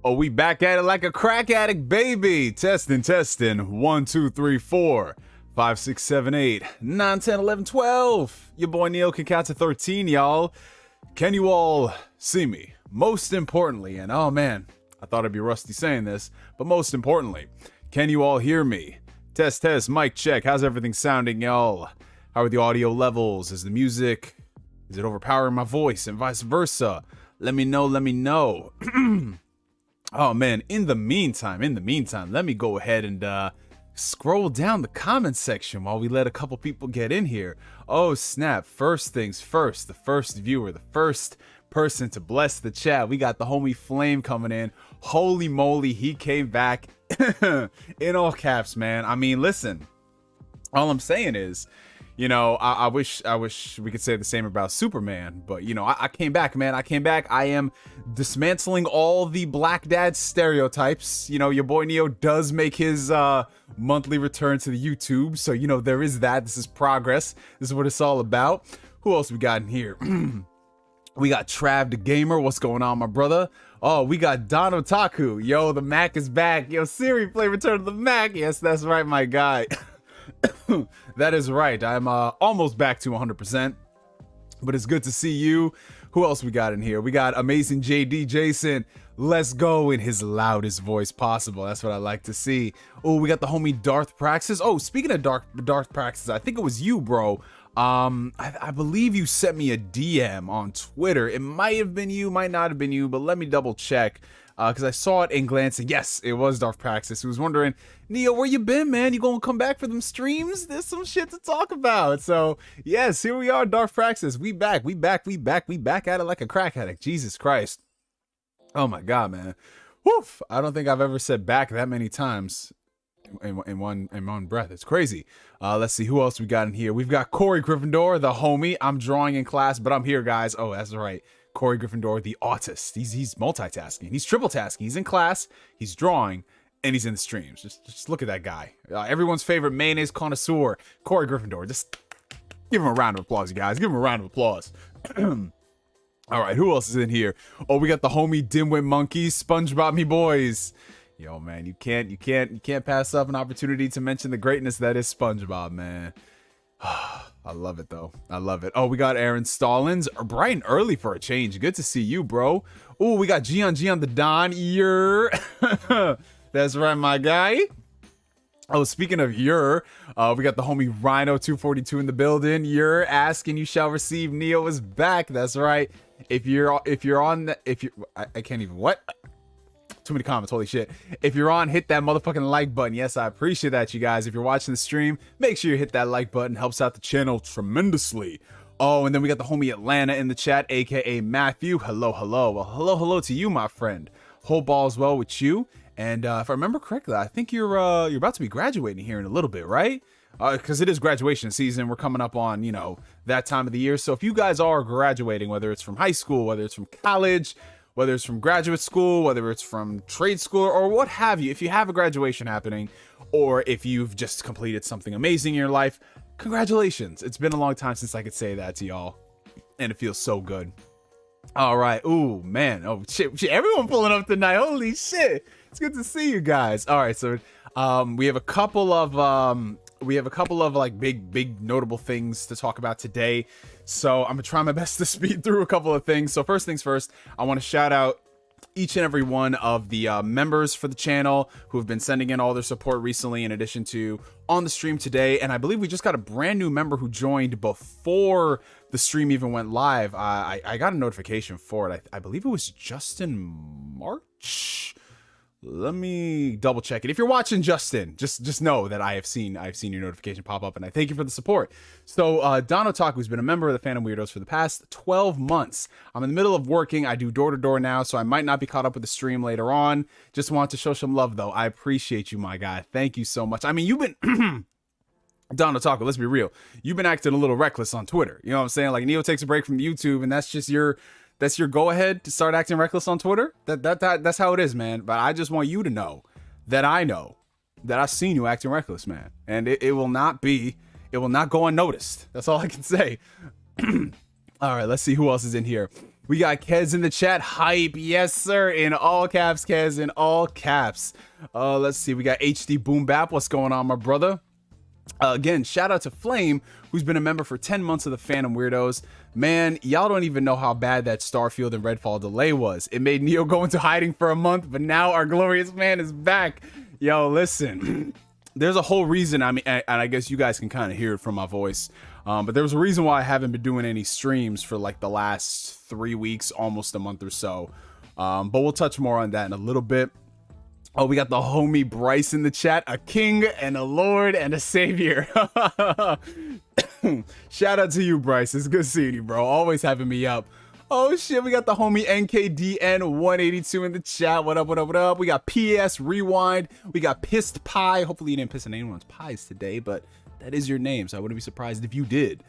Oh, we back at it like a crack addict, baby. Testing, testing. 1, 2, 3, 4, 5, 6, 7, 8, 9, 10, 11, 12. Your boy Neo can count to 13, y'all. Can you all see me? Most importantly, and oh man, I thought I'd be rusty saying this, but most importantly, can you all hear me? Test, test, mic check. How's everything sounding, y'all? How are the audio levels? Is the music, is it overpowering my voice and vice versa? Let me know, let me know. Oh man, in the meantime, let me go ahead and scroll down the comment section while we let a couple people get in here. Oh snap, first things first, the first viewer, the first person to bless the chat. We got the homie Flame coming in. Holy moly, he came back in all caps, man. I mean, listen, all I'm saying is, you know, I wish we could say the same about Superman, but you know, I came back, man. I came back. I am dismantling all the black dad stereotypes. You know, your boy Neo does make his monthly return to the YouTube, so you know there is that. This is progress. This is what it's all about. Who else we got in here? We got Trav the Gamer. What's going on, my brother? Oh, we got Don Otaku. Yo, the Mac is back. Yo, Siri, play Return to the Mac. Yes, that's right, my guy. That is right. I'm almost back to 100%, but it's good to see you. Who else we got in here? We got amazing JD Jason. Let's go in his loudest voice possible. That's what I like to see. Oh, we got the homie Darth Praxis. Oh, speaking of Darth Praxis, I think it was you, bro. I believe you sent me a DM on Twitter. It might have been you, might not have been you, but let me double check. Because I saw it in glancing. Yes, it was Darth Praxis who was wondering, Neo, where you been, man? You gonna come back for them streams? There's some shit to talk about. So, yes, here we are, Darth Praxis. We back at it like a crack addict. Jesus Christ. Oh my God, man. Woof. I don't think I've ever said back that many times in one breath. It's crazy. Let's see who else we got in here. We've got Corey Gryffindor, the homie. I'm drawing in class, but I'm here, guys. Oh, that's right. Corey Gryffindor, the autist. He's multitasking. He's triple tasking. He's in class, he's drawing, and he's in the streams. Just look at that guy. Everyone's favorite mayonnaise connoisseur, Corey Gryffindor. Just give him a round of applause, you guys. Give him a round of applause. All right, who else is in here? Oh, we got the homie Dimwit Monkeys, SpongeBob me boys. Yo, man, you can't pass up an opportunity to mention the greatness that is SpongeBob, man. I love it though. I love it. Oh, we got Aaron Stallings, bright and early for a change. Good to see you, bro. Oh, we got Gian the Don. That's right, my guy. Oh, speaking of we got the homie Rhino 242 in the building. Ask and you shall receive. Neo is back. That's right. I can't even what? Too many comments, holy shit. If you're on, hit that motherfucking like button. Yes, I appreciate that, you guys. If you're watching the stream, make sure you hit that like button. Helps out the channel tremendously. Oh, and then we got the homie Atlanta in the chat, aka Matthew. Hello, hello. Well, hello to you, my friend. Hope all's well with you. And if I remember correctly, I think you're about to be graduating here in a little bit, right? Because it is graduation season. We're coming up on, you know, that time of the year. So if you guys are graduating, whether it's from high school, whether it's from college, whether it's from graduate school, whether it's from trade school, or what have you, if you have a graduation happening, or if you've just completed something amazing in your life, congratulations. It's been a long time since I could say that to y'all, and it feels so good. All right. Ooh, man. Oh, shit. Everyone pulling up tonight. Holy shit. It's good to see you guys. All right. So we have a couple of like big notable things to talk about today. So I'm gonna try my best to speed through a couple of things. So first things first, I want to shout out each and every one of the members for the channel who have been sending in all their support recently, in addition to on the stream today. And I believe we just got a brand new member who joined before the stream even went live. I got a notification for it. I believe it was Justin March. Let me double check it. If you're watching, Justin, just know that I've seen your notification pop up, and I thank you for the support. So Don Otaku has been a member of the Phantom Weirdos for the past 12 months. I'm in the middle of working. I do door to door now, so I might not be caught up with the stream later on. Just want to show some love though. I appreciate you, my guy. Thank you so much. I mean, you've been Don Otaku, let's be real. You've been acting a little reckless on Twitter. You know what I'm saying? Like, Neo takes a break from YouTube, and that's your go ahead to start acting reckless on Twitter. That's how it is, man. But I just want you to know that I've seen you acting reckless, man. And it will not go unnoticed. That's all I can say. All right, let's see who else is in here. We got Kez in the chat. Hype. Yes, sir. In all caps, Kez. In all caps. Let's see. We got HD Boom Bap. What's going on, my brother? Again, shout out to Flame, who's been a member for 10 months of the Phantom Weirdos. Man, y'all don't even know how bad that Starfield and Redfall delay was. It made Neo go into hiding for a month, but now our glorious man is back. Yo, listen, there's a whole reason. I mean, and I guess you guys can kind of hear it from my voice. But there was a reason why I haven't been doing any streams for like the last 3 weeks, almost a month or so. But we'll touch more on that in a little bit. Oh, we got the homie Bryce in the chat, a king and a lord and a savior. Shout out to you, Bryce. It's good seeing you, bro. Always having me up. Oh shit, we got the homie NKDN182 in the chat. What up, what up, what up? We got PS Rewind. We got Pissed Pie. Hopefully you didn't piss on anyone's pies today, but that is your name, so I wouldn't be surprised if you did.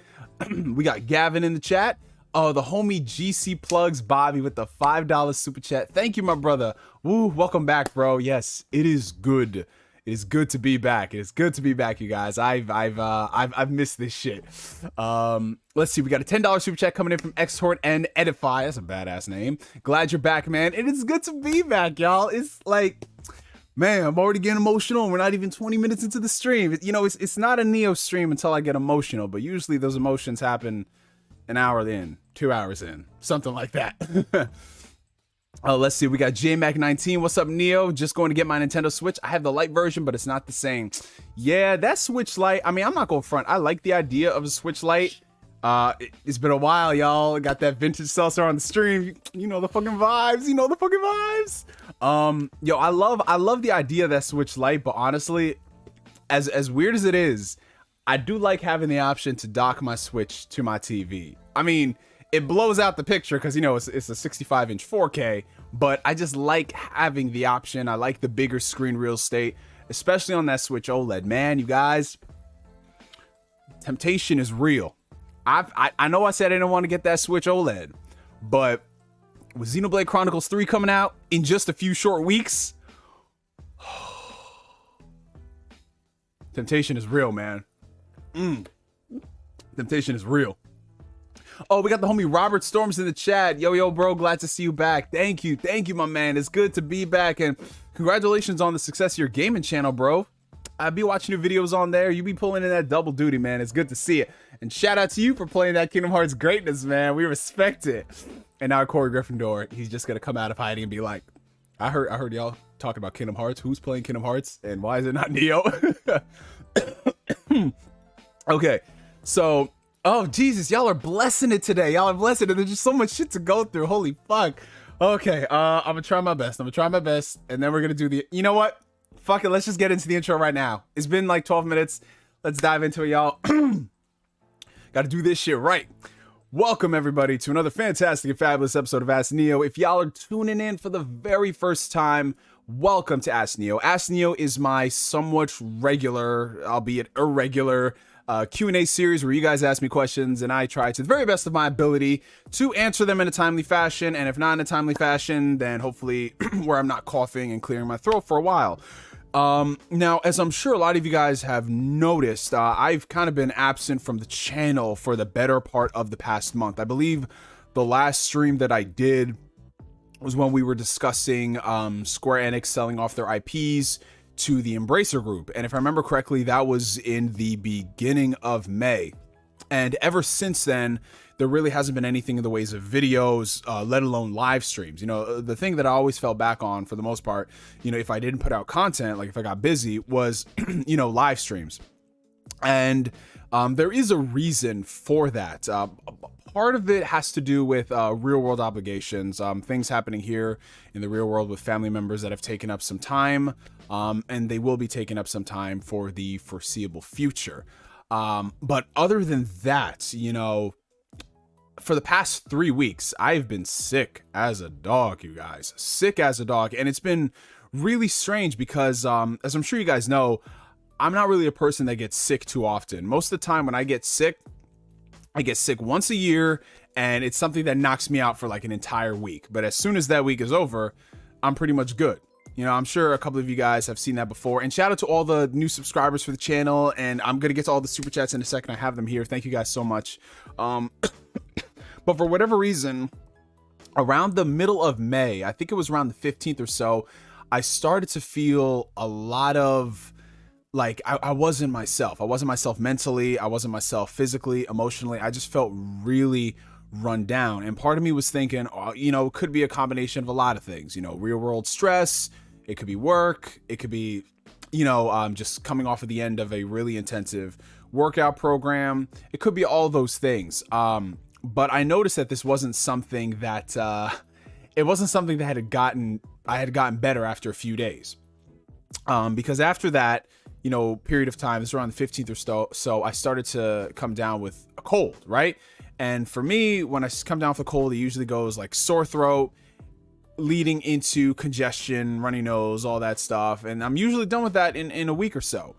We got Gavin in the chat. Oh, the homie GC Plugs Bobby with the $5 super chat. Thank you, my brother. Woo, welcome back, bro. Yes, it is good. It is good to be back. It is good to be back, you guys. I've missed this shit. Let's see. We got a $10 super chat coming in from Xtort and Edify. That's a badass name. Glad you're back, man. It is good to be back, y'all. It's like, man, I'm already getting emotional. We're not even 20 minutes into the stream. You know, it's not a Neo stream until I get emotional, but usually those emotions happen an hour in, 2 hours in, something like that. Let's see. We got JMac19. What's up, Neo? Just going to get my Nintendo Switch. I have the Lite version, but it's not the same. Yeah, that Switch Lite. I mean, I'm not going front. I like the idea of a Switch Lite. It's been a while, y'all. Got that vintage seltzer on the stream. You know the fucking vibes. You know the fucking vibes. Yo, I love the idea of that Switch Lite, but honestly, as weird as it is, I do like having the option to dock my Switch to my TV. I mean, it blows out the picture because, you know, it's a 65-inch 4K, but I just like having the option. I like the bigger screen real estate, especially on that Switch OLED. Man, you guys, temptation is real. I know I said I didn't want to get that Switch OLED, but with Xenoblade Chronicles 3 coming out in just a few short weeks, temptation is real, man. Temptation is real. Oh, we got the homie Robert Storms in the chat. Yo, bro, glad to see you back. Thank you, my man. It's good to be back, and congratulations on the success of your gaming channel, bro. I be watching your videos on there. You be pulling in that double duty, man. It's good to see it. And shout out to you for playing that Kingdom Hearts greatness, man. We respect it. And now Corey Gryffindor, he's just gonna come out of hiding and be like, I heard y'all talking about Kingdom Hearts. Who's playing Kingdom Hearts, and why is it not Neo? Okay, so, oh Jesus, y'all are blessing it today. Y'all are blessing it. There's just so much shit to go through. Holy fuck. Okay, I'm gonna try my best. And then we're gonna do the, you know what? Fuck it, let's just get into the intro right now. It's been like 12 minutes. Let's dive into it, y'all. Gotta do this shit right. Welcome, everybody, to another fantastic and fabulous episode of Ask Neo. If y'all are tuning in for the very first time, welcome to Ask Neo. Ask Neo is my somewhat regular, albeit irregular, Q&A series where you guys ask me questions and I try to the very best of my ability to answer them in a timely fashion, and if not in a timely fashion, then hopefully where I'm not coughing and clearing my throat for a while. Now, as I'm sure a lot of you guys have noticed, I've kind of been absent from the channel for the better part of the past month. I believe the last stream that I did was when we were discussing Square Enix selling off their IPs to the Embracer Group, and if I remember correctly, that was in the beginning of May. And ever since then, there really hasn't been anything in the ways of videos, let alone live streams. You know, the thing that I always fell back on for the most part, you know, if I didn't put out content, like if I got busy, was, you know, live streams. And there is a reason for that. Part of it has to do with real world obligations, things happening here in the real world with family members that have taken up some time, and they will be taking up some time for the foreseeable future. But other than that, you know, for the past 3 weeks, I've been sick as a dog, you guys. Sick as a dog. And it's been really strange because, as I'm sure you guys know, I'm not really a person that gets sick too often. Most of the time when I get sick once a year, and it's something that knocks me out for like an entire week. But as soon as that week is over, I'm pretty much good. You know, I'm sure a couple of you guys have seen that before. And shout out to all the new subscribers for the channel. And I'm going to get to all the super chats in a second. I have them here. Thank you guys so much. But for whatever reason, around the middle of May, I think it was around the 15th or so, I started to feel a lot of like I wasn't myself. I wasn't myself mentally. I wasn't myself physically, emotionally. I just felt really run down. And part of me was thinking, oh, it could be a combination of a lot of things, real world stress. It could be work. It could be, just coming off of the end of a really intensive workout program. It could be all those things. But I noticed that this wasn't something that, it wasn't something that I had gotten better after a few days. Because after that, period of time, this was around the 15th or so, I started to come down with a cold, right? And for me, when I come down with a cold, it usually goes like sore throat, leading into congestion, runny nose, all that stuff. And I'm usually done with that in a week or so.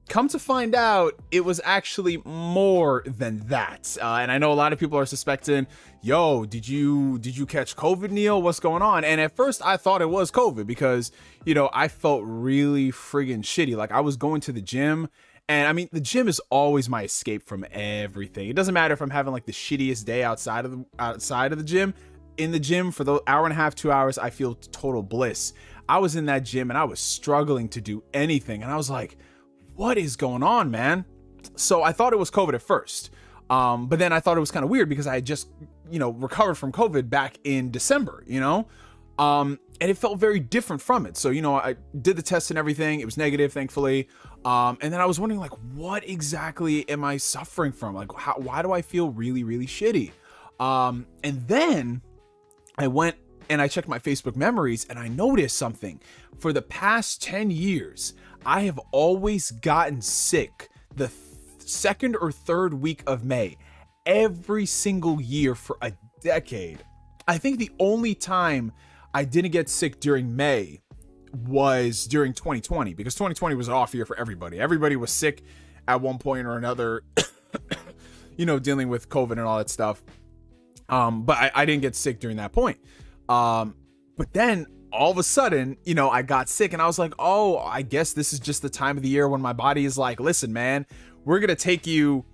Come to find out, it was actually more than that. And I know a lot of people are suspecting, yo, did you catch COVID, Neil? What's going on? And at first I thought it was COVID because, I felt really friggin' shitty. Like I was going to the gym, and I mean, the gym is always my escape from everything. It doesn't matter if I'm having like the shittiest day outside of the gym. In the gym for the hour and a half, 2 hours, I feel total bliss. I was in that gym and I was struggling to do anything. And I was like, what is going on, man? So I thought it was COVID at first. But then I thought it was kind of weird because I had just, recovered from COVID back in December, and it felt very different from it. So, I did the test and everything. It was negative, thankfully. And then I was wondering, like, what exactly am I suffering from? Like, why do I feel really, really shitty? And then I went and I checked my Facebook memories and I noticed something. For the past 10 years, I have always gotten sick the second or third week of May, every single year for a decade. I think the only time I didn't get sick during May was during 2020, because 2020 was an off year for everybody. Everybody was sick at one point or another, dealing with COVID and all that stuff. But I didn't get sick during that point. But then all of a sudden, I got sick and I was like, oh, I guess this is just the time of the year when my body is like, listen, man, we're going to take you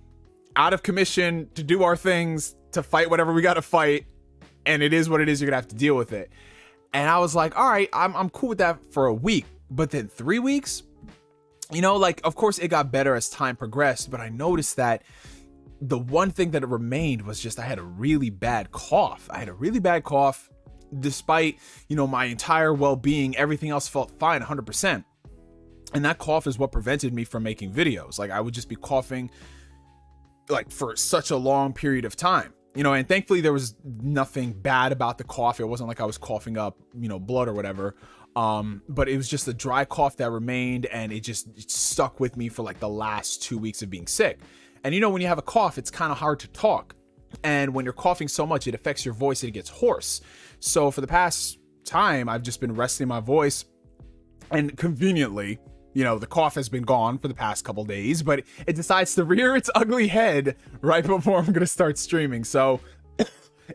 out of commission to do our things, to fight whatever we got to fight. And it is what it is. You're going to have to deal with it. And I was like, all right, I'm cool with that for a week. But then 3 weeks, of course it got better as time progressed, but I noticed that the one thing that remained was just I had a really bad cough. Despite, my entire well-being, everything else felt fine 100%. And that cough is what prevented me from making videos. Like I would just be coughing like for such a long period of time, and thankfully there was nothing bad about the cough. It wasn't like I was coughing up, blood or whatever. But it was just a dry cough that remained, and it stuck with me for like the last 2 weeks of being sick. And when you have a cough, it's kind of hard to talk. And when you're coughing so much, it affects your voice and it gets hoarse. So for the past time, I've just been resting my voice, and conveniently, the cough has been gone for the past couple days, but it decides to rear its ugly head right before I'm going to start streaming. So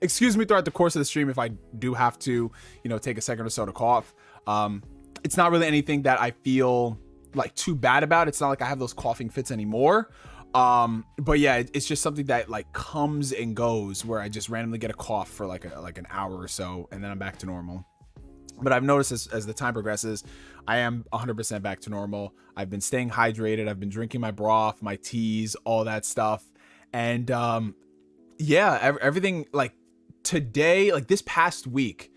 excuse me throughout the course of the stream if I do have to, take a second or so to cough. It's not really anything that I feel like too bad about. It's not like I have those coughing fits anymore. But yeah, it's just something that like comes and goes, where I just randomly get a cough for like an hour or so, and then I'm back to normal. But I've noticed as the time progresses, I am 100% back to normal. I've been staying hydrated. I've been drinking my broth, my teas, all that stuff. And everything, like today, like this past week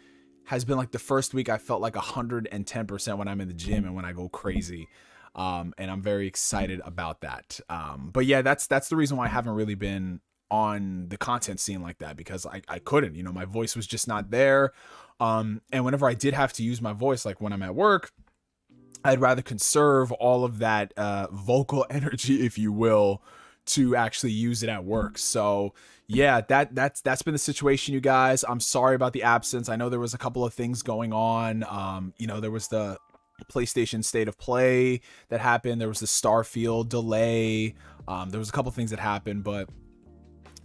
has been like the first week I felt like 110% when I'm in the gym and when I go crazy. And I'm very excited about that. But yeah, that's the reason why I haven't really been on the content scene like that, because I couldn't, my voice was just not there. And whenever I did have to use my voice, like when I'm at work, I'd rather conserve all of that vocal energy, if you will, to actually use it at work. So yeah, that's been the situation, you guys. I'm sorry about the absence. I know there was a couple of things going on. There was the PlayStation State of Play that happened. There was the Starfield delay. There was a couple of things that happened, but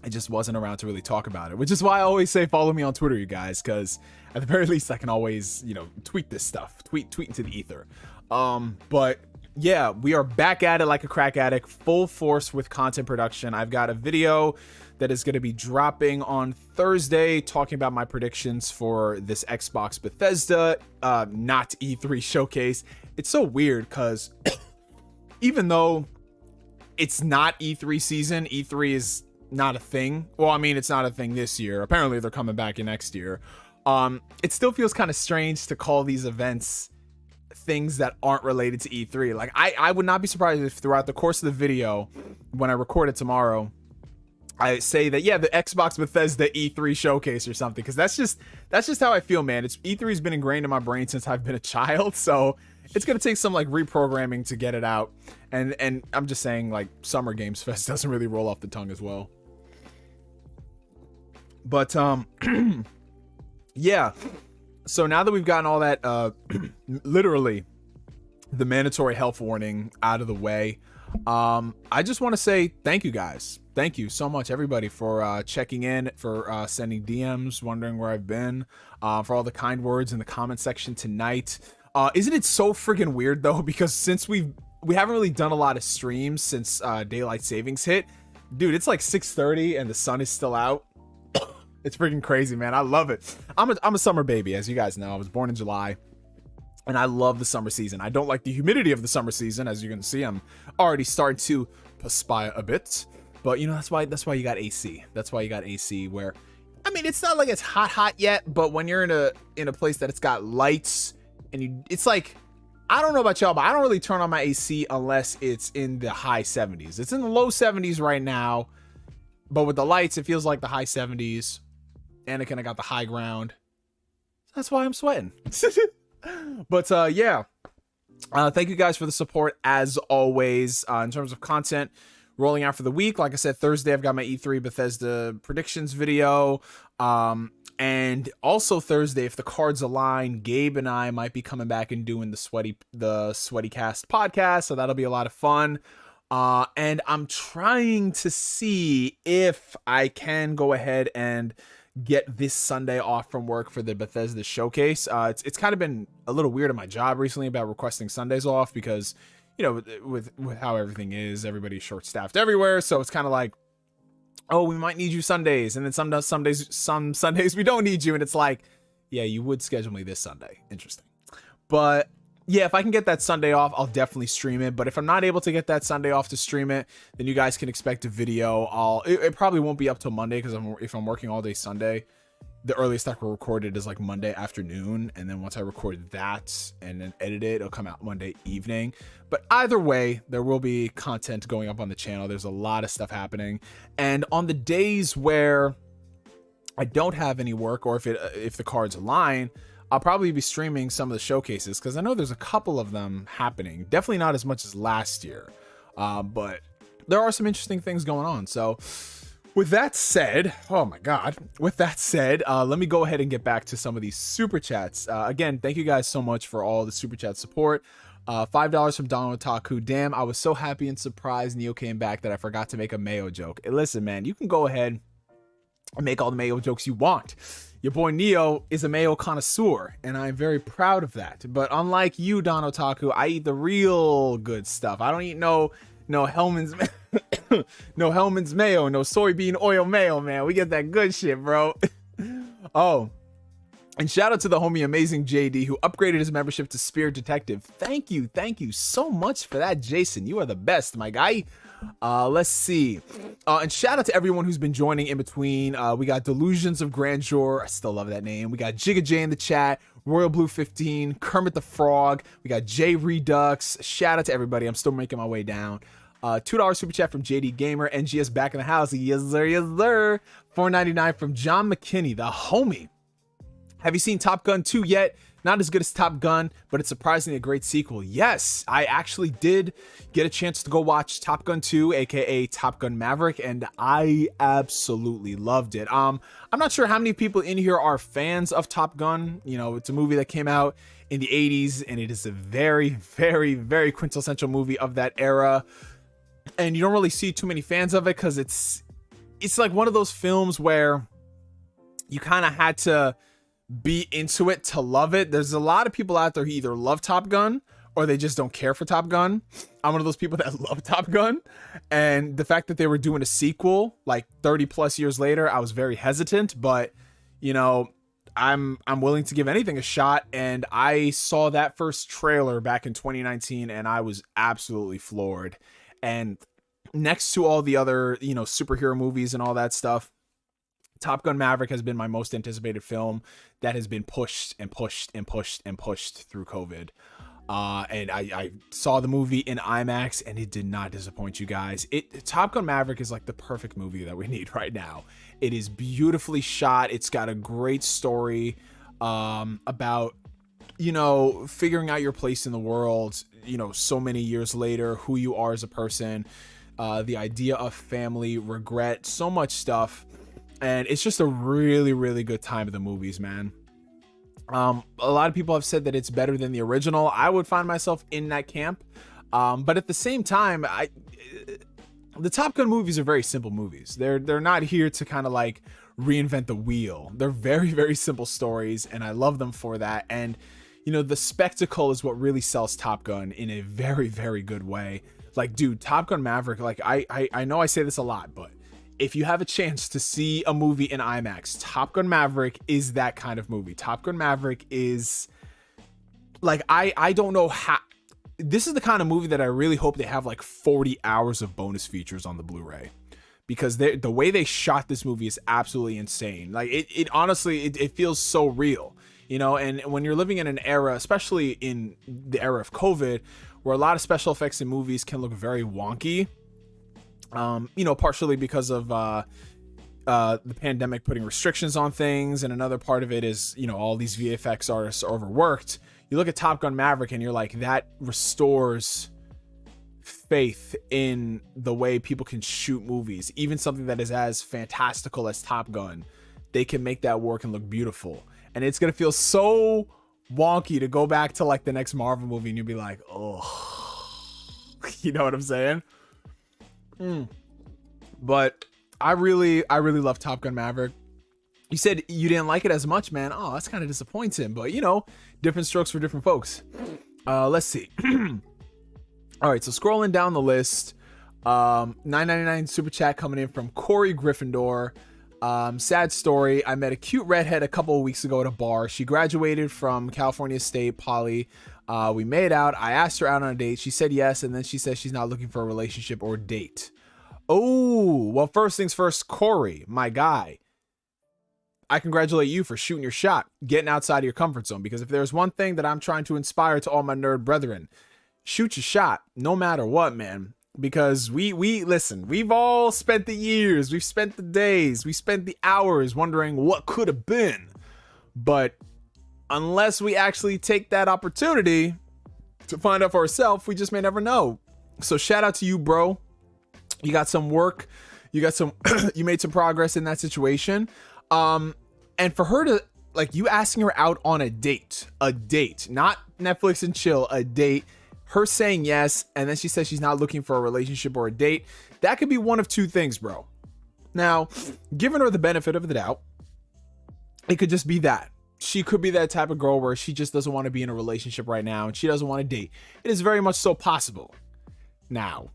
I just wasn't around to really talk about it, which is why I always say follow me on Twitter, you guys, because at the very least I can always, tweet this stuff, tweet into the ether. But yeah, we are back at it like a crack addict, full force with content production. I've got a video that is going to be dropping on Thursday talking about my predictions for this Xbox Bethesda, not E3 showcase. It's so weird because even though it's not E3 season, E3 is not a thing. Well, I mean, it's not a thing this year. Apparently they're coming back in next year. It still feels kind of strange to call these events things that aren't related to E3. Like I would not be surprised if throughout the course of the video, when I record it tomorrow, I say that, yeah, the Xbox Bethesda E3 showcase or something, because that's just how I feel, man. E3 has been ingrained in my brain since I've been a child, so it's gonna take some like reprogramming to get it out. And I'm just saying, like, Summer Games Fest doesn't really roll off the tongue as well. But yeah. So now that we've gotten all that, literally the mandatory health warning out of the way, I just want to say thank you guys. Thank you so much, everybody, for checking in, for sending DMs, wondering where I've been, for all the kind words in the comment section tonight. Isn't it so friggin' weird though? Because since we haven't really done a lot of streams since daylight savings hit, dude, it's like 6:30 and the sun is still out. It's freaking crazy, man. I love it. I'm a summer baby, as you guys know. I was born in July, and I love the summer season. I don't like the humidity of the summer season, as you can see. I'm already starting to perspire a bit. But you know, that's why you got AC. That's why you got AC. Where, I mean, it's not like it's hot yet, but when you're in a place that it's got lights and it's like, I don't know about y'all, but I don't really turn on my AC unless it's in the high 70s. It's in the low 70s right now, but with the lights, it feels like the high 70s. Anakin, I got the high ground. That's why I'm sweating. But yeah, thank you guys for the support as always. In terms of content rolling out for the week, like I said, Thursday I've got my E3 Bethesda predictions video, and also Thursday, if the cards align, Gabe and I might be coming back and doing the Sweaty Cast podcast, so that'll be a lot of fun. And I'm trying to see if I can go ahead and get this Sunday off from work for the Bethesda showcase. It's kind of been a little weird at my job recently about requesting Sundays off because, you know, with how everything is, everybody's short-staffed everywhere. So it's kind of like, oh, we might need you Sundays, and then some Sundays we don't need you, and it's like, yeah, you would schedule me this Sunday. Interesting. But yeah, if I can get that Sunday off, I'll definitely stream it. But if I'm not able to get that Sunday off to stream it, then you guys can expect a video. It probably won't be up till Monday, because if I'm working all day Sunday, the earliest I can record it is like Monday afternoon, and then once I record that and then edit it, it'll come out Monday evening. But either way, there will be content going up on the channel. There's a lot of stuff happening, and on the days where I don't have any work, or if the cards align, I'll probably be streaming some of the showcases, because I know there's a couple of them happening. Definitely not as much as last year, but there are some interesting things going on. So with that said, oh my God, with that said, let me go ahead and get back to some of these super chats. Again, thank you guys so much for all the super chat support. $5 from Don Otaku. Damn, I was so happy and surprised Neo came back that I forgot to make a Mayo joke. Hey, listen, man, you can go ahead and make all the Mayo jokes you want. Your boy Neo is a Mayo connoisseur, and I'm very proud of that. But unlike you, Don Otaku, I eat the real good stuff. I don't eat no Hellman's no Hellman's mayo, no soybean oil mayo, man. We get that good shit, bro. Oh, and shout out to the homie Amazing JD, who upgraded his membership to Spear Detective. Thank you so much for that, Jason. You are the best, my guy. Let's see. And shout out to everyone who's been joining in between. We got Delusions of Grandeur. I still love that name. We got Jigga J in the chat, Royal Blue 15, Kermit the Frog. We got J Redux. Shout out to everybody. I'm still making my way down. $2 super chat from JD Gamer. NGS back in the house. Yes, sir. Yes, sir. $4.99 from John McKinney, the homie. Have you seen Top Gun 2 yet? Not as good as Top Gun, but it's surprisingly a great sequel. Yes, I actually did get a chance to go watch Top Gun 2, aka Top Gun Maverick, and I absolutely loved it. I'm not sure how many people in here are fans of Top Gun. You know, it's a movie that came out in the 80s, and it is a very, very, very quintessential movie of that era. And you don't really see too many fans of it because it's like one of those films where you kind of had to be into it to love it. There's a lot of people out there who either love Top Gun or they just don't care for Top Gun. I'm one of those people that love Top Gun, and the fact that they were doing a sequel like 30 plus years later, I was very hesitant, but you know, I'm willing to give anything a shot. And I saw that first trailer back in 2019 and I was absolutely floored. And next to all the other, you know, superhero movies and all that stuff, Top Gun Maverick has been my most anticipated film that has been pushed and pushed and pushed and pushed through COVID. And I saw the movie in IMAX and it did not disappoint you guys. Top Gun Maverick is like the perfect movie that we need right now. It is beautifully shot. It's got a great story about, you know, figuring out your place in the world, you know, so many years later, who you are as a person, the idea of family, regret, so much stuff. And it's just a really, really good time of the movies, man. A lot of people have said that it's better than the original. I would find myself in that camp. But at the same time, the Top Gun movies are very simple movies. They're not here to kind of like reinvent the wheel. They're very, very simple stories, and I love them for that. And, you know, the spectacle is what really sells Top Gun in a very, very good way. Like, dude, Top Gun Maverick, like, I know I say this a lot, but if you have a chance to see a movie in IMAX, Top Gun Maverick is that kind of movie. Top Gun Maverick is like, I don't know how. This is the kind of movie that I really hope they have like 40 hours of bonus features on the Blu-ray, because the way they shot this movie is absolutely insane. Like it honestly, it feels so real, you know. And when you're living in an era, especially in the era of COVID, where a lot of special effects in movies can look very wonky, you know, partially because of the pandemic putting restrictions on things, and another part of it is, you know, all these VFX artists are overworked. You look at Top Gun Maverick and you're like, that restores faith in the way people can shoot movies. Even something that is as fantastical as Top Gun, they can make that work and look beautiful. And it's gonna feel so wonky to go back to like the next Marvel movie and you'll be like, oh, you know what I'm saying? But I really love Top Gun Maverick. You said you didn't like it as much, man. Oh, that's kind of disappointing, but you know, different strokes for different folks. Let's see. All right, so scrolling down the list, $9.99 super chat coming in from Corey Gryffindor. Sad story. I met a cute redhead a couple of weeks ago at a bar. She graduated from California State Poly. We made out. I asked her out on a date. She said yes, and then she says she's not looking for a relationship or date. Oh, well, first things first, Corey, my guy, I congratulate you for shooting your shot, getting outside of your comfort zone, because if there's one thing that I'm trying to inspire to all my nerd brethren, shoot your shot, no matter what, man. Because we listen, we've all spent the years, we've spent the days, we spent the hours wondering what could have been. But unless we actually take that opportunity to find out for ourselves, we just may never know. So shout out to you, bro. You got some work, you got some, you made some progress in that situation. And for her to, like, you asking her out on a date, not Netflix and chill, a date, her saying yes, and then she says she's not looking for a relationship or a date, that could be one of two things, bro. Now, giving her the benefit of the doubt, it could just be that. She could be that type of girl where she just doesn't want to be in a relationship right now and she doesn't want to date. It is very much so possible. Now,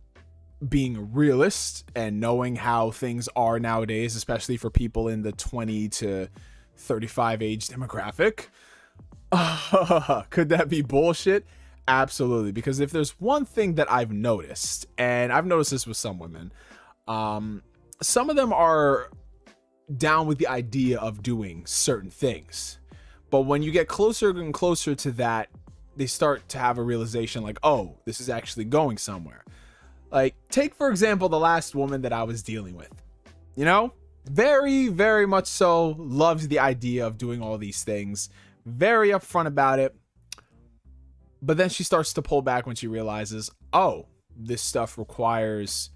being a realist and knowing how things are nowadays, especially for people in the 20 to 35 age demographic, could that be bullshit? Absolutely. Because if there's one thing that I've noticed, and I've noticed this with some women, some of them are down with the idea of doing certain things, but when you get closer and closer to that, they start to have a realization like, oh, this is actually going somewhere. Like, take, for example, the last woman that I was dealing with, you know, very, very much so loves the idea of doing all these things, very upfront about it. But then she starts to pull back when she realizes, oh, this stuff requires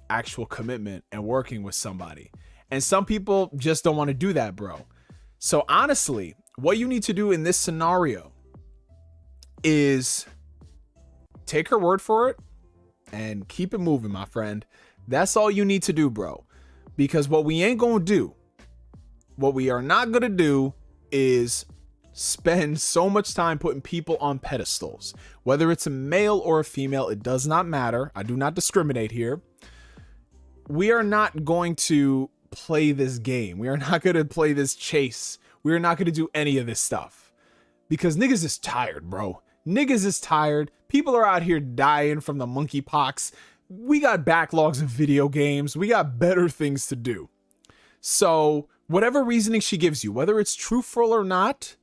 actual commitment and working with somebody. And some people just don't want to do that, bro. So honestly, what you need to do in this scenario is take her word for it and keep it moving, my friend. That's all you need to do, bro. Because what we ain't gonna do, what we are not gonna do is spend so much time putting people on pedestals. Whether it's a male or a female, it does not matter. I do not discriminate here. We are not going to play this game. We are not going to play this chase. We are not going to do any of this stuff. Because niggas is tired, bro. Niggas is tired. People are out here dying from the monkeypox. We got backlogs of video games. We got better things to do. So whatever reasoning she gives you, whether it's truthful or not,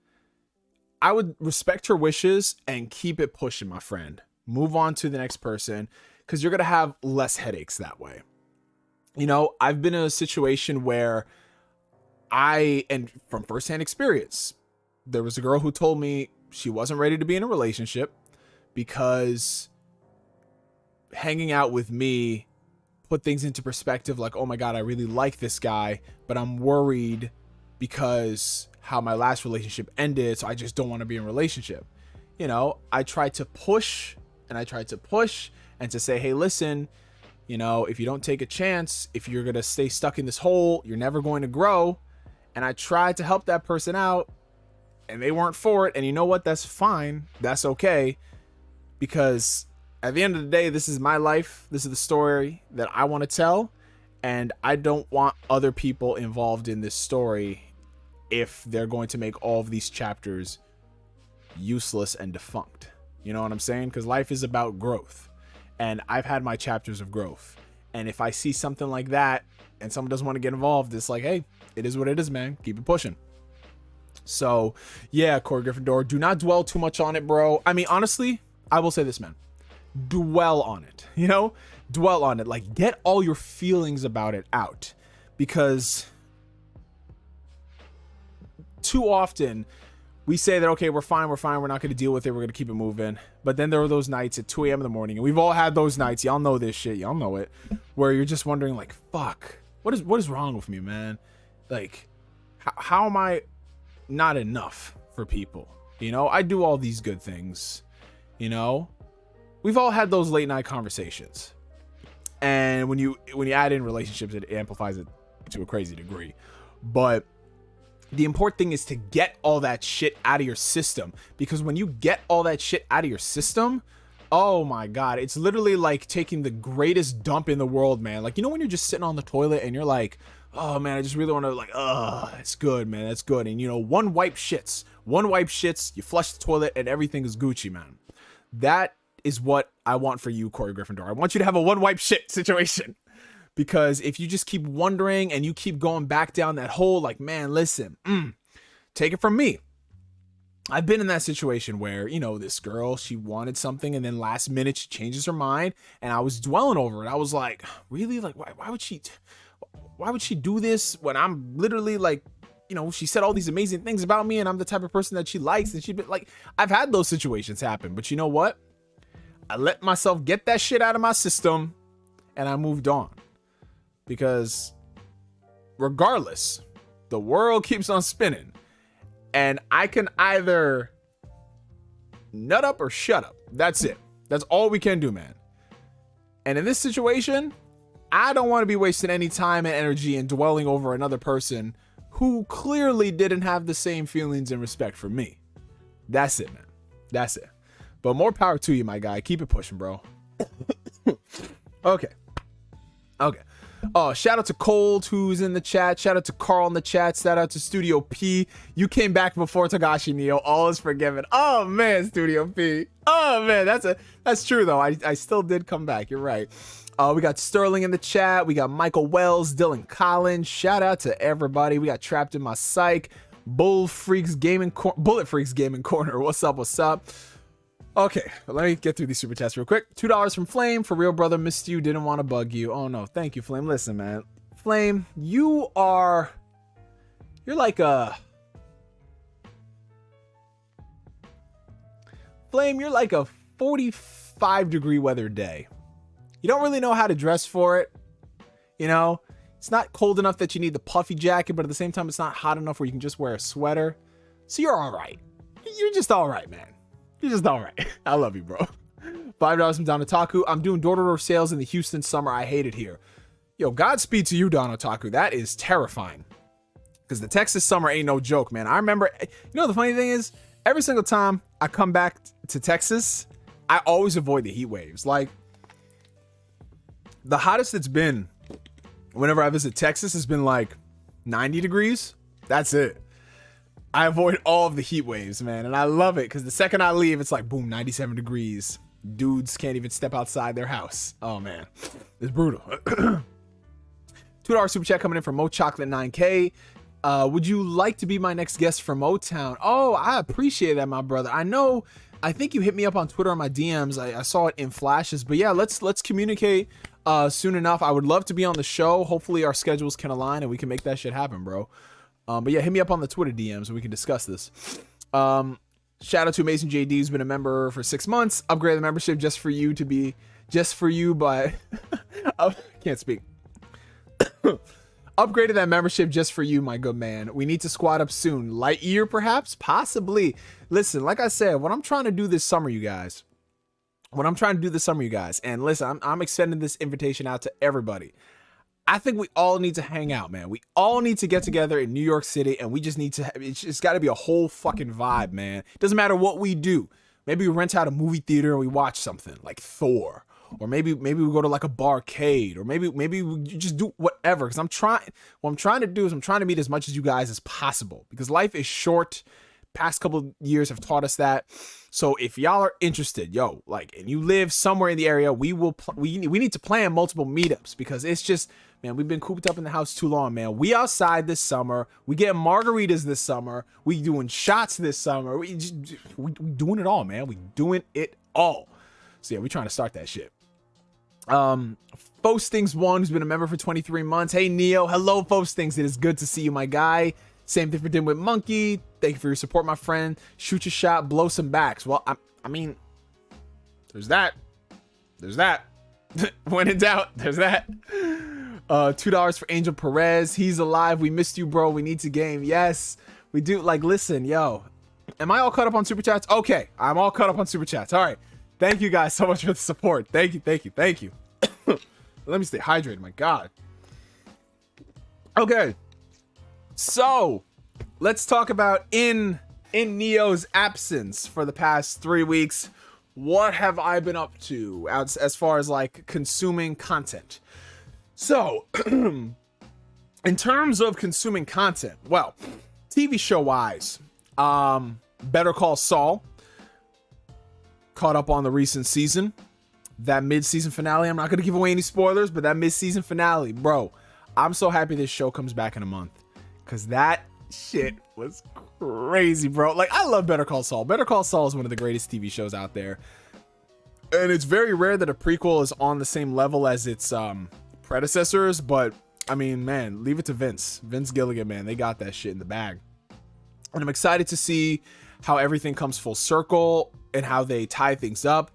I would respect her wishes and keep it pushing, my friend. Move on to the next person, because you're going to have less headaches that way. You know, I've been in a situation where and from firsthand experience, there was a girl who told me she wasn't ready to be in a relationship because hanging out with me put things into perspective, like, oh my God, I really like this guy, but I'm worried because how my last relationship ended, so I just don't want to be in a relationship. You know, I tried to push and to say, hey, listen, you know, if you don't take a chance, if you're going to stay stuck in this hole, you're never going to grow. And I tried to help that person out and they weren't for it. And you know what? That's fine. That's okay. Because at the end of the day, this is my life. This is the story that I want to tell. And I don't want other people involved in this story if they're going to make all of these chapters useless and defunct. You know what I'm saying? Because life is about growth. And I've had my chapters of growth. And if I see something like that and someone doesn't want to get involved, it's like, hey, it is what it is, man. Keep it pushing. So, yeah, Corey Gryffindor, do not dwell too much on it, bro. I mean, honestly, I will say this, man. Dwell on it, you know? Dwell on it. Like, get all your feelings about it out. Because too often we say that, okay, we're fine, we're not going to deal with it, we're going to keep it moving. But then there are those nights at 2 a.m. in the morning, and we've all had those nights, y'all know this shit, y'all know it, where you're just wondering, like, fuck, what is wrong with me, man? Like, how am I not enough for people? You know, I do all these good things, you know? We've all had those late night conversations. And when you add in relationships, it amplifies it to a crazy degree. But the important thing is to get all that shit out of your system, because when you get all that shit out of your system, oh my God, it's literally like taking the greatest dump in the world, man. Like, you know, when you're just sitting on the toilet and you're like, oh man, I just really want to, like, it's good, man, that's good. And you know, one wipe shits, you flush the toilet and everything is Gucci, man. That is what I want for you, Corey Gryffindor. I want you to have a one wipe shit situation. Because if you just keep wondering and you keep going back down that hole, like, man, listen, take it from me. I've been in that situation where, you know, this girl, she wanted something and then last minute she changes her mind and I was dwelling over it. I was like, really? Like, why would she do this when I'm literally like, you know, she said all these amazing things about me and I'm the type of person that she likes, and she'd be like, I've had those situations happen, but you know what? I let myself get that shit out of my system and I moved on. Because regardless, the world keeps on spinning and I can either nut up or shut up. That's it. That's all we can do, man. And in this situation, I don't want to be wasting any time and energy and dwelling over another person who clearly didn't have the same feelings and respect for me. That's it, man. That's it. But more power to you, my guy. Keep it pushing, bro. Okay. Oh, shout out to Cold, who's in the chat. Shout out to Carl in the chat. Shout out to Studio P. You came back before Tagashi Neo. All is forgiven. Oh man, Studio P. Oh man, that's true though. I still did come back. You're right. We got Sterling in the chat. We got Michael Wells, Dylan Collins. Shout out to everybody. We got Trapped in My Psych. Bullet Freaks Gaming Corner. What's up? Okay, let me get through these super chats real quick. $2 from Flame. For real, brother, missed you, didn't want to bug you. Oh no, thank you, Flame. Listen, man, Flame, you're like a Flame, you're like a 45-degree weather day. You don't really know how to dress for it. You know, it's not cold enough that you need the puffy jacket, but at the same time, it's not hot enough where you can just wear a sweater. So you're all right. You're just all right, man. You're just all right. I love you, bro. $5 from Don Otaku. I'm doing door-to-door sales in the Houston summer. I hate it here. Yo, Godspeed to you, Don Otaku. That is terrifying. because the Texas summer ain't no joke, man. I remember, the funny thing is, every single time I come back to Texas, I always avoid the heat waves. Like, the hottest it's been whenever I visit Texas has been like 90 degrees. That's it. I avoid all of the heat waves, man. And I love it because the second I leave, it's like, boom, 97 degrees. Dudes can't even step outside their house. Oh, man. It's brutal. $2 super chat coming in from Mo Chocolate 9K. Would you like to be my next guest from Motown? Oh, I appreciate that, my brother. I think you hit me up on Twitter on my DMs. I saw it in flashes. But yeah, let's communicate soon enough. I would love to be on the show. Hopefully our schedules can align and we can make that shit happen, bro. But yeah, hit me up on the Twitter DMs and we can discuss this. Shout out to Amazing JD, who's been a member for 6 months. Upgrade the membership just for you, but I can't speak. Upgraded that membership just for you, my good man. We need to squad up soon. Lightyear, perhaps? Possibly. Listen, like I said, what I'm trying to do this summer, you guys. And listen, I'm extending this invitation out to everybody. I think we all need to hang out, man. We all need to get together in New York City, and we just need to, it's got to be a whole fucking vibe, man. It doesn't matter what we do. Maybe we rent out a movie theater and we watch something like Thor. Or maybe we go to like a barcade, or maybe we just do whatever. Because what I'm trying to do is I'm trying to meet as much as you guys as possible. Because life is short. Past couple of years have taught us that. So if y'all are interested, and you live somewhere in the area, we need to plan multiple meetups, because it's just, man, we've been cooped up in the house too long, man. We outside this summer. We getting margaritas this summer. We doing shots this summer. We doing it all, man. We doing it all. So yeah, we trying to start that shit. Fostings1, who's been a member for 23 months. Hey Neo, hello Fostings. It is good to see you, my guy. Same thing for Dimwit Monkey. Thank you for your support, my friend. Shoot your shot, blow some backs. Well, I mean, there's that. When in doubt, there's that. $2 for Angel Perez. He's alive. We missed you, bro. We need to game. Yes, we do. Like, listen, yo, am I all caught up on super chats? Okay, I'm all caught up on super chats. All right. Thank you guys so much for the support. Thank you. Let me stay hydrated, my God. Okay. So, let's talk about in Neo's absence for the past 3 weeks. What have I been up to as far as like consuming content? So, in terms of consuming content, well, TV show wise, Better Call Saul. Caught up on the recent season, that mid-season finale. I'm not going to give away any spoilers, but that mid-season finale, bro, I'm so happy this show comes back in a month, because that shit was crazy, bro. Like, I love Better Call Saul. Better Call Saul is one of the greatest TV shows out there, and it's very rare that a prequel is on the same level as its predecessors, but I mean, man, leave it to Vince Gilligan, man. They got that shit in the bag, and I'm excited to see how everything comes full circle and how they tie things up.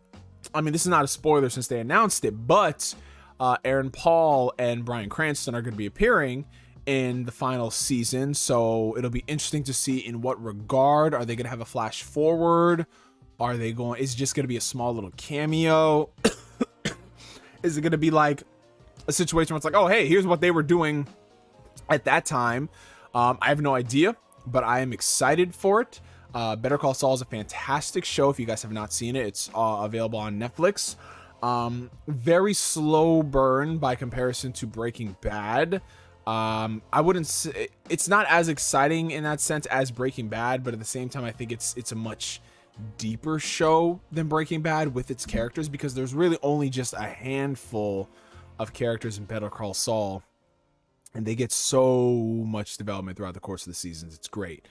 I mean, this is not a spoiler since they announced it, but Aaron Paul and Bryan Cranston are going to be appearing in the final season, so it'll be interesting to see in what regard. Are they going to have a flash forward? Is it just going to be a small little cameo? Is it going to be like a situation where it's like, oh, hey, here's what they were doing at that time? I have no idea, but I am excited for it. Better Call Saul is a fantastic show. If you guys have not seen it, it's available on Netflix. Very slow burn by comparison to Breaking Bad. I wouldn't say it's not as exciting in that sense as Breaking Bad, but at the same time, I think it's a much deeper show than Breaking Bad with its characters, because there's really only just a handful of characters in Better Call Saul, and they get so much development throughout the course of the seasons. It's great.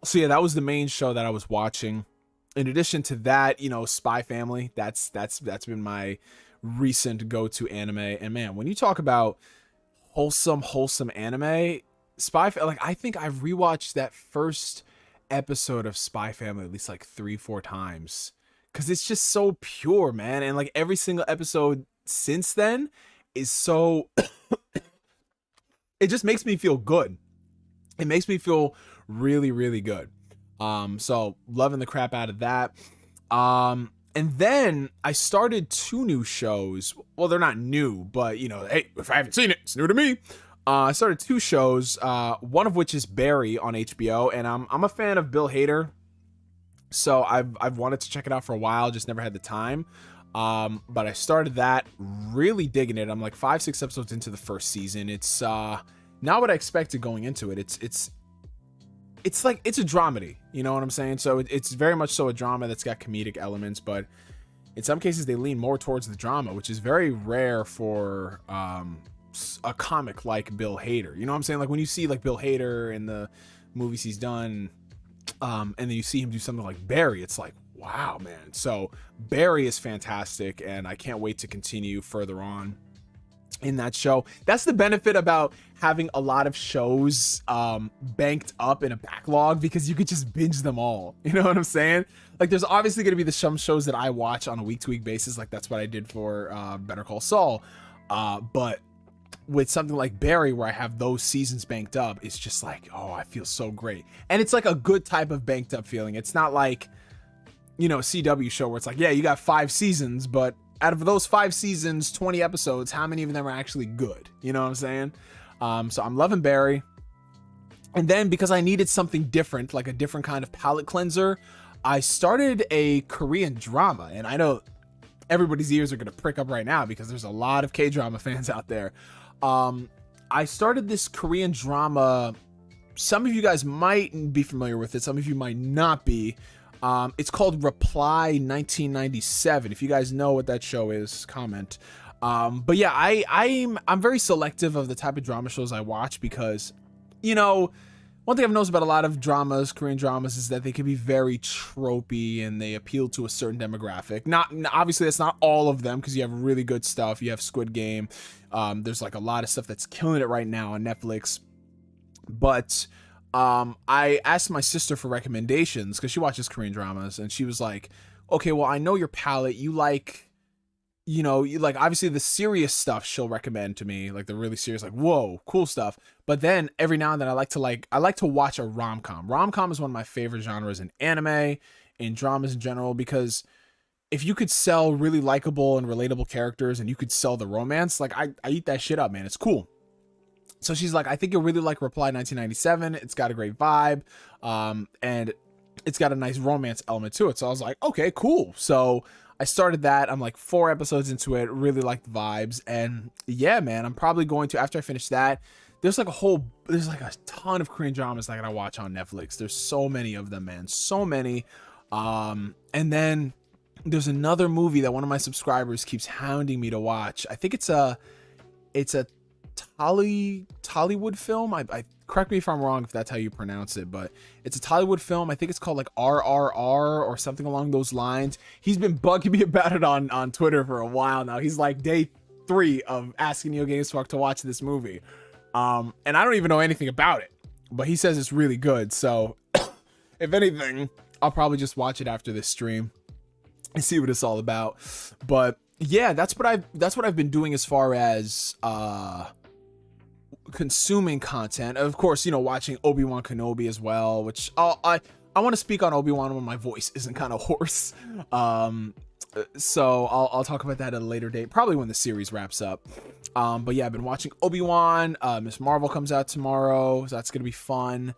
So yeah, that was the main show that I was watching. In addition to that, Spy Family, that's been my recent go-to anime. And man, when you talk about wholesome anime, I think I've rewatched that first episode of Spy Family at least like 3-4 times, because it's just so pure, man. And like every single episode since then is so it just makes me feel good. It makes me feel really, really good. So loving the crap out of that. And then I started 2 new shows. Well, they're not new, but hey, if I haven't seen it, it's new to me. I started 2 shows, one of which is Barry on HBO, and I'm a fan of Bill Hader, so I've wanted to check it out for a while, just never had the time. But I started that, really digging it. I'm like 5-6 episodes into the first season. It's not what I expected going into it. It's like, it's a dramedy, you know what I'm saying? So it's very much so a drama that's got comedic elements, but in some cases they lean more towards the drama, which is very rare for a comic like Bill Hader. You know what I'm saying? Like when you see like Bill Hader in the movies he's done, and then you see him do something like Barry, it's like, wow, man. So Barry is fantastic, and I can't wait to continue further on in that show. That's the benefit about having a lot of shows banked up in a backlog, because you could just binge them all. You know what I'm saying? Like there's obviously going to be some shows that I watch on a week-to-week basis, like that's what I did for Better Call Saul. But with something like Barry, where I have those seasons banked up, it's just like, oh, I feel so great. And it's like a good type of banked up feeling. It's not like, you know, a CW show where it's like, yeah, you got 5 seasons, but out of those 5 seasons, 20 episodes, how many of them are actually good? You know what I'm saying? So I'm loving Barry. And then because I needed something different, like a different kind of palate cleanser, I started a Korean drama. And I know everybody's ears are going to prick up right now, because there's a lot of K-drama fans out there. I started this Korean drama. Some of you guys might be familiar with it. Some of you might not be. It's called Reply 1997. If you guys know what that show is, comment. But yeah, I'm very selective of the type of drama shows I watch, because, you know, one thing I've noticed about a lot of dramas, Korean dramas, is that they can be very tropey and they appeal to a certain demographic. Not obviously that's not all of them, because you have really good stuff. You have Squid Game. There's like a lot of stuff that's killing it right now on Netflix. But I asked my sister for recommendations, because she watches Korean dramas, and she was like, okay, well, I know your palette. You like, you know, you like obviously the serious stuff she'll recommend to me, like the really serious, like, whoa, cool stuff. But then every now and then I like to watch a rom-com. Rom-com is one of my favorite genres in anime, in dramas in general, because if you could sell really likable and relatable characters and you could sell the romance, like I eat that shit up, man. It's cool. So she's like, I think you'll really like Reply 1997. It's got a great vibe. And it's got a nice romance element to it. So I was like, okay, cool. So I started that. I'm like 4 episodes into it. Really like the vibes. And yeah, man, I'm probably going to, after I finish that, there's like a ton of Korean dramas that I gotta watch on Netflix. There's so many of them, man. So many. And then there's another movie that one of my subscribers keeps hounding me to watch. I think it's a Tollywood film. I correct me if I'm wrong if that's how you pronounce it, but it's a Tollywood film. I think it's called like RRR or something along those lines. He's been bugging me about it on Twitter for a while now. He's like day 3 of asking NeoGameSpark to watch this movie. And I don't even know anything about it, but he says it's really good. So if anything, I'll probably just watch it after this stream and see what it's all about. But yeah, that's what I've been doing as far as consuming content. Of course, you know, watching Obi-Wan Kenobi as well, which I want to speak on Obi-Wan when my voice isn't kind of hoarse. So I'll talk about that at a later date, probably when the series wraps up. But yeah, I've been watching Obi-Wan. Miss Marvel comes out tomorrow, so that's gonna be fun.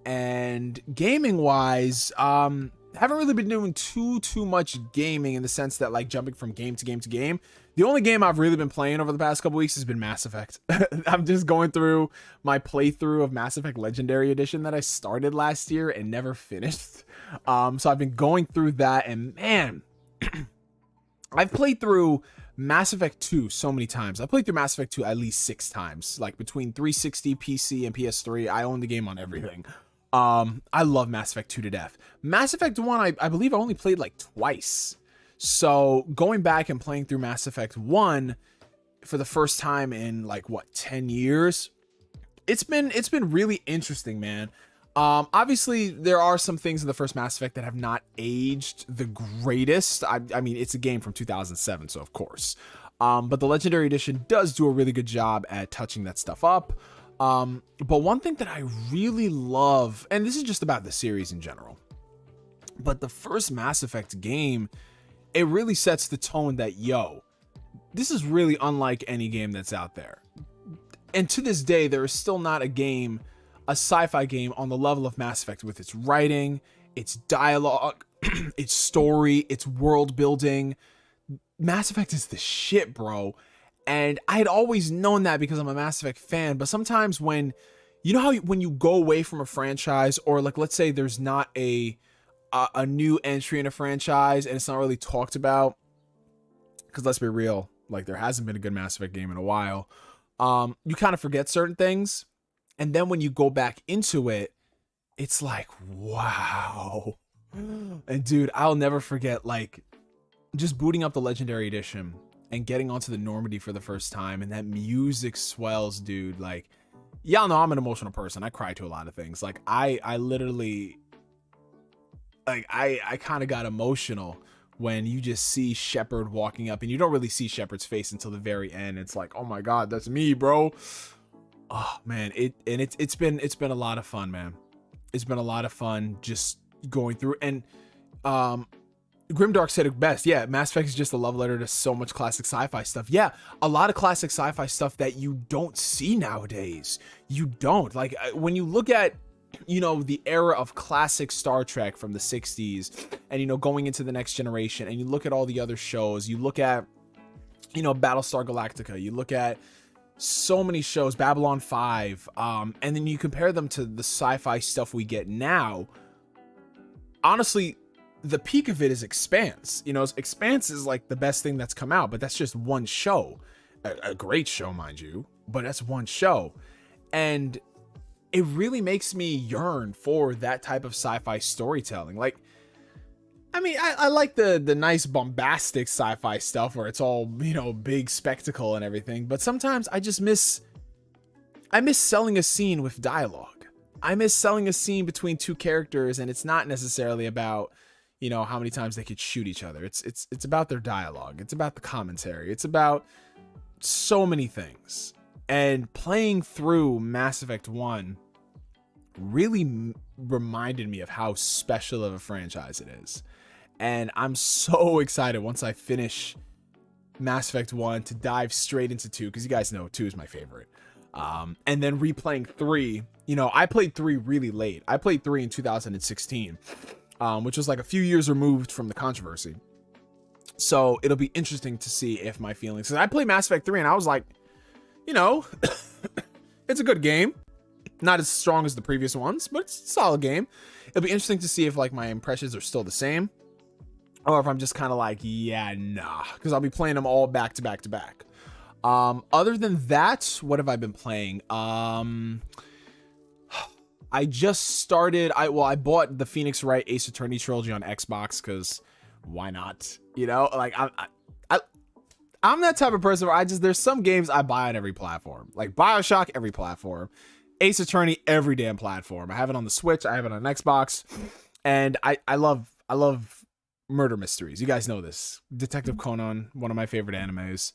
And gaming wise, haven't really been doing too much gaming in the sense that like jumping from game to game to game. The only game I've really been playing over the past couple weeks has been Mass Effect. I'm just going through my playthrough of Mass Effect Legendary Edition that I started last year and never finished. So I've been going through that, and man, I've played through Mass Effect 2 so many times. I played through Mass Effect 2 at least 6 times, like between 360, PC, and PS3. I own the game on everything. I love Mass Effect 2 to death. Mass Effect 1, I believe I only played like twice. So going back and playing through Mass Effect 1 for the first time in like what, 10 years, it's been really interesting, man. Obviously there are some things in the first Mass Effect that have not aged the greatest. I mean, it's a game from 2007, so of course. But the Legendary Edition does do a really good job at touching that stuff up. But one thing that I really love, and this is just about the series in general, but the first Mass Effect game, it really sets the tone that, yo, this is really unlike any game that's out there. and to this day, there is still not a sci-fi game on the level of Mass Effect with its writing, its dialogue, its story, its world building. Mass Effect is the shit, bro. And I had always known that because I'm a Mass Effect fan, but sometimes when, you know how when you go away from a franchise, or like, let's say there's not a new entry in a franchise and it's not really talked about, because let's be real, like there hasn't been a good Mass Effect game in a while, you kind of forget certain things. And then when you go back into it, it's like, wow. And dude, I'll never forget, like, just booting up the Legendary Edition and getting onto the Normandy for the first time, and that music swells, dude. Like, y'all know I'm an emotional person. I cry to a lot of things. Like, I literally, like, I kind of got emotional when you just see Shepard walking up, and you don't really see Shepard's face until the very end. It's like, oh my God, that's me, bro. Oh man, it's been a lot of fun, man. It's been a lot of fun just going through. And Grimdark said it best. Yeah, Mass Effect is just a love letter to so much classic sci-fi stuff. Yeah, a lot of classic sci-fi stuff that you don't see nowadays. You don't. Like, when you look at, you know, the era of classic Star Trek from the 60s, and, you know, going into the next generation, and you look at all the other shows, you look at, you know, Battlestar Galactica, you look at so many shows, Babylon 5, and then you compare them to the sci-fi stuff we get now. Honestly, the peak of it is Expanse. You know, Expanse is like the best thing that's come out, but that's just one show. A great show, mind you, but that's one show. And it really makes me yearn for that type of sci-fi storytelling. Like, I mean, I like the nice bombastic sci-fi stuff where it's all, you know, big spectacle and everything, but sometimes I miss selling a scene with dialogue. I miss selling a scene between two characters, and it's not necessarily about, you know, how many times they could shoot each other. It's about their dialogue. It's about the commentary. It's about so many things. And playing through Mass Effect 1 really reminded me of how special of a franchise it is. And I'm so excited once I finish Mass Effect 1 to dive straight into 2, because you guys know 2 is my favorite. And then replaying 3, you know, I played 3 really late. I played 3 in 2016, which was like a few years removed from the controversy. So it'll be interesting to see if my feelings, because I played Mass Effect 3 and I was like, you know, it's a good game. Not as strong as the previous ones, but it's a solid game. It'll be interesting to see if like my impressions are still the same, or if I'm just kind of like, yeah, nah, because I'll be playing them all back to back to back. Other than that, what have I been playing? I just started. I bought the Phoenix Wright Ace Attorney trilogy on Xbox because why not? You know, like I'm that type of person where there's some games I buy on every platform, like BioShock, every platform, Ace Attorney, every damn platform. I have it on the Switch, I have it on Xbox, and I love murder mysteries. You guys know this. Detective Conan, one of my favorite animes.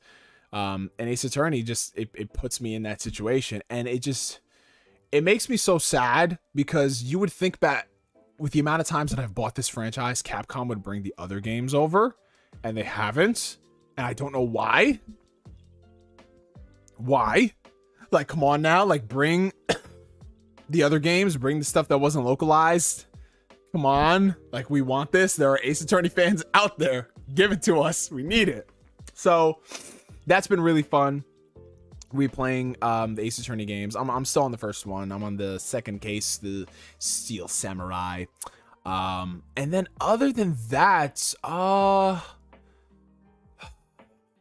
And Ace Attorney just it puts me in that situation, and it makes me so sad, because you would think that with the amount of times that I've bought this franchise, Capcom would bring the other games over, and they haven't. And I don't know why. Why? Like, come on now. Like, bring the other games. Bring the stuff that wasn't localized. Come on. Like, we want this. There are Ace Attorney fans out there. Give it to us. We need it. So, that's been really fun. Replaying the Ace Attorney games. I'm still on the first one. I'm on the second case, the Steel Samurai. And then other than that,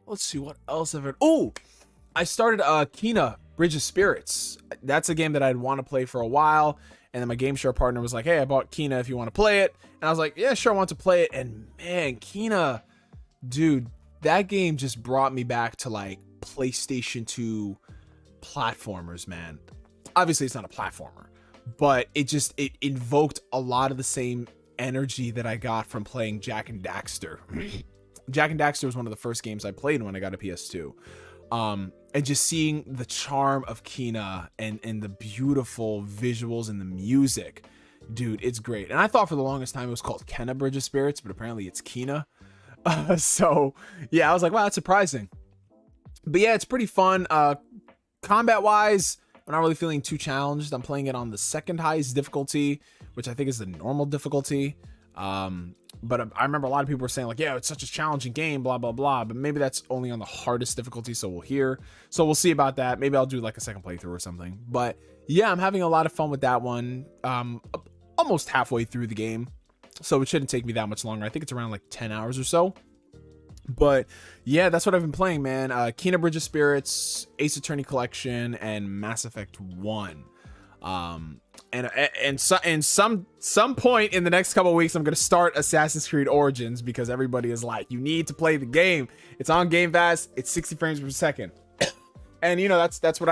let's see what else I've heard. Oh, I started Kena Bridge of Spirits. That's a game that I'd want to play for a while, and then my game share partner was like, hey, I bought Kena if you want to play it. And I was like, yeah, sure, I want to play it. And man, Kena, dude, that game just brought me back to like PlayStation 2 platformers, man. Obviously it's not a platformer, but it invoked a lot of the same energy that I got from playing Jak and Daxter. Jak and Daxter was one of the first games I played when I got a PS2. And just seeing the charm of Kena and the beautiful visuals and the music, dude, it's great. And I thought for the longest time it was called Kena Bridge of Spirits, but apparently it's Kena. So yeah, I was like, wow, that's surprising. But yeah, it's pretty fun. Combat wise, I'm not really feeling too challenged. I'm playing it on the second highest difficulty, which I think is the normal difficulty. But I remember a lot of people were saying like, yeah, it's such a challenging game, blah, blah, blah. But maybe that's only on the hardest difficulty. So we'll see about that. Maybe I'll do like a second playthrough or something. But yeah, I'm having a lot of fun with that one. Almost halfway through the game. So it shouldn't take me that much longer. I think it's around like 10 hours or so. But yeah, that's what I've been playing, man. Kena Bridge of Spirits, Ace Attorney Collection, and Mass Effect 1. And some point in the next couple of weeks, I'm gonna start Assassin's Creed Origins because everybody is like, you need to play the game. It's on Game Pass. It's 60 frames per second. And you know that's what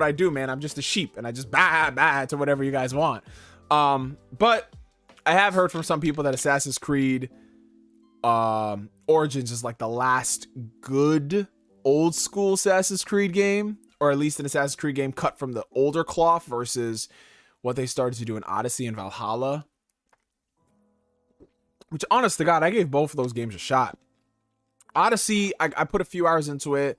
I do, man. I'm just a sheep, and I just bah to whatever you guys want. But I have heard from some people that Assassin's Creed Origins is like the last good old school Assassin's Creed game, or at least an Assassin's Creed game cut from the older cloth versus what they started to do in Odyssey and Valhalla. Which, honest to God, I gave both of those games a shot. Odyssey, I put a few hours into it,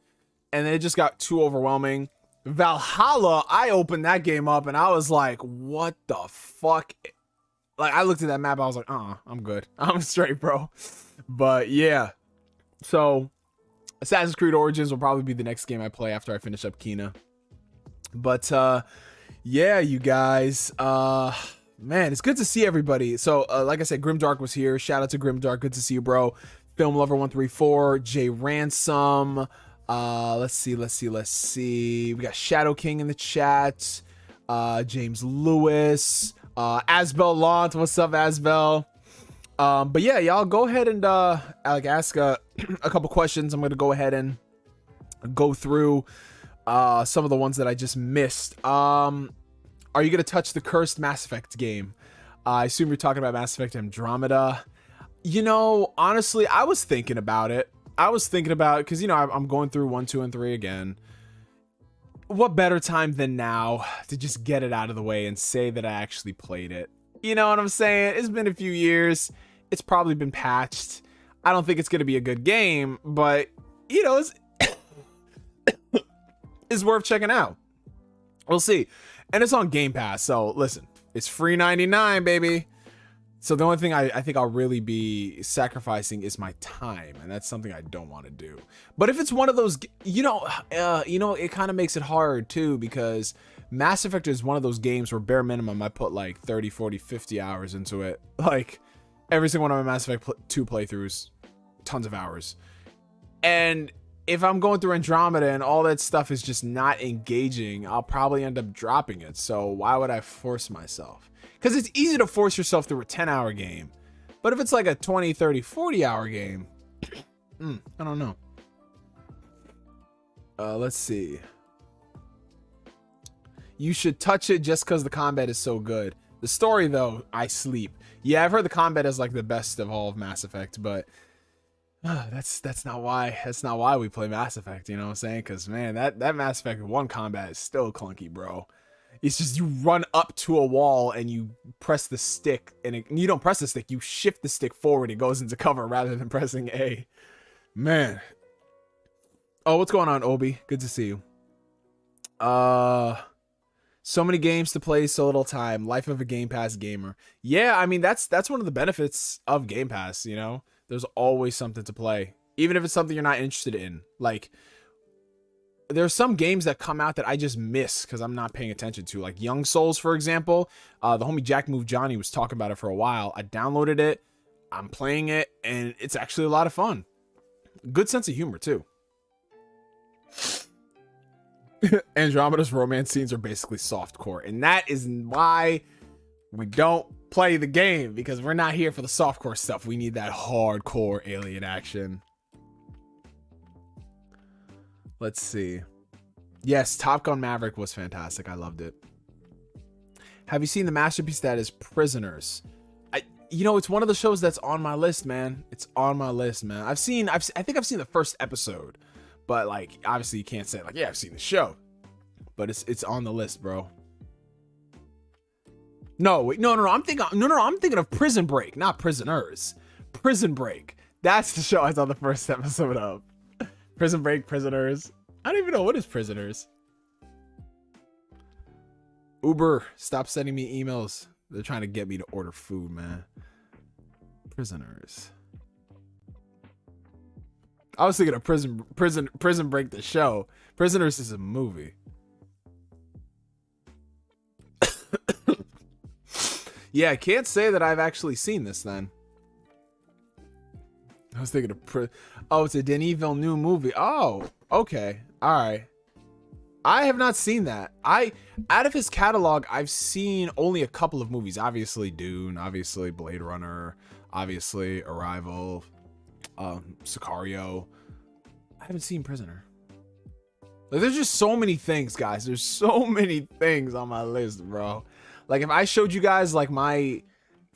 and then it just got too overwhelming. Valhalla, I opened that game up, and I was like, what the fuck? Like, I looked at that map, I was like, I'm good. I'm straight, bro. But yeah, so Assassin's Creed Origins will probably be the next game I play after I finish up Kena. But yeah, you guys, man, it's good to see everybody. So like I said, Grimdark was here. Shout out to Grimdark. Good to see you, bro. Film Lover 134, Jay Ransom. Let's see. We got Shadow King in the chat. James Lewis. Asbel Lant. What's up, Asbel? But yeah, y'all go ahead and ask a couple questions. I'm gonna go ahead and go through some of the ones that I just missed. Are you gonna touch the cursed Mass Effect game? I assume you're talking about Mass Effect Andromeda. You know, honestly, I was thinking about it. Because, you know, I'm going through 1, 2, and 3 again. What better time than now to just get it out of the way and say that I actually played it? You know what I'm saying? It's been a few years. It's probably been patched. I don't think it's going to be a good game, but, you know, it's worth checking out. We'll see. And it's on Game Pass, so listen, it's free 99, baby. So the only thing I think I'll really be sacrificing is my time, and that's something I don't want to do. But if it's one of those, you know, it kind of makes it hard too, because Mass Effect is one of those games where bare minimum I put like 30, 40, 50 hours into it. Like every single one of my Mass Effect 2 playthroughs, tons of hours. And if I'm going through Andromeda and all that stuff is just not engaging, I'll probably end up dropping it. So why would I force myself? Because it's easy to force yourself through a 10-hour game. But if it's like a 20, 30, 40-hour game, I don't know. Let's see. You should touch it just because the combat is so good. The story, though, I sleep. Yeah, I've heard the combat is like the best of all of Mass Effect, but that's not why we play Mass Effect, you know what I'm saying? Because, man, that Mass Effect 1 combat is still clunky, bro. It's just you run up to a wall and you press the stick, and you don't press the stick, you shift the stick forward, it goes into cover rather than pressing A. Man. Oh, what's going on, Obi? Good to see you. So many games to play, so little time. Life of a Game Pass gamer. Yeah, I mean, that's one of the benefits of Game Pass, you know? There's always something to play. Even if it's something you're not interested in. Like, there's some games that come out that I just miss because I'm not paying attention to. Like Young Souls, for example. The homie Jack Move Johnny was talking about it for a while. I downloaded it. I'm playing it. And it's actually a lot of fun. Good sense of humor, too. Andromeda's romance scenes are basically softcore. And that is why we don't play the game. Because we're not here for the softcore stuff. We need that hardcore alien action. Let's see. Yes, Top Gun Maverick was fantastic. I loved it. Have you seen the masterpiece that is Prisoners? You know, it's one of the shows that's on my list, man. It's on my list, man. I think I've seen the first episode, but like, obviously you can't say like, yeah, I've seen the show, but it's on the list, bro. No, wait, no. I'm thinking of Prison Break, not Prisoners. Prison Break. That's the show I saw the first episode of. Prison Break, Prisoners. I don't even know what is Prisoners. Uber, stop sending me emails. They're trying to get me to order food, man. Prisoners. I was thinking of Prison Break, the show. Prisoners is a movie. Yeah, I can't say that I've actually seen this then. I was thinking of oh, it's a Denis Villeneuve movie. Oh, okay. All right. I have not seen that. Out of his catalog, I've seen only a couple of movies. Obviously Dune, obviously Blade Runner, obviously Arrival, Sicario. I haven't seen Prisoner. Like, there's just so many things, guys. There's so many things on my list, bro. Like, if I showed you guys like my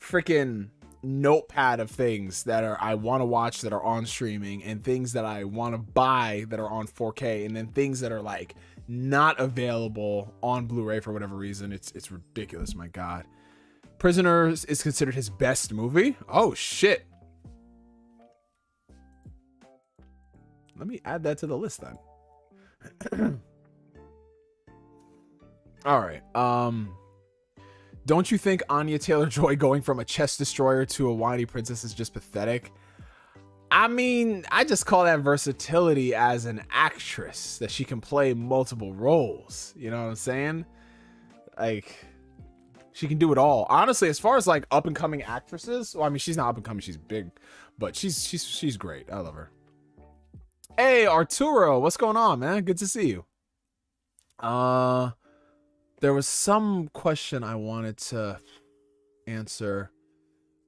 freaking notepad of things that I want to watch that are on streaming, and things that I want to buy that are on 4K, and then things that are like not available on Blu-ray for whatever reason, it's ridiculous. My God. Prisoners is considered his best movie. Oh shit. Let me add that to the list then. All right. Don't you think Anya Taylor-Joy going from a chest destroyer to a whiny princess is just pathetic? I mean, I just call that versatility as an actress, that she can play multiple roles. You know what I'm saying? Like, she can do it all. Honestly, as far as like up and coming actresses, well, I mean, she's not up and coming, she's big, but she's great. I love her. Hey, Arturo, what's going on, man? Good to see you. There was some question I wanted to answer.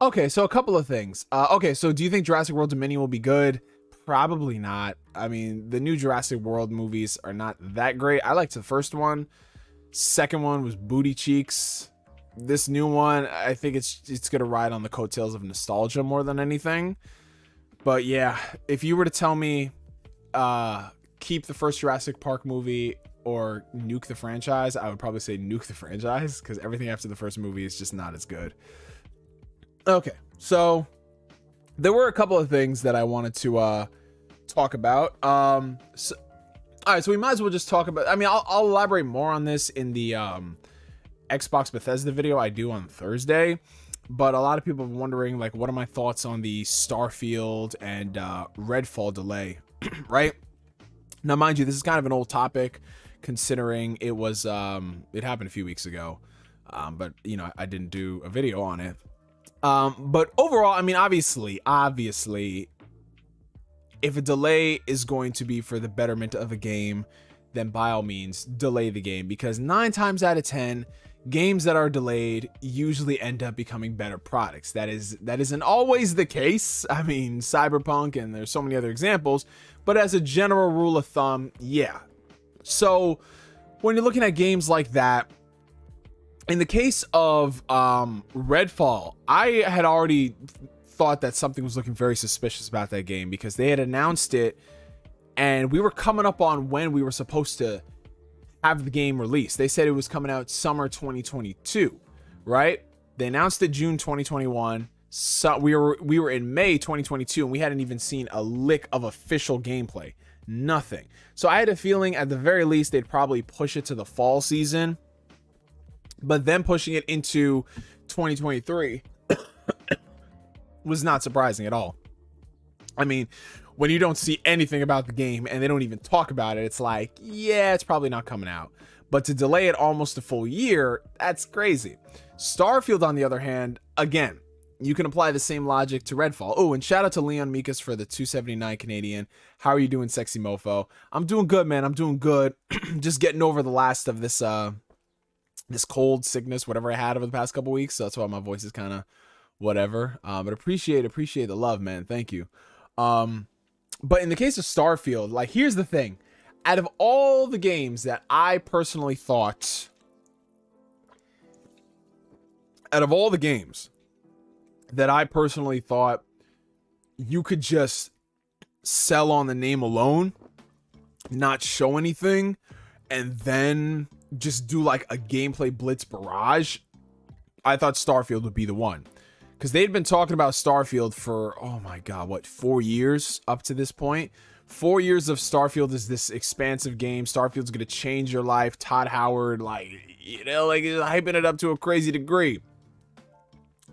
Okay, so a couple of things. Okay, so do you think Jurassic World Dominion will be good? Probably not. I mean, the new Jurassic World movies are not that great. I liked the first one. Second one was booty cheeks. This new one, I think it's gonna ride on the coattails of nostalgia more than anything. But yeah, if you were to tell me keep the first Jurassic Park movie or nuke the franchise, I would probably say nuke the franchise, because everything after the first movie is just not as good. Okay, so there were a couple of things that I wanted to talk about. All right, so we might as well just talk about, I mean, I'll elaborate more on this in the Xbox Bethesda video I do on Thursday, but a lot of people are wondering, like, what are my thoughts on the Starfield and Redfall delay, right? Now, mind you, this is kind of an old topic, considering it was it happened a few weeks ago, but you know, I didn't do a video on it. But overall, I mean, obviously, if a delay is going to be for the betterment of a game, then by all means delay the game, because 9 times out of 10 games that are delayed usually end up becoming better products. That isn't always the case. I mean, Cyberpunk, and there's so many other examples, but as a general rule of thumb, yeah. So when you're looking at games like that, in the case of Redfall, I had already thought that something was looking very suspicious about that game, because they had announced it and we were coming up on when we were supposed to have the game released. They said it was coming out summer 2022, right? They announced it June 2021. So we were in May 2022, and we hadn't even seen a lick of official gameplay. Nothing. So I had a feeling at the very least they'd probably push it to the fall season, but then pushing it into 2023 was not surprising at all. I mean, when you don't see anything about the game and they don't even talk about it, it's like, yeah, it's probably not coming out. But to delay it almost a full year, that's crazy. Starfield, on the other hand, again, you can apply the same logic to Redfall. Oh, and shout out to Leon Mikas for the 279 Canadian. How are you doing, sexy mofo? I'm doing good, man. I'm doing good. Just getting over the last of this this cold sickness, whatever I had over the past couple weeks. So that's why my voice is kind of whatever. But appreciate the love, man. Thank you. But in the case of Starfield, like, here's the thing. Out of all the games that I personally thought, you could just sell on the name alone, not show anything, and then just do like a gameplay blitz barrage, I thought Starfield would be the one. Because they'd been talking about Starfield for, oh my god, what, 4 years up to this point? 4 years of Starfield is this expansive game. Starfield's going to change your life. Todd Howard, like, you know, like hyping it up to a crazy degree.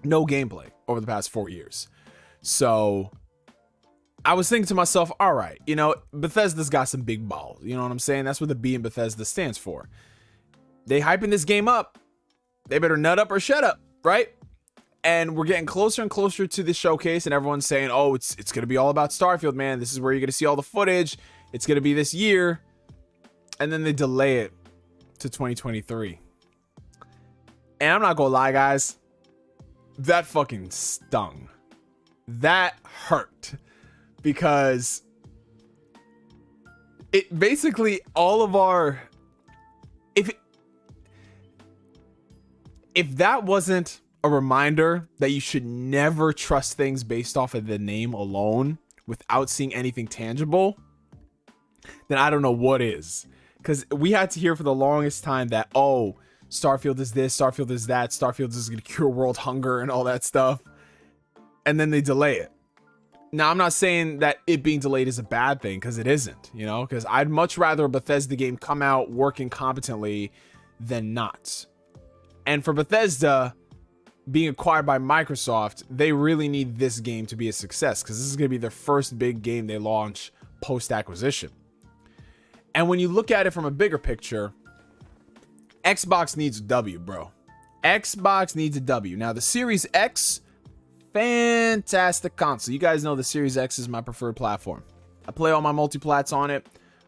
No gameplay over the past 4 years. So I was thinking to myself, all right, you know, Bethesda's got some big balls. You know what I'm saying? That's what the B in Bethesda stands for. They hyping this game up. They better nut up or shut up, right? And we're getting closer and closer to the showcase, and everyone's saying, oh, it's going to be all about Starfield, man. This is where you're going to see all the footage. It's going to be this year. And then they delay it to 2023. And I'm not going to lie, guys. That fucking stung. That hurt. Because it basically, all of our... If that wasn't a reminder that you should never trust things based off of the name alone without seeing anything tangible, then I don't know what is. Because we had to hear for the longest time that, oh, Starfield is this, Starfield is that, Starfield is going to cure world hunger and all that stuff. And then they delay it. Now, I'm not saying that it being delayed is a bad thing, because it isn't, you know, because I'd much rather a Bethesda game come out working competently than not. And for Bethesda being acquired by Microsoft, they really need this game to be a success, because this is going to be their first big game they launch post-acquisition. And when you look at it from a bigger picture, Xbox needs a W, bro. Xbox needs a W. Now, the Series X, fantastic console. You guys know the Series X is my preferred platform. I play all my multiplats on it.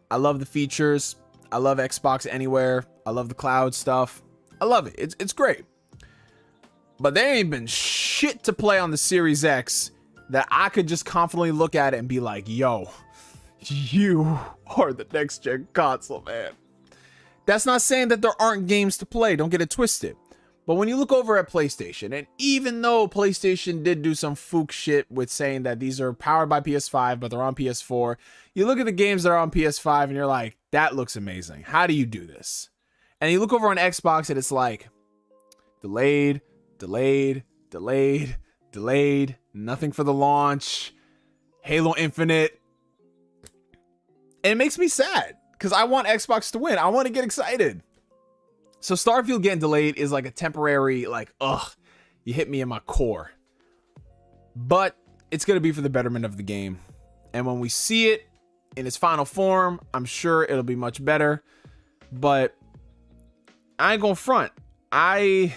I love the features. I love Xbox Anywhere. I love the cloud stuff. I love it. It's great. But there ain't been shit to play on the Series X that I could just confidently look at it and be like, yo, you are the next gen console, man. That's not saying that there aren't games to play. Don't get it twisted. But when you look over at PlayStation, and even though PlayStation did do some fook shit with saying that these are powered by PS5, but they're on PS4, you look at the games that are on PS5 and you're like, that looks amazing. How do you do this? And you look over on Xbox and it's like, delayed, nothing for the launch, Halo Infinite. And it makes me sad, because I want Xbox to win. I want to get excited. So Starfield getting delayed is like a temporary, like, ugh, you hit me in my core. But it's going to be for the betterment of the game. And when we see it in its final form, I'm sure it'll be much better. But I ain't gonna front. I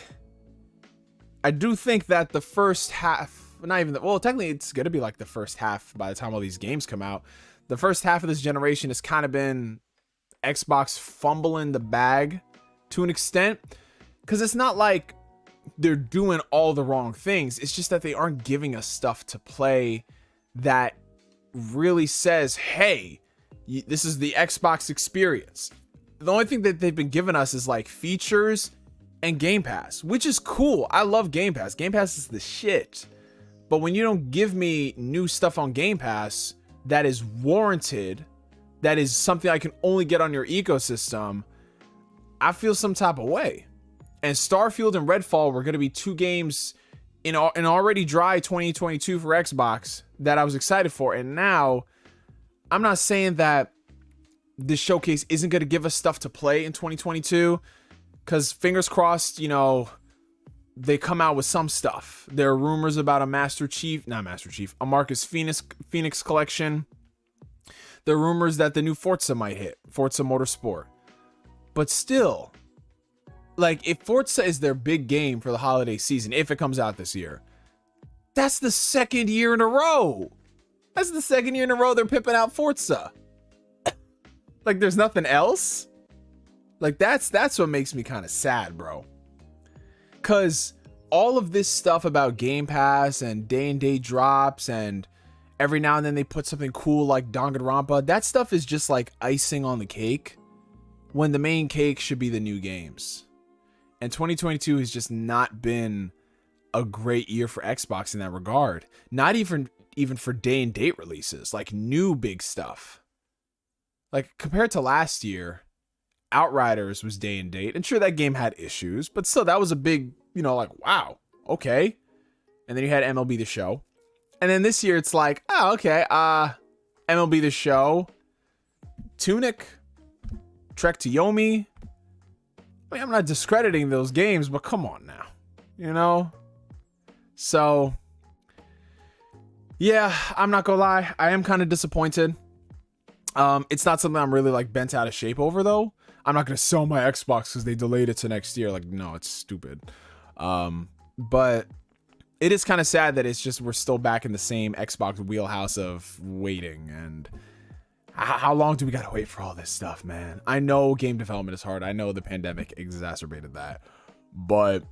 do think that the first half, not even, well, technically it's going to be like the first half by the time all these games come out. The first half of this generation has kind of been Xbox fumbling the bag to an extent, because it's not like they're doing all the wrong things. It's just that they aren't giving us stuff to play that really says, hey, this is the Xbox experience. The only thing that they've been giving us is like features and Game Pass, which is cool. I love Game Pass. Game Pass is the shit. But when you don't give me new stuff on Game Pass that is warranted, that is something I can only get on your ecosystem, I feel some type of way. And Starfield and Redfall were going to be two games in already dry 2022 for Xbox that I was excited for. And now, I'm not saying that this showcase isn't going to give us stuff to play in 2022, because fingers crossed, you know, they come out with some stuff. There are rumors about a a Marcus Phoenix collection. There are rumors that the new Forza might hit, Forza Motorsport. But still, like, if Forza is their big game for the holiday season, if it comes out this year, that's the second year in a row. That's the second year in a row they're pimping out Forza. Like, there's nothing else. Like, that's what makes me kind of sad, bro. Because all of this stuff about Game Pass and day-and-date drops, and every now and then they put something cool like Danganronpa, that stuff is just like icing on the cake, when the main cake should be the new games. And 2022 has just not been a great year for Xbox in that regard. Not even for day-and-date releases, like new big stuff. Like, compared to last year, Outriders was day and date, and sure, that game had issues, but still, that was a big, you know, like, wow, okay. And then you had MLB The Show, and then this year it's like, oh, okay, MLB The Show, Tunic, Trek to Yomi. I mean, I'm not discrediting those games, but come on now, you know? So, yeah, I'm not gonna lie. I am kind of disappointed. It's not something I'm really like bent out of shape over though. I'm not gonna sell my Xbox because they delayed it to next year. Like, no, it's stupid. But it is kind of sad that it's just we're still back in the same Xbox wheelhouse of waiting. And how long do we gotta wait for all this stuff, man? I know game development is hard. I know the pandemic exacerbated that, but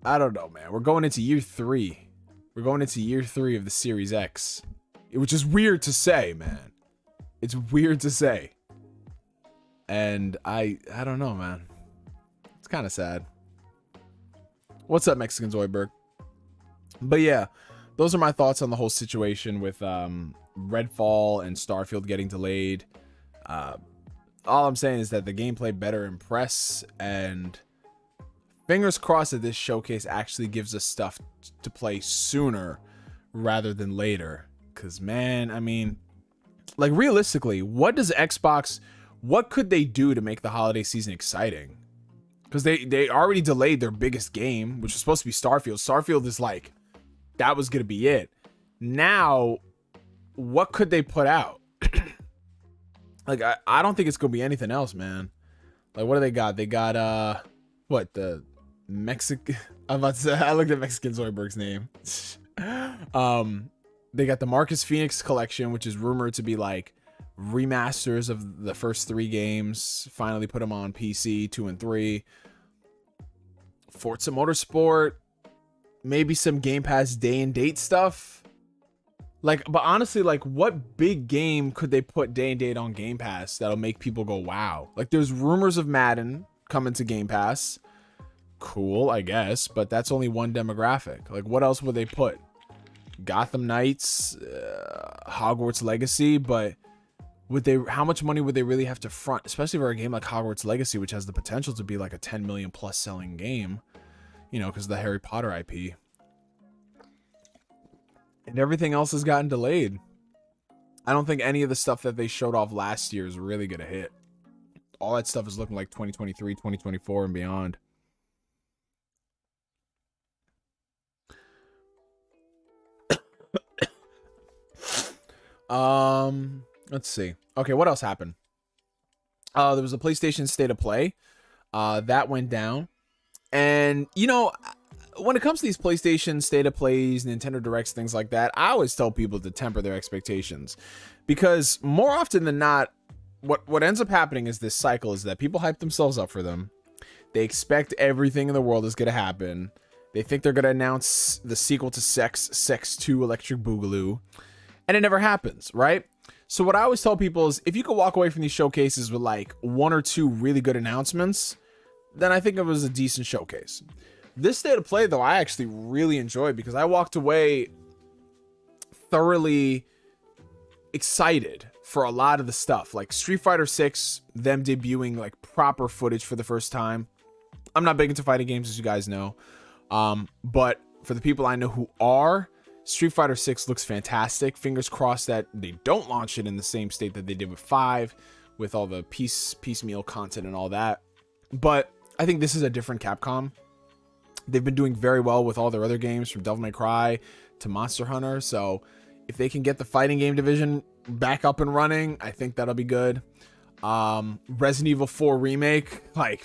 I don't know, man. We're going into year 3. We're going into year 3 of the Series X, which is weird to say, man. It's weird to say. And I don't know, man. It's kind of sad. What's up, Mexican Zoidberg? But yeah, those are my thoughts on the whole situation with Redfall and Starfield getting delayed. All I'm saying is that the gameplay better impress, and fingers crossed that this showcase actually gives us stuff to play sooner rather than later. Because, man, I mean, like, realistically, what could they do to make the holiday season exciting? Because they already delayed their biggest game, which was supposed to be Starfield. Starfield is like, that was going to be it. Now, what could they put out? Like, I don't think it's going to be anything else, man. Like, what do they got? They got, what, the Mexican... I'm about to say, I looked at Mexican Zoidberg's name. They got the Marcus Phoenix collection, which is rumored to be like remasters of the first 3 games. Finally put them on PC 2 and 3. Forza Motorsport, maybe some Game Pass day and date stuff. Like, but honestly, like, what big game could they put day and date on Game Pass that'll make people go, wow? Like, there's rumors of Madden coming to Game Pass. Cool, I guess, but that's only one demographic. Like, what else would they put? Gotham Knights, Hogwarts Legacy, but would they? How much money would they really have to front, especially for a game like Hogwarts Legacy, which has the potential to be like a 10 million plus selling game, you know, because of the Harry Potter IP, and everything else has gotten delayed. I don't think any of the stuff that they showed off last year is really gonna hit. All that stuff is looking like 2023, 2024, and beyond. Let's see. Okay, what else happened? There was a PlayStation State of Play. That went down. And, you know, when it comes to these PlayStation State of Plays, Nintendo Directs, things like that, I always tell people to temper their expectations. Because more often than not, what ends up happening is this cycle is that people hype themselves up for them. They expect everything in the world is going to happen. They think they're going to announce the sequel to Sex 2 Electric Boogaloo. And it never happens, right? So what I always tell people is if you could walk away from these showcases with like 1 or 2 really good announcements, then I think it was a decent showcase. This State of Play, though, I actually really enjoyed because I walked away thoroughly excited for a lot of the stuff. Like Street Fighter 6, them debuting like proper footage for the first time. I'm not big into fighting games, as you guys know. But for the people I know who are, Street Fighter 6 looks fantastic. Fingers crossed that they don't launch it in the same state that they did with 5, with all the piecemeal content and all that. But I think this is a different Capcom. They've been doing very well with all their other games, from Devil May Cry to Monster Hunter. So if they can get the fighting game division back up and running, I think that'll be good. Resident Evil 4 Remake, like,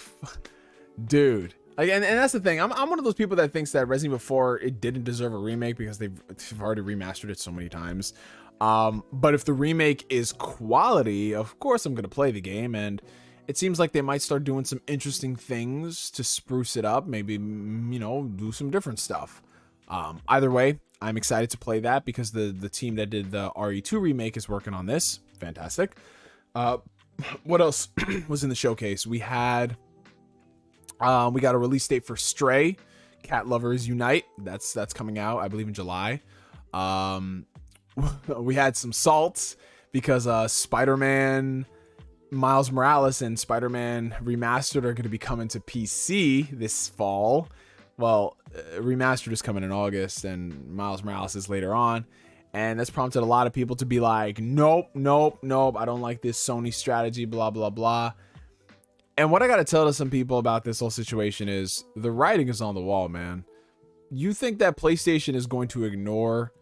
dude. Like, and that's the thing. I'm one of those people that thinks that Resident Evil 4, it didn't deserve a remake because they've already remastered it so many times. But if the remake is quality, of course I'm going to play the game. And it seems like they might start doing some interesting things to spruce it up. Maybe, you know, do some different stuff. Either way, I'm excited to play that because the team that did the RE2 remake is working on this. Fantastic. What else was in the showcase? We had... we got a release date for Stray, Cat Lovers Unite. That's coming out, I believe, in July. We had some salts because Spider-Man Miles Morales and Spider-Man Remastered are going to be coming to PC this fall. Well, Remastered is coming in August and Miles Morales is later on. And that's prompted a lot of people to be like, nope, nope, nope, I don't like this Sony strategy, blah, blah, blah. And what I got to tell to some people about this whole situation is the writing is on the wall, man. You think that PlayStation is going to ignore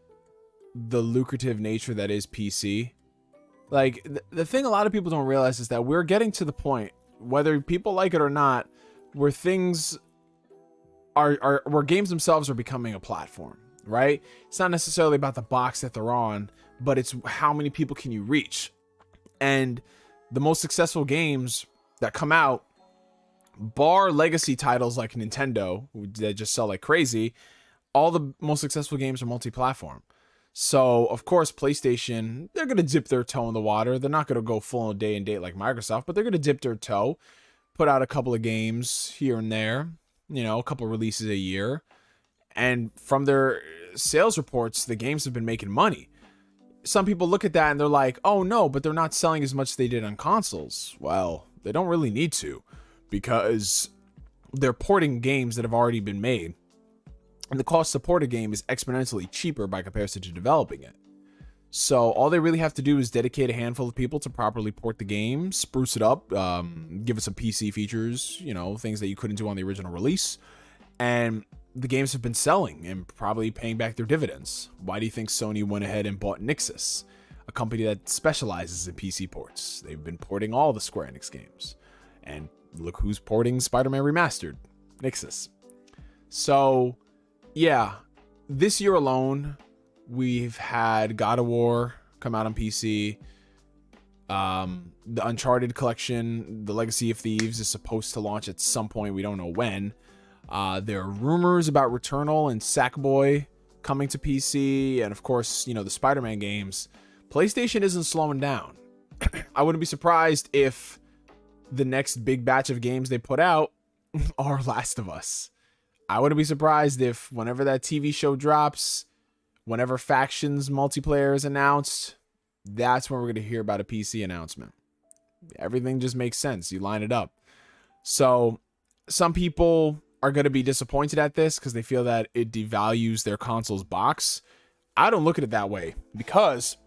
the lucrative nature that is PC? Like, the thing a lot of people don't realize is that we're getting to the point, whether people like it or not, where things where games themselves are becoming a platform, right? It's not necessarily about the box that they're on, but it's how many people can you reach. And the most successful games that come out, bar legacy titles like Nintendo that just sell like crazy, all the most successful games are multi-platform. So of course PlayStation, they're gonna dip their toe in the water. They're not gonna go full day and date like Microsoft, but they're gonna dip their toe, put out a couple of games here and there, you know, a couple of releases a year. And from their sales reports, the games have been making money. Some people look at that and they're like, oh no, but they're not selling as much as they did on consoles. Well, they don't really need to, because they're porting games that have already been made. And the cost to port a game is exponentially cheaper by comparison to developing it. So all they really have to do is dedicate a handful of people to properly port the game, spruce it up, give it some PC features, you know, things that you couldn't do on the original release. And the games have been selling and probably paying back their dividends. Why do you think Sony went ahead and bought Nixxes, a company that specializes in PC ports? They've been porting all the Square Enix games. And look who's porting Spider-Man Remastered, Nixxes. So yeah, this year alone, we've had God of War come out on PC. The Uncharted collection, The Legacy of Thieves, is supposed to launch at some point. We don't know when. There are rumors about Returnal and Sackboy coming to PC. And of course, you know, the Spider-Man games. PlayStation isn't slowing down. I wouldn't be surprised if the next big batch of games they put out are Last of Us. I wouldn't be surprised if whenever that TV show drops, whenever Factions multiplayer is announced, that's when we're going to hear about a PC announcement. Everything just makes sense. You line it up. So some people are going to be disappointed at this because they feel that it devalues their console's box. I don't look at it that way, because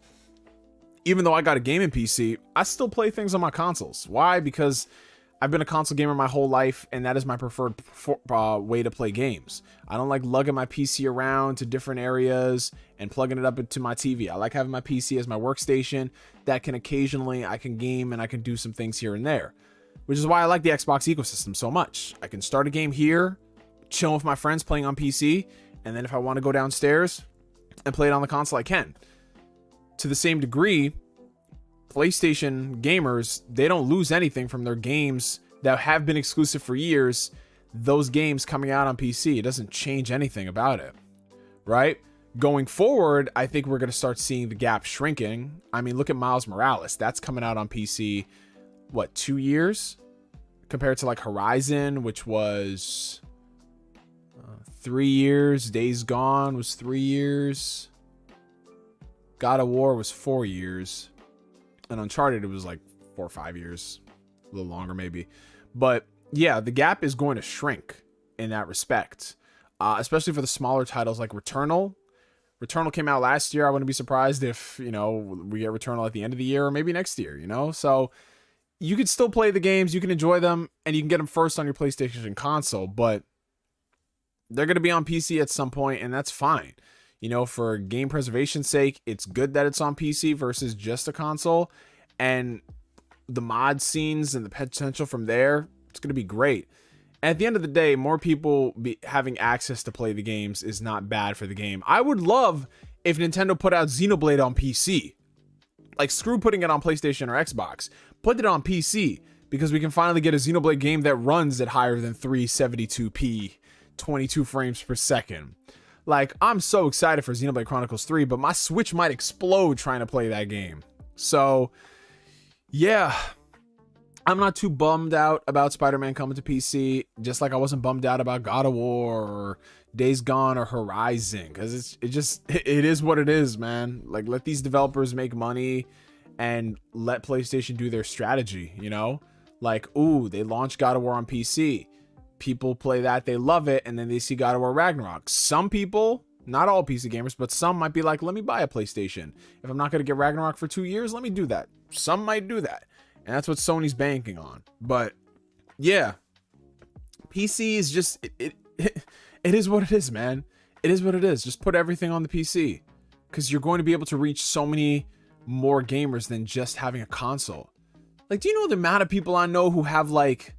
even though I got a gaming PC, I still play things on my consoles. Why? Because I've been a console gamer my whole life, and that is my preferred way to play games. I don't like lugging my PC around to different areas and plugging it up into my TV. I like having my PC as my workstation that can occasionally, I can game and I can do some things here and there, which is why I like the Xbox ecosystem so much. I can start a game here, chill with my friends playing on PC, and then if I want to go downstairs and play it on the console, I can. To the same degree, PlayStation gamers, they don't lose anything from their games that have been exclusive for years. Those games coming out on PC, it doesn't change anything about it, right? Going forward, I think we're going to start seeing the gap shrinking. I mean, look at Miles Morales. That's coming out on PC, what, 2 years? Compared to like Horizon, which was 3 years. Days Gone was 3 years. God of War was 4 years. And Uncharted, it was like 4 or 5 years, a little longer maybe. But yeah, the gap is going to shrink in that respect, especially for the smaller titles like Returnal. Returnal came out last year. I wouldn't be surprised if, you know, we get Returnal at the end of the year or maybe next year, you know? So you can still play the games, you can enjoy them, and you can get them first on your PlayStation console, but they're going to be on PC at some point, and that's fine. You know, for game preservation's sake, it's good that it's on PC versus just a console. And the mod scenes and the potential from there, it's going to be great. And at the end of the day, more people having access to play the games is not bad for the game. I would love if Nintendo put out Xenoblade on PC. Like, screw putting it on PlayStation or Xbox. Put it on PC, because we can finally get a Xenoblade game that runs at higher than 372p, 22 frames per second. Like, I'm so excited for Xenoblade Chronicles 3, but my Switch might explode trying to play that game. So, yeah, I'm not too bummed out about Spider-Man coming to PC, just like I wasn't bummed out about God of War or Days Gone or Horizon, because it is what it is, man. Like, let these developers make money and let PlayStation do their strategy, you know? Like, ooh, they launched God of War on PC. People play that, they love it, and then they see God of War Ragnarok. Some people Not all PC gamers, but some might be like, let me buy a PlayStation. If I'm not going to get Ragnarok for 2 years, let me do that. Some might do that. And that's what Sony's banking on. But yeah, PC is just, it is what it is, man. It is what it is. Just put everything on the PC, because you're going to be able to reach so many more gamers than just having a console. Like, do you know the amount of people I know who have like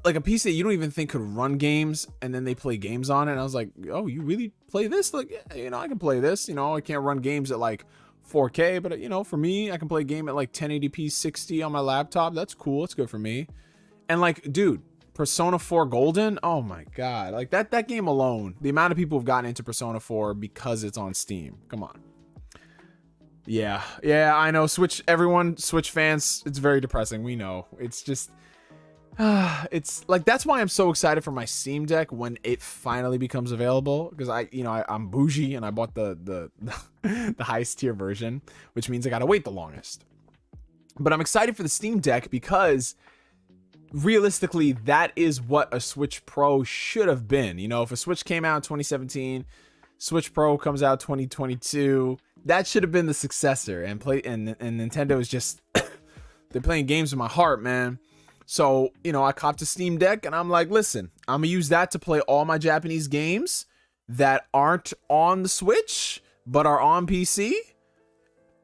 a PC that you don't even think could run games, and then they play games on it? And I was like, oh, you really play this? Like, yeah, you know, I can play this. You know, I can't run games at like 4K, but you know, for me, I can play a game at like 1080p 60 on my laptop. That's cool. It's good for me. And like, dude, Persona 4 Golden, oh my god, like that game alone, the amount of people who've gotten into Persona 4 because it's on Steam. Come on. Yeah, I know. Switch fans, it's very depressing. We know. It's just, it's like, that's why I'm so excited for my Steam Deck when it finally becomes available, because I'm bougie and I bought the the highest tier version, which means I gotta wait the longest. But I'm excited for the Steam Deck because realistically, that is what a Switch Pro should have been. You know, if a Switch came out in 2017, Switch Pro comes out 2022, that should have been the successor. And Nintendo is just they're playing games with my heart, man. So, you know, I copped a Steam Deck and I'm like, listen, I'm gonna use that to play all my Japanese games that aren't on the Switch but are on PC,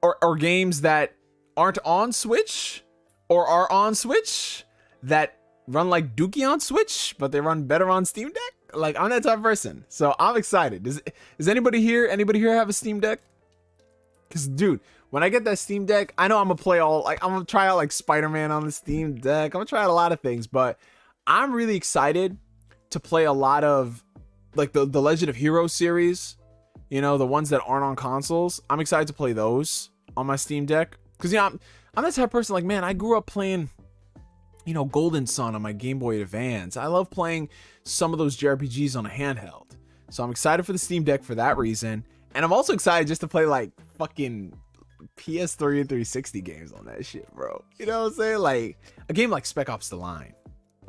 or games that aren't on Switch or are on Switch that run like Dookie on Switch, but they run better on Steam Deck. Like, I'm that type of person. So I'm excited. Does anybody here have a Steam Deck? Because, dude, when I get that Steam Deck, I know I'm gonna play I'm gonna try out like Spider-Man on the Steam Deck. I'm gonna try out a lot of things, but I'm really excited to play a lot of like the Legend of Heroes series, you know, the ones that aren't on consoles. I'm excited to play those on my Steam Deck. Because, you know, I'm that type of person, like, man, I grew up playing, you know, Golden Sun on my Game Boy Advance. I love playing some of those JRPGs on a handheld. So I'm excited for the Steam Deck for that reason. And I'm also excited just to play like fucking PS3 and 360 games on that shit, bro. You know what I'm saying? Like a game like Spec Ops The Line.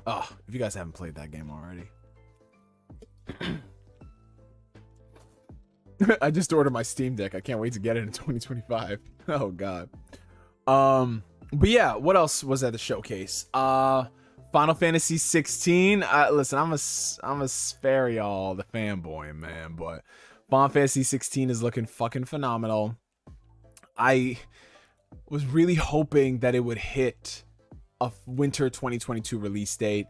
Oh, if you guys haven't played that game already. I just ordered my Steam Deck. I can't wait to get it in 2025. Oh god. But yeah, what else was at the showcase? Final Fantasy 16. Listen, I'm a spare y'all the fanboy, man, but Final Fantasy 16 is looking fucking phenomenal. I was really hoping that it would hit a winter 2022 release date,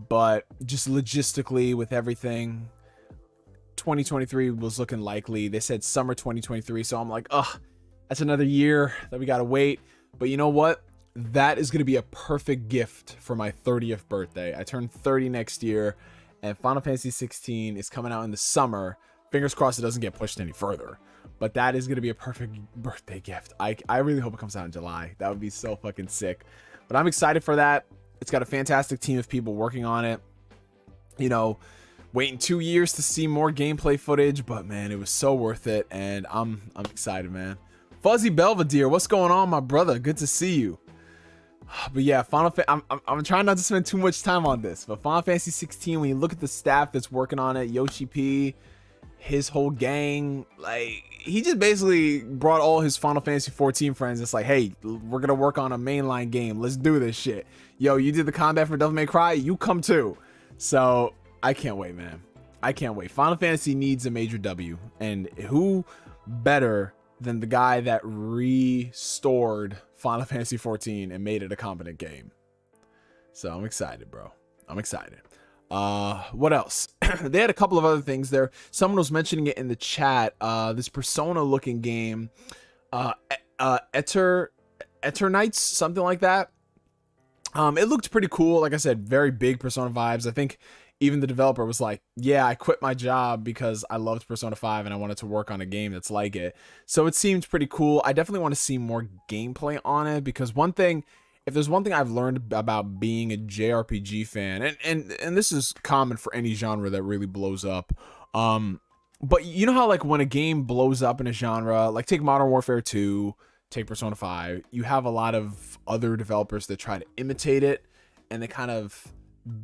but just logistically with everything, 2023 was looking likely. They said summer 2023, so I'm like, ugh, that's another year that we gotta wait. But you know what? That is gonna be a perfect gift for my 30th birthday. I turn 30 next year, and Final Fantasy 16 is coming out in the summer. Fingers crossed it doesn't get pushed any further. But that is gonna be a perfect birthday gift. I really hope it comes out in July. That would be so fucking sick. But I'm excited for that. It's got a fantastic team of people working on it. You know, waiting 2 years to see more gameplay footage, but man, it was so worth it, and I'm excited, man. Fuzzy Belvedere, what's going on, my brother? Good to see you. But yeah, I'm trying not to spend too much time on this, but Final Fantasy 16, when you look at the staff that's working on it, Yoshi P, his whole gang, like, he just basically brought all his Final Fantasy 14 friends. It's like, hey, we're gonna work on a mainline game. Let's do this shit. Yo, you did the combat for Devil May Cry, you come too. So I can't wait, man. I can't wait. Final Fantasy needs a major W, and who better than the guy that restored Final Fantasy 14 and made it a competent game? So I'm excited, bro. I'm excited. What else? They had a couple of other things there. Someone was mentioning it in the chat. This Persona looking game, Eternights, something like that. It looked pretty cool. Like I said, very big Persona vibes. I think even the developer was like, yeah, I quit my job because I loved Persona 5 and I wanted to work on a game that's like it. So it seemed pretty cool. I definitely want to see more gameplay on it, because if there's one thing I've learned about being a JRPG fan, and this is common for any genre that really blows up, but you know how like when a game blows up in a genre, like take Modern Warfare 2, take Persona 5, you have a lot of other developers that try to imitate it, and they kind of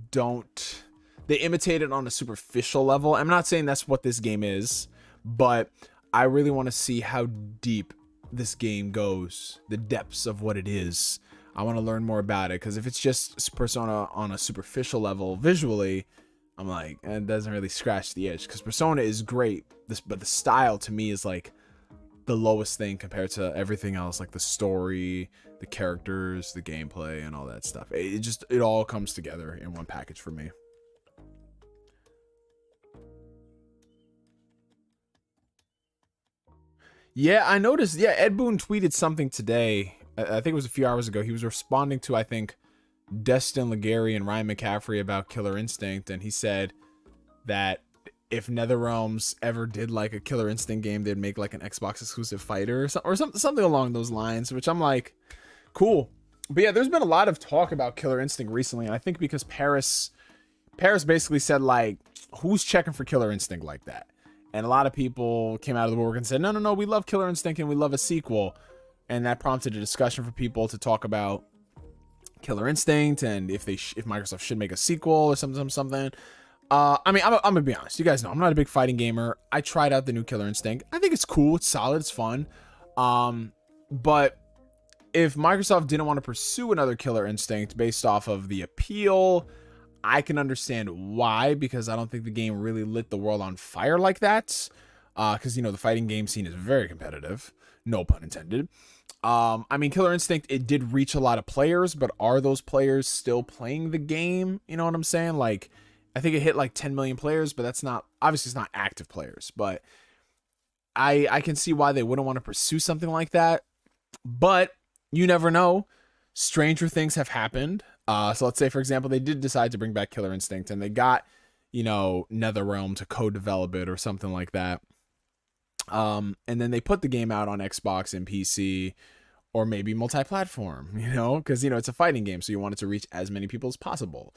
don't, they imitate it on a superficial level. I'm not saying that's what this game is, but I really want to see how deep this game goes, the depths of what it is. I want to learn more about it, because if it's just Persona on a superficial level visually, I'm like, it doesn't really scratch the itch, because Persona is great, but the style to me is like the lowest thing compared to everything else, like the story, the characters, the gameplay, and all that stuff. It all comes together in one package for me. Yeah, I noticed. Yeah, Ed Boon tweeted something today. I think it was a few hours ago. He was responding to, I think, Destin Legary and Ryan McCaffrey about Killer Instinct, and he said that if NetherRealms ever did like a Killer Instinct game, they'd make like an Xbox exclusive fighter or something along those lines, which I'm like, cool. But yeah, there's been a lot of talk about Killer Instinct recently, and I think because Paris basically said, like, who's checking for Killer Instinct like that? And a lot of people came out of the woodwork and said, no, we love Killer Instinct and we love a sequel. And that prompted a discussion for people to talk about Killer Instinct and if Microsoft should make a sequel or something. I mean, I'm gonna be honest. You guys know I'm not a big fighting gamer. I tried out the new Killer Instinct. I think it's cool. It's solid. It's fun. But if Microsoft didn't want to pursue another Killer Instinct based off of the appeal, I can understand why, because I don't think the game really lit the world on fire like that. Because, you know, the fighting game scene is very competitive. No pun intended. I mean, Killer Instinct, it did reach a lot of players, but are those players still playing the game? You know what I'm saying? Like, I think it hit like 10 million players, but that's not, obviously it's not active players, but I can see why they wouldn't want to pursue something like that. But you never know. Stranger things have happened. So let's say, for example, they did decide to bring back Killer Instinct and they got, you know, NetherRealm to co-develop it or something like that. And then they put the game out on Xbox and PC, or maybe multi-platform, you know, because, you know, it's a fighting game, so you want it to reach as many people as possible.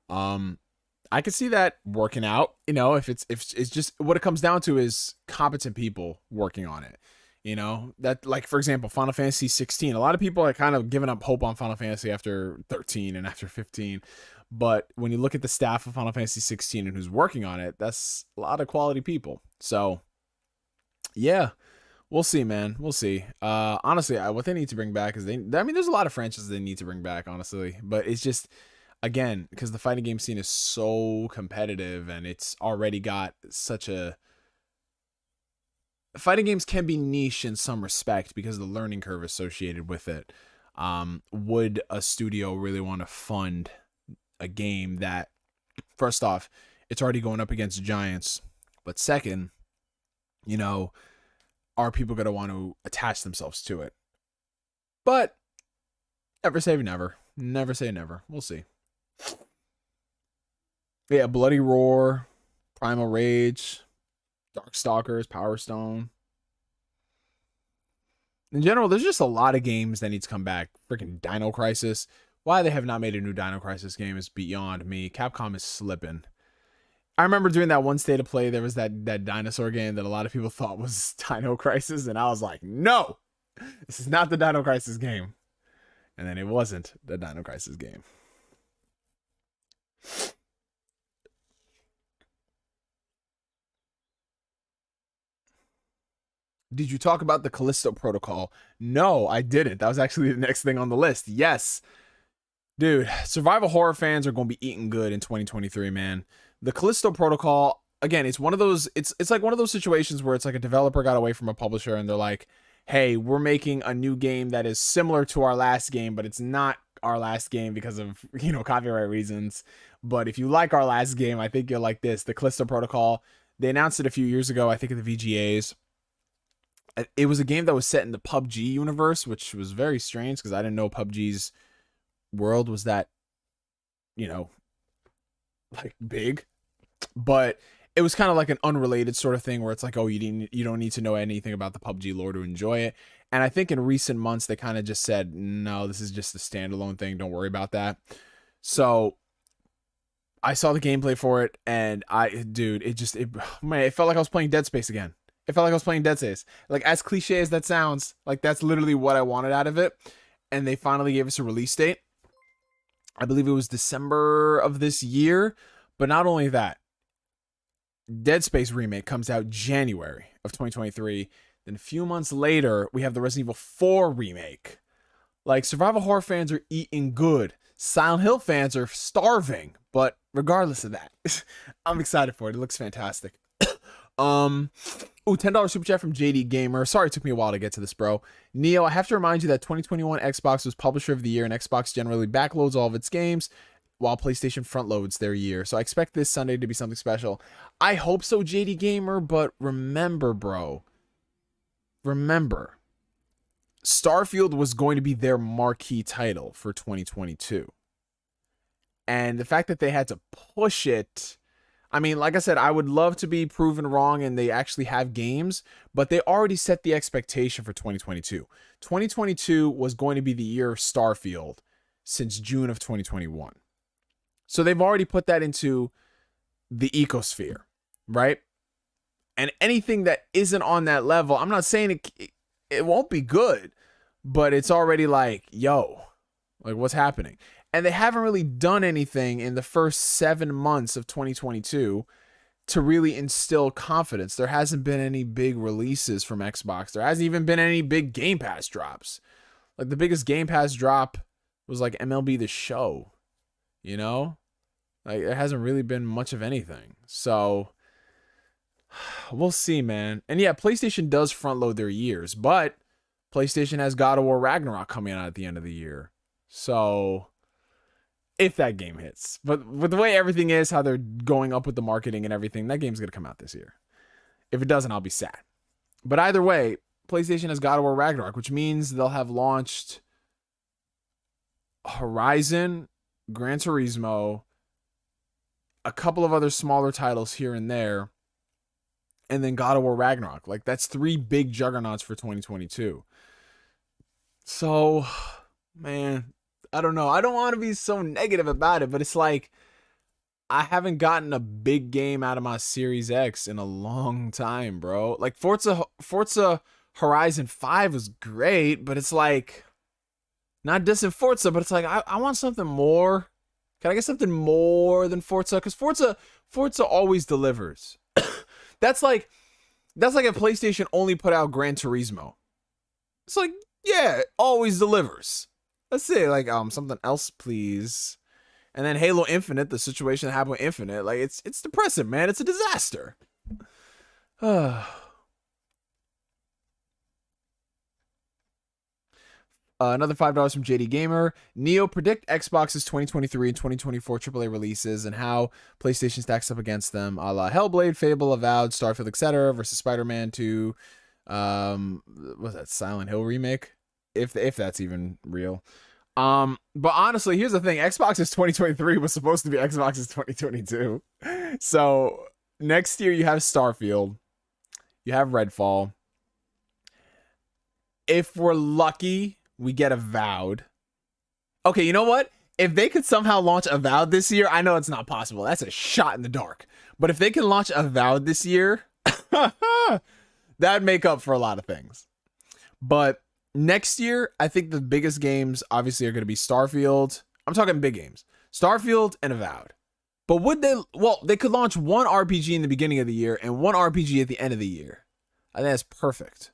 I could see that working out, you know, if it's just what it comes down to is competent people working on it. You know, that, like, for example, Final Fantasy 16. A lot of people are kind of giving up hope on Final Fantasy after 13 and after 15. But when you look at the staff of Final Fantasy 16 and who's working on it, that's a lot of quality people. So, yeah, we'll see, man. We'll see. Honestly, what they need to bring back is I mean, there's a lot of franchises they need to bring back, honestly. But it's just, again, because the fighting game scene is so competitive and it's already got such a... Fighting games can be niche in some respect because of the learning curve associated with it. Would a studio really want to fund a game that, first off, it's already going up against giants, but second, you know, are people going to want to attach themselves to it? But never say never. Never say never. We'll see. Yeah, Bloody Roar, Primal Rage, Darkstalkers, Power Stone. In general, there's just a lot of games that need to come back. Freaking Dino Crisis. Why they have not made a new Dino Crisis game is beyond me. Capcom is slipping. I remember doing that one state of play. There was that dinosaur game that a lot of people thought was Dino Crisis, and I was like, no, this is not the Dino Crisis game. And then it wasn't the Dino Crisis game. Did you talk about the Callisto Protocol? No, I didn't. That was actually the next thing on the list. Yes. Dude, survival horror fans are going to be eating good in 2023, man. The Callisto Protocol, again, it's one of those, it's like one of those situations where it's like a developer got away from a publisher and they're like, hey, we're making a new game that is similar to our last game, but it's not our last game because of, you know, copyright reasons. But if you like our last game, I think you'll like this. The Callisto Protocol, they announced it a few years ago, I think at the VGAs. It was a game that was set in the PUBG universe, which was very strange because I didn't know PUBG's world was that, you know, like big. But it was kind of like an unrelated sort of thing where it's like, oh, you don't need to know anything about the PUBG lore to enjoy it. And I think in recent months they kind of just said, no, this is just a standalone thing. Don't worry about that. So I saw the gameplay for it, and it felt like I was playing Dead Space again. It felt like I was playing Dead Space. Like, as cliche as that sounds, like, that's literally what I wanted out of it. And they finally gave us a release date. I believe it was December of this year. But not only that, Dead Space remake comes out January of 2023. Then a few months later, we have the Resident Evil 4 remake. Like, survival horror fans are eating good. Silent Hill fans are starving. But regardless of that, I'm excited for it. It looks fantastic. $10 super chat from JD Gamer. Sorry it took me a while to get to this, bro. Neo, I have to remind you that 2021 Xbox was Publisher of the Year, and Xbox generally backloads all of its games while PlayStation front loads their year. So I expect this Sunday to be something special. I hope so, JD Gamer, but remember, bro. Remember, Starfield was going to be their marquee title for 2022. And the fact that they had to push it, I mean, like I said, I would love to be proven wrong and they actually have games, but they already set the expectation for 2022. 2022 was going to be the year of Starfield since June of 2021. So they've already put that into the ecosphere, right? And anything that isn't on that level, I'm not saying it won't be good, but it's already like, yo, like what's happening? And they haven't really done anything in the first 7 months of 2022 to really instill confidence. There hasn't been any big releases from Xbox. There hasn't even been any big Game Pass drops. Like the biggest Game Pass drop was like MLB The Show, you know? Like it hasn't really been much of anything. So we'll see, man. And yeah, PlayStation does front load their years, but PlayStation has God of War Ragnarok coming out at the end of the year. So if that game hits, but with the way everything is, how they're going up with the marketing and everything, that game's going to come out this year. If it doesn't, I'll be sad. But either way, PlayStation has God of War Ragnarok, which means they'll have launched Horizon, Gran Turismo, a couple of other smaller titles here and there, and then God of War Ragnarok. Like, that's 3 big juggernauts for 2022. So, man, I don't know. I don't want to be so negative about it, but it's like I haven't gotten a big game out of my Series X in a long time, bro. Like Forza Horizon 5 was great, but it's like not dissing Forza, but it's like I want something more. Can I get something more than Forza? Because Forza always delivers. That's like if PlayStation only put out Gran Turismo. It's like, yeah, it always delivers. Let's say like something else, please. And then Halo Infinite, the situation that happened with Infinite, like it's depressing, man. It's a disaster. Another $5 from JD Gamer. Neo, predict Xbox's 2023 and 2024 AAA releases and how PlayStation stacks up against them, a la Hellblade, Fable, Avowed, Starfield, etc. versus Spider-Man 2. What's that, Silent Hill remake? If that's even real. But honestly, here's the thing. Xbox's 2023 was supposed to be Xbox's 2022. So next year you have Starfield. You have Redfall. If we're lucky, we get Avowed. Okay, you know what? If they could somehow launch Avowed this year, I know it's not possible. That's a shot in the dark. But if they can launch Avowed this year, that'd make up for a lot of things. But next year, I think the biggest games obviously are going to be Starfield. I'm talking big games. Starfield and Avowed. But would they, well, they could launch one RPG in the beginning of the year and one RPG at the end of the year. I think that's perfect.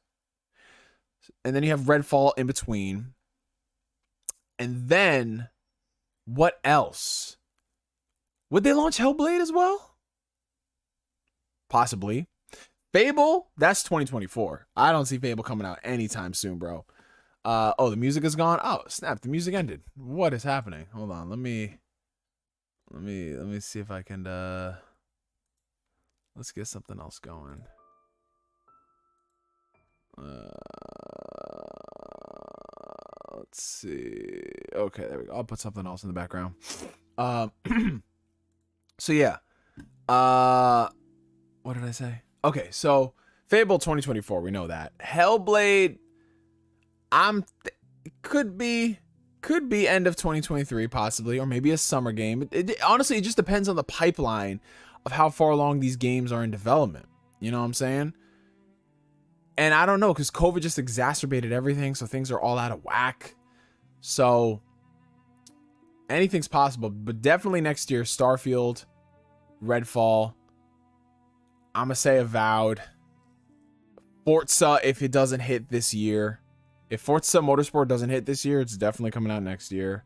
And then you have Redfall in between. And then what else? Would they launch Hellblade as well? Possibly. Fable, that's 2024. I don't see Fable coming out anytime soon, bro. Oh, the music is gone. Oh, snap, the music ended. What is happening? Hold on, let me see if I can let's get something else going. Let's see. Okay, there we go. I'll put something else in the background. So yeah. What did I say? Okay, so Fable 2024, we know that. Hellblade, could be end of 2023 possibly, or maybe a summer game. Honestly, it just depends on the pipeline of how far along these games are in development. You know what I'm saying? And I don't know, because COVID just exacerbated everything, so things are all out of whack. So anything's possible, but definitely next year, Starfield Redfall. I'm going to say Avowed. Forza, if it doesn't hit this year. If Forza Motorsport doesn't hit this year, it's definitely coming out next year.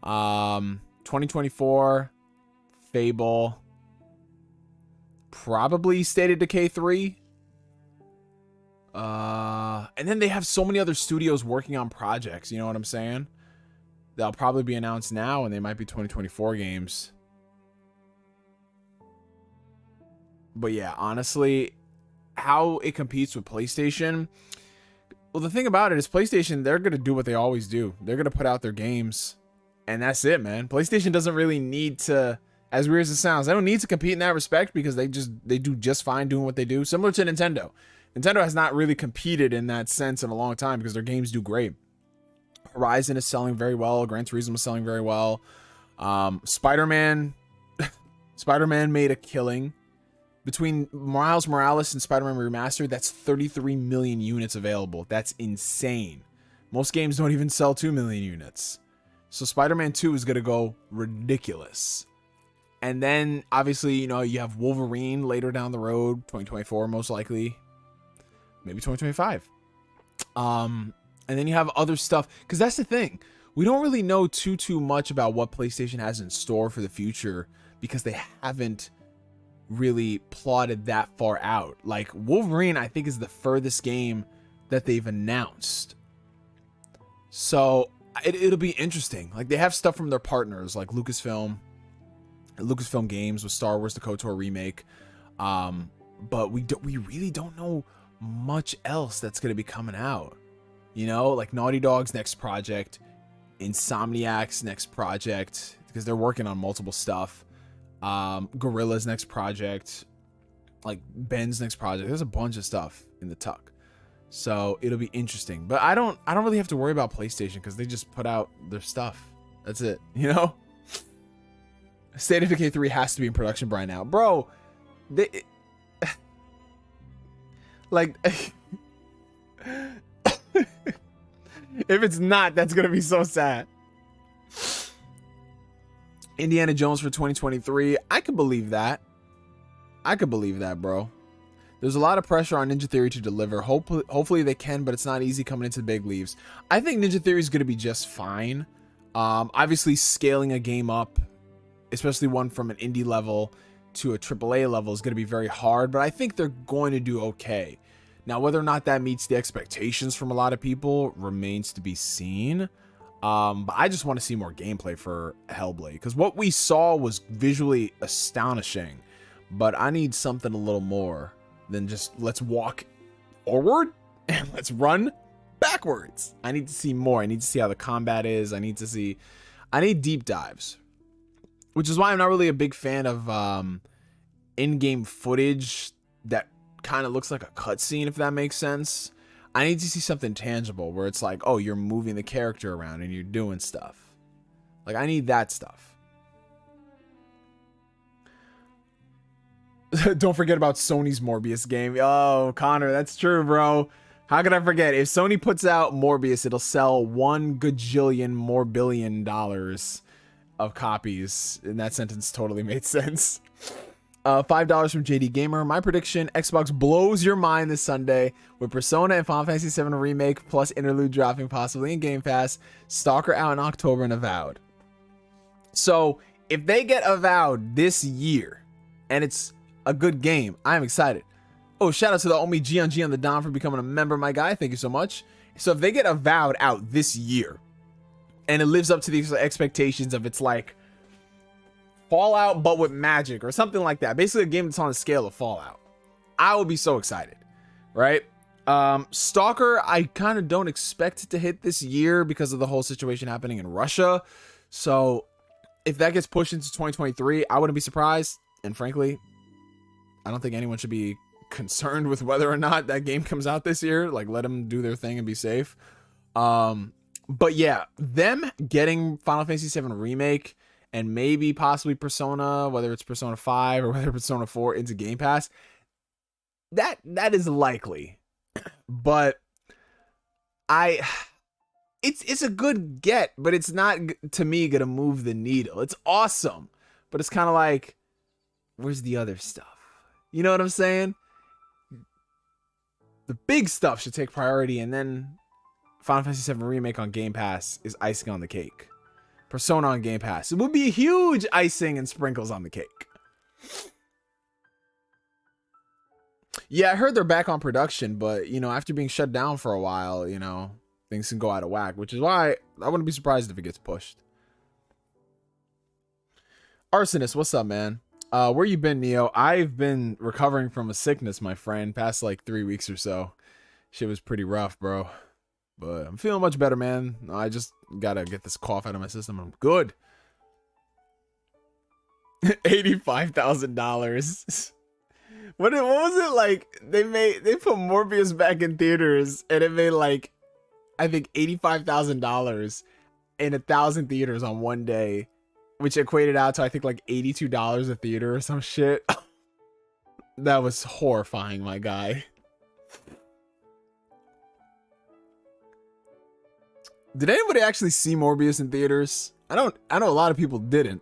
2024, Fable. Probably State of Decay 3. And then they have so many other studios working on projects, you know what I'm saying? They'll probably be announced now, and they might be 2024 games. But yeah, honestly, how it competes with PlayStation. Well, the thing about it is PlayStation, they're going to do what they always do. They're going to put out their games, and that's it, man. PlayStation doesn't really need to, as weird as it sounds, they don't need to compete in that respect because they do just fine doing what they do. Similar to Nintendo. Nintendo has not really competed in that sense in a long time because their games do great. Horizon is selling very well. Gran Turismo is selling very well. Spider-Man made a killing. Between Miles Morales and Spider-Man Remastered, that's 33 million units available. That's insane. Most games don't even sell 2 million units. So Spider-Man 2 is going to go ridiculous. And then, obviously, you know, you have Wolverine later down the road, 2024 most likely. Maybe 2025. And then you have other stuff. Because that's the thing. We don't really know too much about what PlayStation has in store for the future because they haven't really plotted that far out. Like Wolverine, I think, is the furthest game that they've announced. So it'll be interesting. Like they have stuff from their partners, like Lucasfilm Games with Star Wars: The KOTOR remake. But we really don't know much else that's going to be coming out. You know, like Naughty Dog's next project, Insomniac's next project, because they're working on multiple stuff. Gorilla's next project, like Ben's next project. There's a bunch of stuff in the tuck, so it'll be interesting. But I don't really have to worry about PlayStation because they just put out their stuff. That's it, you know. State of Decay 3 has to be in production by now, bro. They like if it's not, that's gonna be so sad. Indiana Jones for 2023. I could believe that. Bro. There's a lot of pressure on Ninja Theory to deliver. Hopefully they can, but it's not easy coming into the big leagues. I think Ninja Theory is going to be just fine. Obviously, scaling a game up, especially one from an indie level to a AAA level, is going to be very hard, but I think they're going to do okay. Now, whether or not that meets the expectations from a lot of people remains to be seen. But I just want to see more gameplay for Hellblade, because what we saw was visually astonishing, but I need something a little more than just let's walk forward and let's run backwards. I need to see more. I need to see how the combat is. I need deep dives, which is why I'm not really a big fan of in-game footage that kind of looks like a cutscene, if that makes sense. I need to see something tangible where it's like, oh, you're moving the character around and you're doing stuff. Like, I need that stuff. Don't forget about Sony's Morbius game. Oh, Connor, that's true, bro. How could I forget? If Sony puts out Morbius, it'll sell $1 gajillion more billion dollars of copies. And that sentence totally made sense. $5 from JD Gamer. My prediction: Xbox blows your mind this Sunday with Persona and Final Fantasy VII Remake plus Interlude dropping possibly in Game Pass. Stalker out in October and Avowed. So if they get Avowed this year and it's a good game, I'm excited. Oh, shout out to the homie G on the Dom for becoming a member, my guy. Thank you so much. So if they get Avowed out this year and it lives up to the expectations of, it's like Fallout but with magic or something like that, basically a game that's on the scale of Fallout, I will be so excited, right? Stalker, I kind of don't expect it to hit this year because of the whole situation happening in Russia. So if that gets pushed into 2023, I wouldn't be surprised. And frankly, I don't think anyone should be concerned with whether or not that game comes out this year. Like, let them do their thing and be safe. But yeah, them getting Final Fantasy VII Remake and maybe possibly Persona, whether it's Persona 5 or whether it's Persona 4 into Game Pass, that is likely. But it's a good get, but it's not, to me, gonna move the needle. It's awesome, but it's kind of like, where's the other stuff? You know what I'm saying? The big stuff should take priority, and then Final Fantasy VII Remake on Game Pass is icing on the cake. Persona on Game Pass. It would be a huge icing and sprinkles on the cake. Yeah, I heard they're back on production, but, you know, after being shut down for a while, you know, things can go out of whack, which is why I wouldn't be surprised if it gets pushed. Arsonist, what's up, man? Where you been, Neo? I've been recovering from a sickness, my friend, past like 3 weeks or so. Shit was pretty rough, bro. But I'm feeling much better, man. I just gotta get this cough out of my system. I'm good. $85,000. What was it like? They put Morbius back in theaters, and it made like, I think $85,000 in 1,000 theaters on one day, which equated out to I think like $82 a theater or some shit. That was horrifying, my guy. Did anybody actually see Morbius in theaters? I know a lot of people didn't.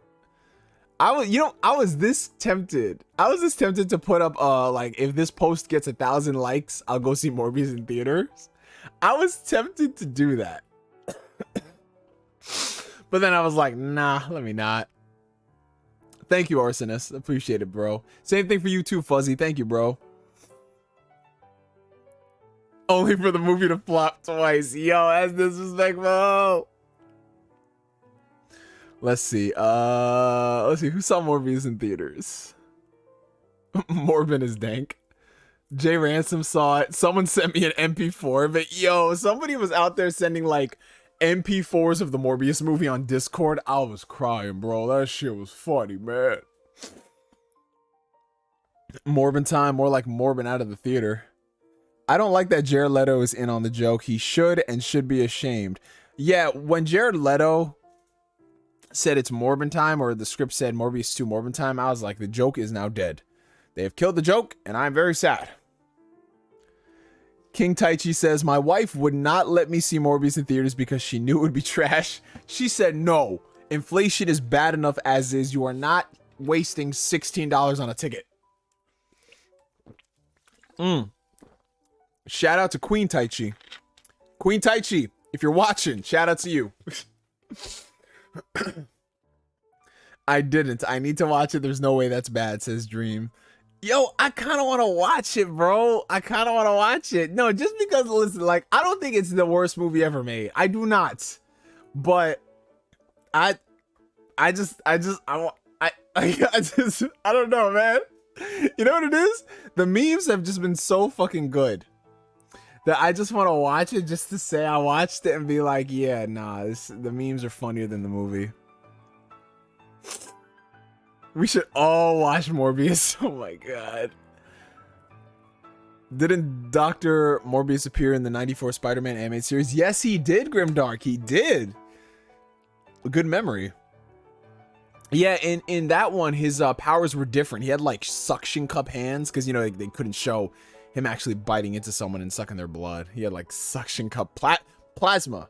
I was this tempted. I was this tempted to put up like, if this post gets 1,000 likes, I'll go see Morbius in theaters. I was tempted to do that. But then I was like, nah, let me not. Thank you, Arsonist. Appreciate it, bro. Same thing for you too, Fuzzy. Thank you, bro. Only for the movie to flop twice. Yo, that's disrespectful. Let's see. Who saw Morbius in theaters? Morbin is dank. Jay Ransom saw it. Someone sent me an MP4 of it. Yo, somebody was out there sending like MP4s of the Morbius movie on Discord. I was crying, bro. That shit was funny, man. Morbin time, more like Morbin out of the theater. I don't like that Jared Leto is in on the joke. He should and should be ashamed. Yeah, when Jared Leto said it's Morbin time, or the script said Morbius 2 Morbin time, I was like, the joke is now dead. They have killed the joke, and I'm very sad. King Taichi says, my wife would not let me see Morbius in theaters because she knew it would be trash. She said, no, inflation is bad enough as is. You are not wasting $16 on a ticket. Shout out to Queen Taichi. Queen Taichi, if you're watching, shout out to you. I didn't. I need to watch it. There's no way that's bad, says Dream. Yo, I kind of want to watch it, bro. I kind of want to watch it. No, just because, listen, like, I don't think it's the worst movie ever made. I do not. But I don't know, man. You know what it is? The memes have just been so fucking good that I just want to watch it just to say I watched it and be like, yeah, nah, the memes are funnier than the movie. We should all watch Morbius. Oh my god. Didn't Dr. Morbius appear in the 94 Spider-Man animated series? Yes, he did, Grimdark. He did. A good memory. Yeah, in that one, his powers were different. He had like suction cup hands because, you know, they couldn't show him actually biting into someone and sucking their blood. He had like suction cup plasma.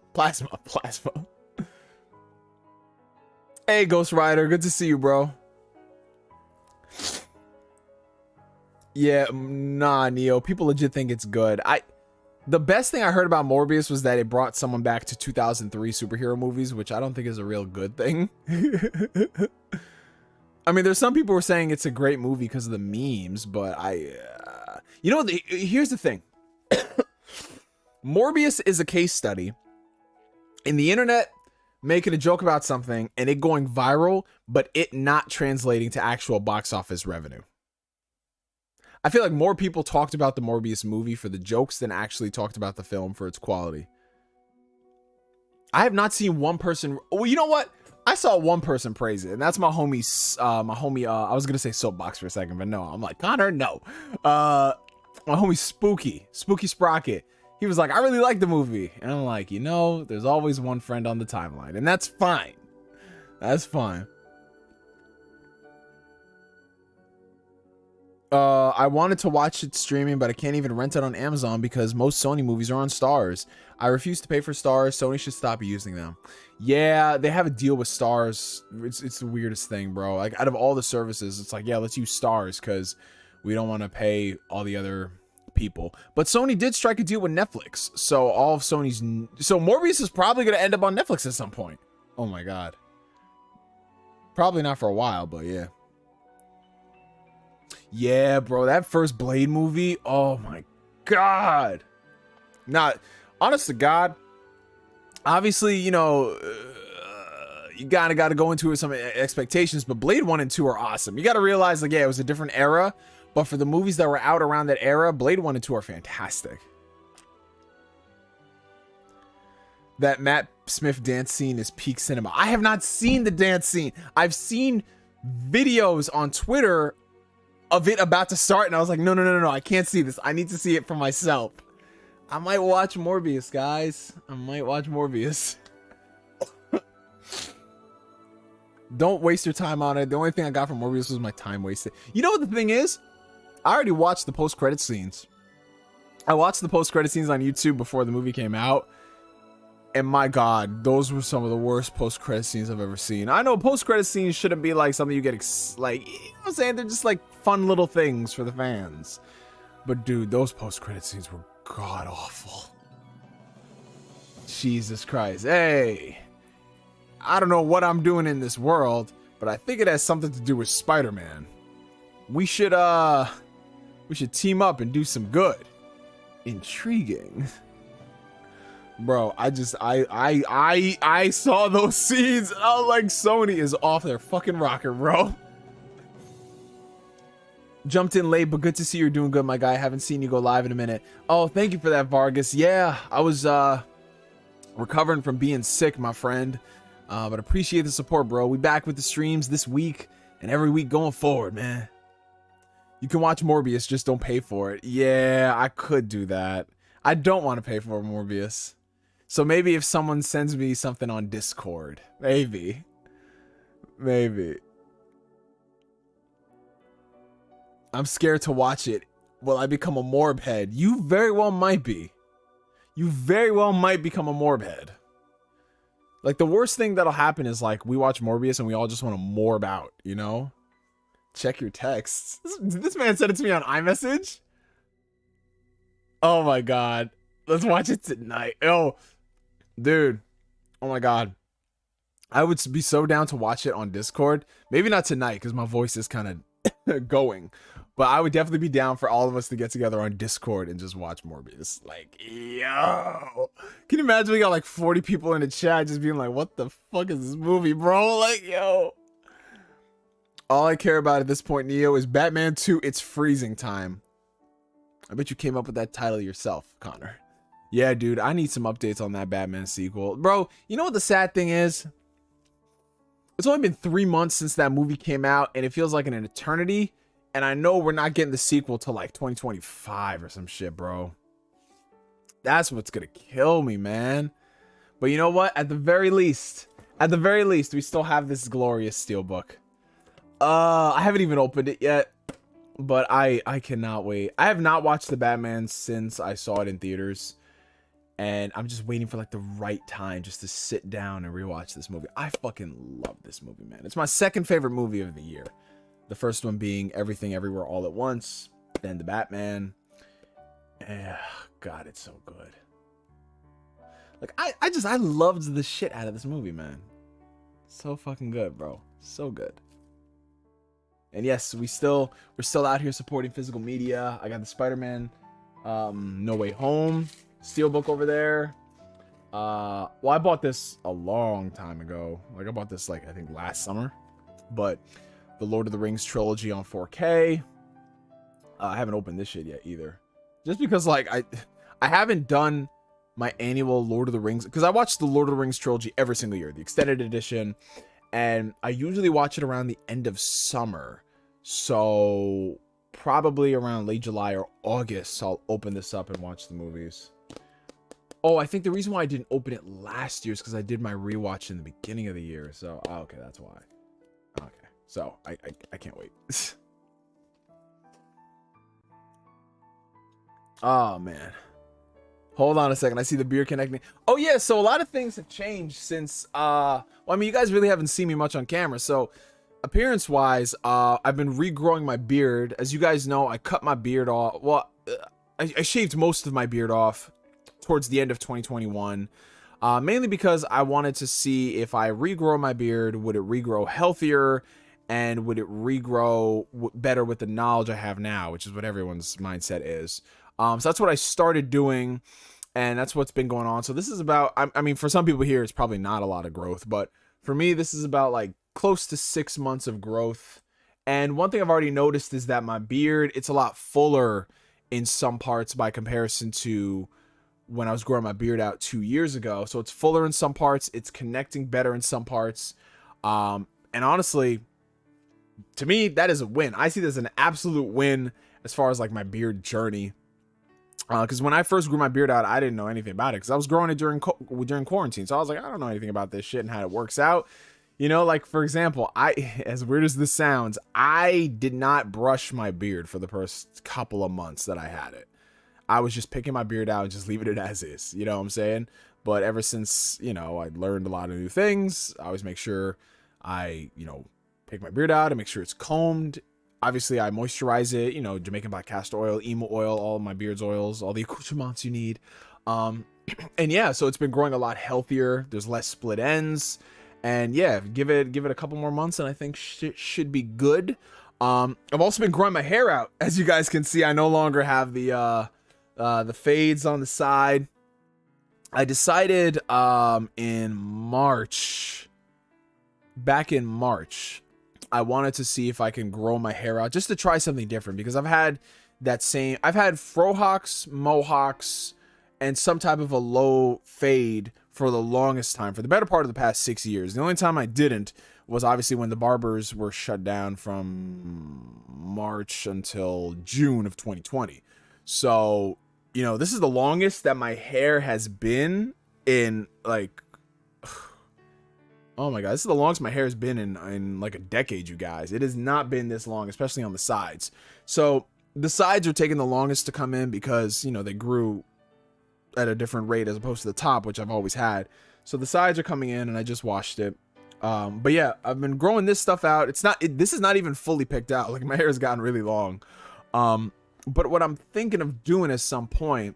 Hey, Ghost Rider, good to see you, bro. Yeah, nah, Neo. People legit think it's good. The best thing I heard about Morbius was that it brought someone back to 2003 superhero movies, which I don't think is a real good thing. I mean, there's some people who are saying it's a great movie because of the memes, but you know, here's the thing. Morbius is a case study in the internet making a joke about something and it going viral, but it not translating to actual box office revenue. I feel like more people talked about the Morbius movie for the jokes than actually talked about the film for its quality. I have not seen one person. Well, you know what? I saw one person praise it, and that's my homie. I was gonna say Soapbox for a second, but no. I'm like, Connor, no. My homie Spooky Sprocket. He was like, I really like the movie, and I'm like, you know, there's always one friend on the timeline, and that's fine. That's fine. I wanted to watch it streaming, but I can't even rent it on Amazon because most Sony movies are on Stars. I refuse to pay for Stars. Sony should stop using them. Yeah, they have a deal with Stars. It's the weirdest thing, bro. Like, out of all the services, it's like, yeah, let's use Stars because we don't want to pay all the other people. But Sony did strike a deal with Netflix. So all of Sony's... So Morbius is probably going to end up on Netflix at some point. Oh my God. Probably not for a while, but yeah. Yeah, bro, that first Blade movie, oh my God. Now, honest to God, obviously, you know, you gotta go into it with some expectations, but Blade 1 and 2 are awesome. You gotta realize, like, yeah, it was a different era, but for the movies that were out around that era, Blade 1 and 2 are fantastic. That Matt Smith dance scene is peak cinema. I have not seen the dance scene. I've seen videos on Twitter of it about to start, and I was like, no, I can't see this. I need to see it for myself. I might watch Morbius, guys. I might watch Morbius. Don't waste your time on it. The only thing I got from Morbius was my time wasted. You know what the thing is? I already watched the post-credit scenes. I watched the post-credit scenes on YouTube before the movie came out. And my God, those were some of the worst post-credit scenes I've ever seen. I know post-credit scenes shouldn't be like something you get, like, you know what I'm saying? They're just like fun little things for the fans. But dude, those post-credit scenes were god-awful. Jesus Christ. Hey, I don't know what I'm doing in this world, but I think it has something to do with Spider-Man. We should team up and do some good. Intriguing. Bro, I saw those scenes and I was like, Sony is off their fucking rocker, bro. Jumped in late, but good to see you're doing good, my guy. Haven't seen you go live in a minute. Oh, thank you for that, Vargas. Yeah, I was recovering from being sick, my friend. But appreciate the support, bro. We back with the streams this week and every week going forward, man. You can watch Morbius, just don't pay for it. Yeah, I could do that. I don't want to pay for Morbius. So maybe if someone sends me something on Discord, maybe. I'm scared to watch it. Will I become a Morb head? You very well might be. You very well might become a Morb head. Like, the worst thing that'll happen is, like, we watch Morbius and we all just want to Morb out, you know? Check your texts. This man sent it to me on iMessage? Oh my God. Let's watch it tonight. Oh, dude. Oh my God. I would be so down to watch it on Discord. Maybe not tonight because my voice is kind of going. But I would definitely be down for all of us to get together on Discord and just watch Morbius. Like, yo. Can you imagine we got like 40 people in the chat just being like, what the fuck is this movie, bro? Like, yo. All I care about at this point, Neo, is Batman 2, It's Freezing Time. I bet you came up with that title yourself, Connor. Yeah, dude, I need some updates on that Batman sequel. Bro, you know what the sad thing is? It's only been 3 months since that movie came out, and it feels like an eternity. And I know we're not getting the sequel till like 2025 or some shit, bro. That's what's gonna kill me, man. But you know what? At the very least, we still have this glorious steelbook. I haven't even opened it yet. But I cannot wait. I have not watched the Batman since I saw it in theaters. And I'm just waiting for like the right time just to sit down and rewatch this movie. I fucking love this movie, man. It's my second favorite movie of the year. The first one being Everything Everywhere All at Once. Then The Batman. God, it's so good. Like, I loved the shit out of this movie, man. So fucking good, bro. So good. And yes, we're still out here supporting physical media. I got the Spider-Man No Way Home steelbook over there. Well, I bought this a long time ago. Like, I bought this like I think last summer. But the Lord of the Rings trilogy on 4K. I haven't opened this shit yet either. Just because like I haven't done my annual Lord of the Rings, because I watch the Lord of the Rings trilogy every single year, the extended edition. And I usually watch it around the end of summer. So probably around late July or August, I'll open this up and watch the movies. Oh, I think the reason why I didn't open it last year is because I did my rewatch in the beginning of the year. So, okay, that's why. Okay, so I can't wait. Oh man. Hold on a second. I see the beard connecting. Oh yeah, so a lot of things have changed since well, I mean, you guys really haven't seen me much on camera. So appearance wise, I've been regrowing my beard. As you guys know, I cut my beard off. Well, I shaved most of my beard off towards the end of 2021. Mainly because I wanted to see if I regrow my beard, would it regrow healthier, and would it regrow better with the knowledge I have now, which is what everyone's mindset is. So that's what I started doing, and that's what's been going on. So this is about, I mean, for some people here, it's probably not a lot of growth, but for me, this is about like close to 6 months of growth. And one thing I've already noticed is that my beard, it's a lot fuller in some parts by comparison to when I was growing my beard out 2 years ago. So it's fuller in some parts, it's connecting better in some parts. And honestly, to me, that is a win. I see this as an absolute win as far as like my beard journey. Because when I first grew my beard out, I didn't know anything about it because I was growing it during quarantine. So I was like, I don't know anything about this shit and how it works out. You know, like for example, as weird as this sounds, I did not brush my beard for the first couple of months that I had it. I was just picking my beard out and just leaving it as is. You know what I'm saying? But ever since, you know, I learned a lot of new things, I always make sure I, you know, pick my beard out and make sure it's combed. Obviously, I moisturize it, you know, Jamaican black castor oil, emo oil, all my beard's oils, all the accoutrements you need. And yeah, so it's been growing a lot healthier. There's less split ends. And yeah, give it a couple more months and I think should be good. I've also been growing my hair out. As you guys can see, I no longer have the fades on the side. I decided in March, back in March, I wanted to see if I can grow my hair out just to try something different because I've had frohawks, mohawks, and some type of a low fade for the longest time, for the better part of the past 6 years. The only time I didn't was obviously when the barbers were shut down from March until June of 2020. So, you know, this is the longest that my hair has been in like, oh my god, this is the longest my hair has been in like a decade, you guys. It has not been this long, especially on the sides. So the sides are taking the longest to come in because, you know, they grew at a different rate as opposed to the top, which I've always had. So the sides are coming in and I just washed it. But yeah, I've been growing this stuff out. This is not even fully picked out. Like my hair has gotten really long. But what I'm thinking of doing at some point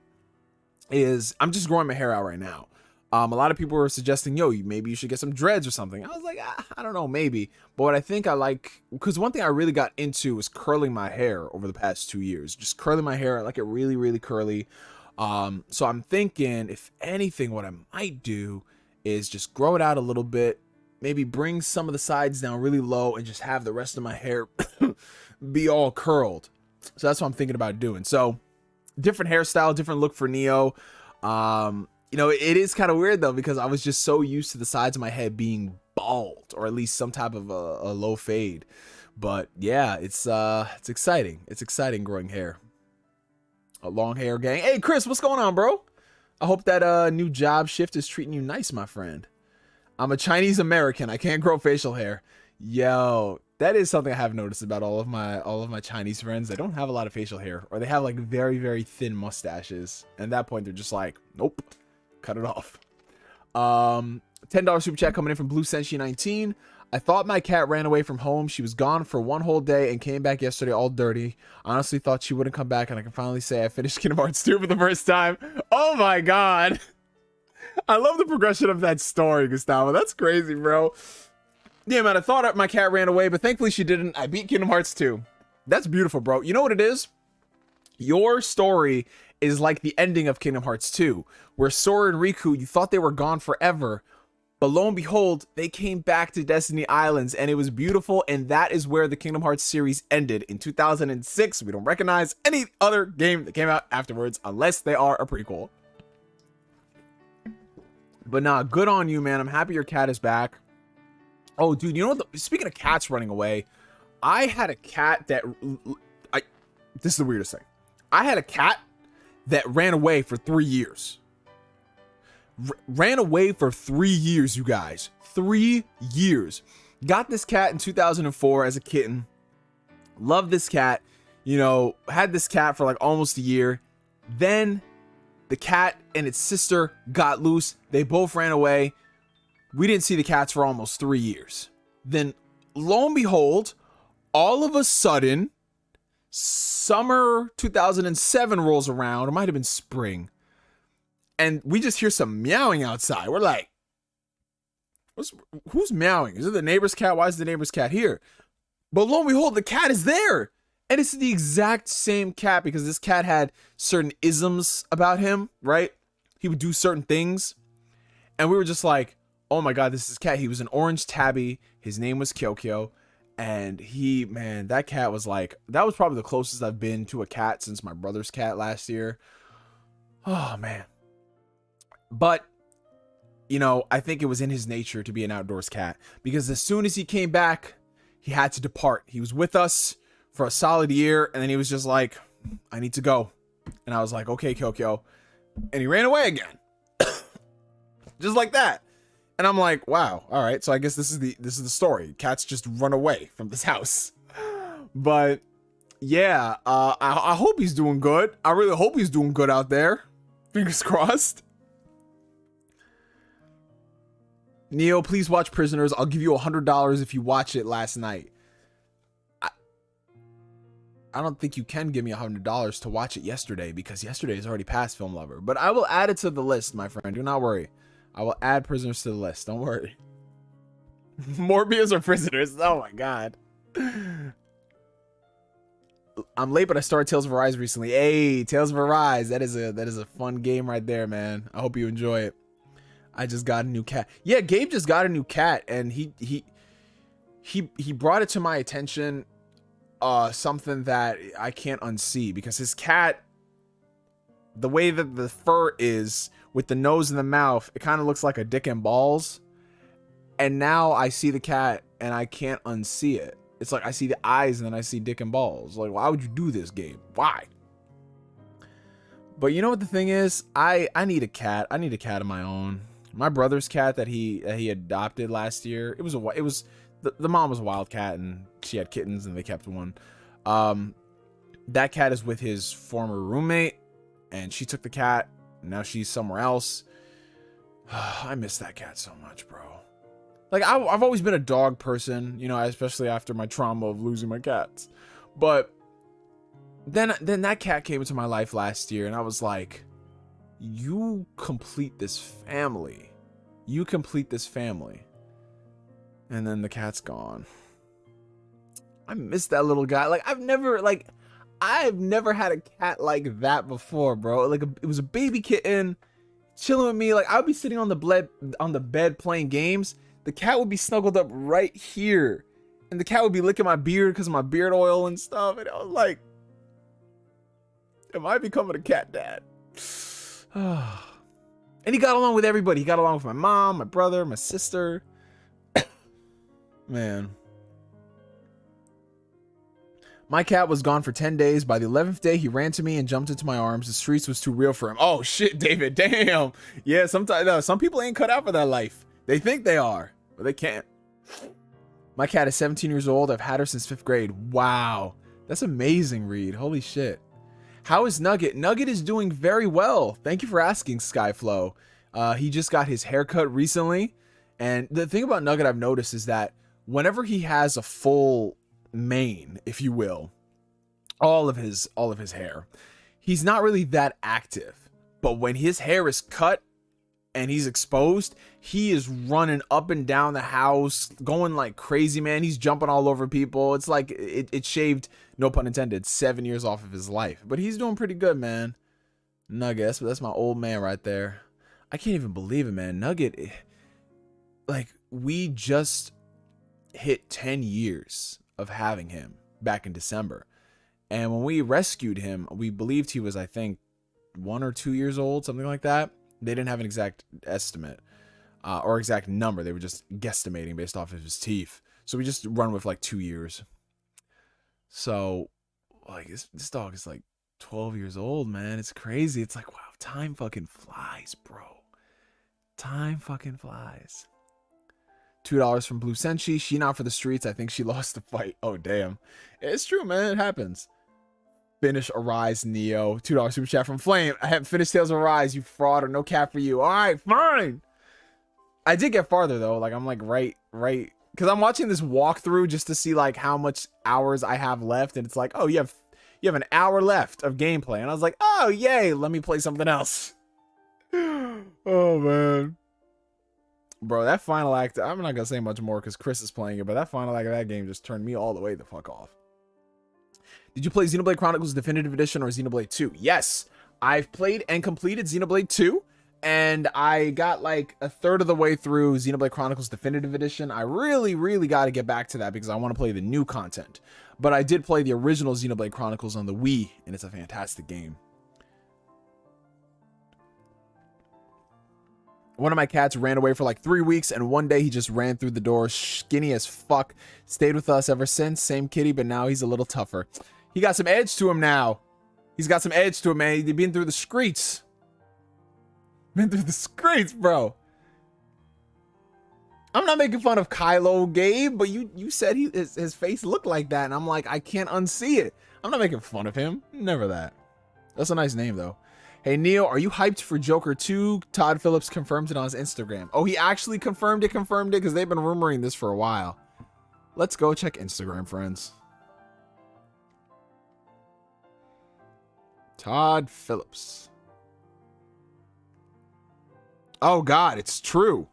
is I'm just growing my hair out right now. A lot of people were suggesting, yo, maybe you should get some dreads or something. I was like, I don't know, maybe. But what I think I like, because one thing I really got into was curling my hair over the past 2 years. Just curling my hair. I like it really, really curly. So I'm thinking, if anything, what I might do is just grow it out a little bit. Maybe bring some of the sides down really low and just have the rest of my hair be all curled. So that's what I'm thinking about doing. So different hairstyle, different look for Neo. You know, it is kind of weird though, because I was just so used to the sides of my head being bald or at least some type of a low fade. But yeah, it's exciting. It's exciting growing hair. A long hair gang. Hey Chris, what's going on, bro? I hope that new job shift is treating you nice, my friend. I'm a Chinese American. I can't grow facial hair. Yo, that is something I have noticed about all of my Chinese friends. They don't have a lot of facial hair, or they have like very, very thin mustaches. And at that point, they're just like, nope, cut it off. $10 super chat coming in from Blue Senshi 19. I thought my cat ran away from home. She was gone for one whole day and came back yesterday all dirty. Honestly thought she wouldn't come back, and I can finally say I finished Kingdom Hearts 2 for the first time. Oh my god. I love the progression of that story, Gustavo. That's crazy, bro. Yeah, man, I thought my cat ran away, but thankfully she didn't. I beat Kingdom Hearts 2. That's beautiful, bro. You know what it is? Your story is like the ending of Kingdom Hearts 2, where Sora and Riku, you thought they were gone forever, but lo and behold, they came back to Destiny Islands, and it was beautiful, and that is where the Kingdom Hearts series ended in 2006. We don't recognize any other game that came out afterwards, unless they are a prequel. But nah, good on you, man. I'm happy your cat is back. Oh, dude, you know what? Speaking of cats running away, I had a cat that... this is the weirdest thing. I had a cat that ran away for 3 years. Ran away for 3 years, you guys. 3 years. Got this cat in 2004 as a kitten. Loved this cat. You know, had this cat for like almost a year. Then the cat and its sister got loose. They both ran away. We didn't see the cats for almost 3 years. Then, lo and behold, all of a sudden, summer 2007 rolls around. It might have been spring. And we just hear some meowing outside. We're like, who's meowing? Is it the neighbor's cat? Why is the neighbor's cat here? But lo and behold, the cat is there. And it's the exact same cat, because this cat had certain isms about him, right? He would do certain things. And we were just like, oh my God, this is cat. He was an orange tabby. His name was Kyokyo. And that cat was like, that was probably the closest I've been to a cat since my brother's cat last year. Oh man. But, I think it was in his nature to be an outdoors cat, because as soon as he came back, he had to depart. He was with us for a solid year, and then he was just like, I need to go. And I was like, okay, Kyokyo. And he ran away again. Just like that. And I'm like, wow, all right. So I guess this is the story. Cats just run away from this house. But yeah, I hope he's doing good. I really hope he's doing good out there. Fingers crossed. Neo, please watch Prisoners. I'll give you $100 if you watch it last night. I don't think you can give me $100 to watch it yesterday, because yesterday is already past Film Lover. But I will add it to the list, my friend. Do not worry. I will add Prisoners to the list. Don't worry. Morbius or Prisoners? Oh my God. I'm late, but I started Tales of Arise recently. Hey, Tales of Arise. That is a fun game right there, man. I hope you enjoy it. I just got a new cat. Yeah, Gabe just got a new cat, and he brought it to my attention. Something that I can't unsee, because his cat, the way that the fur is with the nose and the mouth, it kind of looks like a dick and balls. And now I see the cat and I can't unsee it. It's like I see the eyes and then I see dick and balls. Like, why would you do this, Gabe? Why? But you know what the thing is? I need a cat. I need a cat of my own. My brother's cat that he adopted last year. It was the mom was a wild cat, and she had kittens, and they kept one. That cat is with his former roommate, and she took the cat. And now she's somewhere else. I miss that cat so much, bro. Like, I've always been a dog person, especially after my trauma of losing my cats. But then that cat came into my life last year, and I was like, you complete this family. You complete this family. And then the cat's gone. I miss that little guy. Like, I've never had a cat like that before, bro. Like, it was a baby kitten chilling with me. Like, I'd be sitting on the bed playing games. The cat would be snuggled up right here, and the cat would be licking my beard because of my beard oil and stuff. And I was like, am I becoming a cat dad? And he got along with everybody. He got along with my mom, my brother, my sister. Man. My cat was gone for 10 days. By the 11th day, he ran to me and jumped into my arms. The streets was too real for him. Oh, shit, David. Damn. Yeah, sometimes some people ain't cut out for that life. They think they are, but they can't. My cat is 17 years old. I've had her since 5th grade. Wow. That's amazing, Reed. Holy shit. How is Nugget? Nugget is doing very well. Thank you for asking, Skyflow. He just got his haircut recently. And the thing about Nugget I've noticed is that whenever he has a full mane, if you will, all of his hair, he's not really that active. But when his hair is cut and he's exposed, he is running up and down the house, going like crazy, man. He's jumping all over people. It's like it shaved, no pun intended, 7 years off of his life. But he's doing pretty good, man. Nugget, that's my old man right there. I can't even believe it, man. Nugget, like, we just hit 10 years of having him back in December. And when we rescued him, we believed he was, I think, 1 or 2 years old, something like that. They didn't have an exact estimate or exact number. They were just guesstimating based off of his teeth. So we just run with like 2 years. So like this dog is like 12 years old, man. It's crazy. It's like, wow, time fucking flies, bro. Time fucking flies. $2 from Blue Senshi. She not for the streets. I think she lost the fight. Oh, damn. It's true, man. It happens. Finish Arise, Neo. $2 super chat from Flame. I haven't finished Tales of Arise, you fraud, or no cap for you. All right, fine. I did get farther though. Like I'm like right, because I'm watching this walkthrough just to see like how much hours I have left, and it's like, oh, you have an hour left of gameplay, and I was like, oh yay, let me play something else. Oh man, bro, that final act. I'm not gonna say much more because Chris is playing it, but that final act of that game just turned me all the way the fuck off. Did you play Xenoblade Chronicles Definitive Edition or Xenoblade 2? Yes, I've played and completed Xenoblade 2. And I got like a third of the way through Xenoblade Chronicles Definitive Edition. I really got to get back to that because I want to play the new content. But I did play the original Xenoblade Chronicles on the Wii, and it's a fantastic game. One of my cats ran away for like 3 weeks, and one day he just ran through the door, skinny as fuck. Stayed with us ever since. Same kitty, but now he's a little tougher. He got some edge to him now. He's got some edge to him, man. He's been through the streets. Been through the streets, bro. I'm not making fun of Kylo, Gabe, but you said his face looked like that, and I'm like, I can't unsee it. I'm not making fun of him. Never that. That's a nice name, though. Hey, Neo, are you hyped for Joker 2? Todd Phillips confirmed it on his Instagram. Oh, he actually confirmed it, because they've been rumoring this for a while. Let's go check Instagram, friends. Todd Phillips. Oh God, it's true.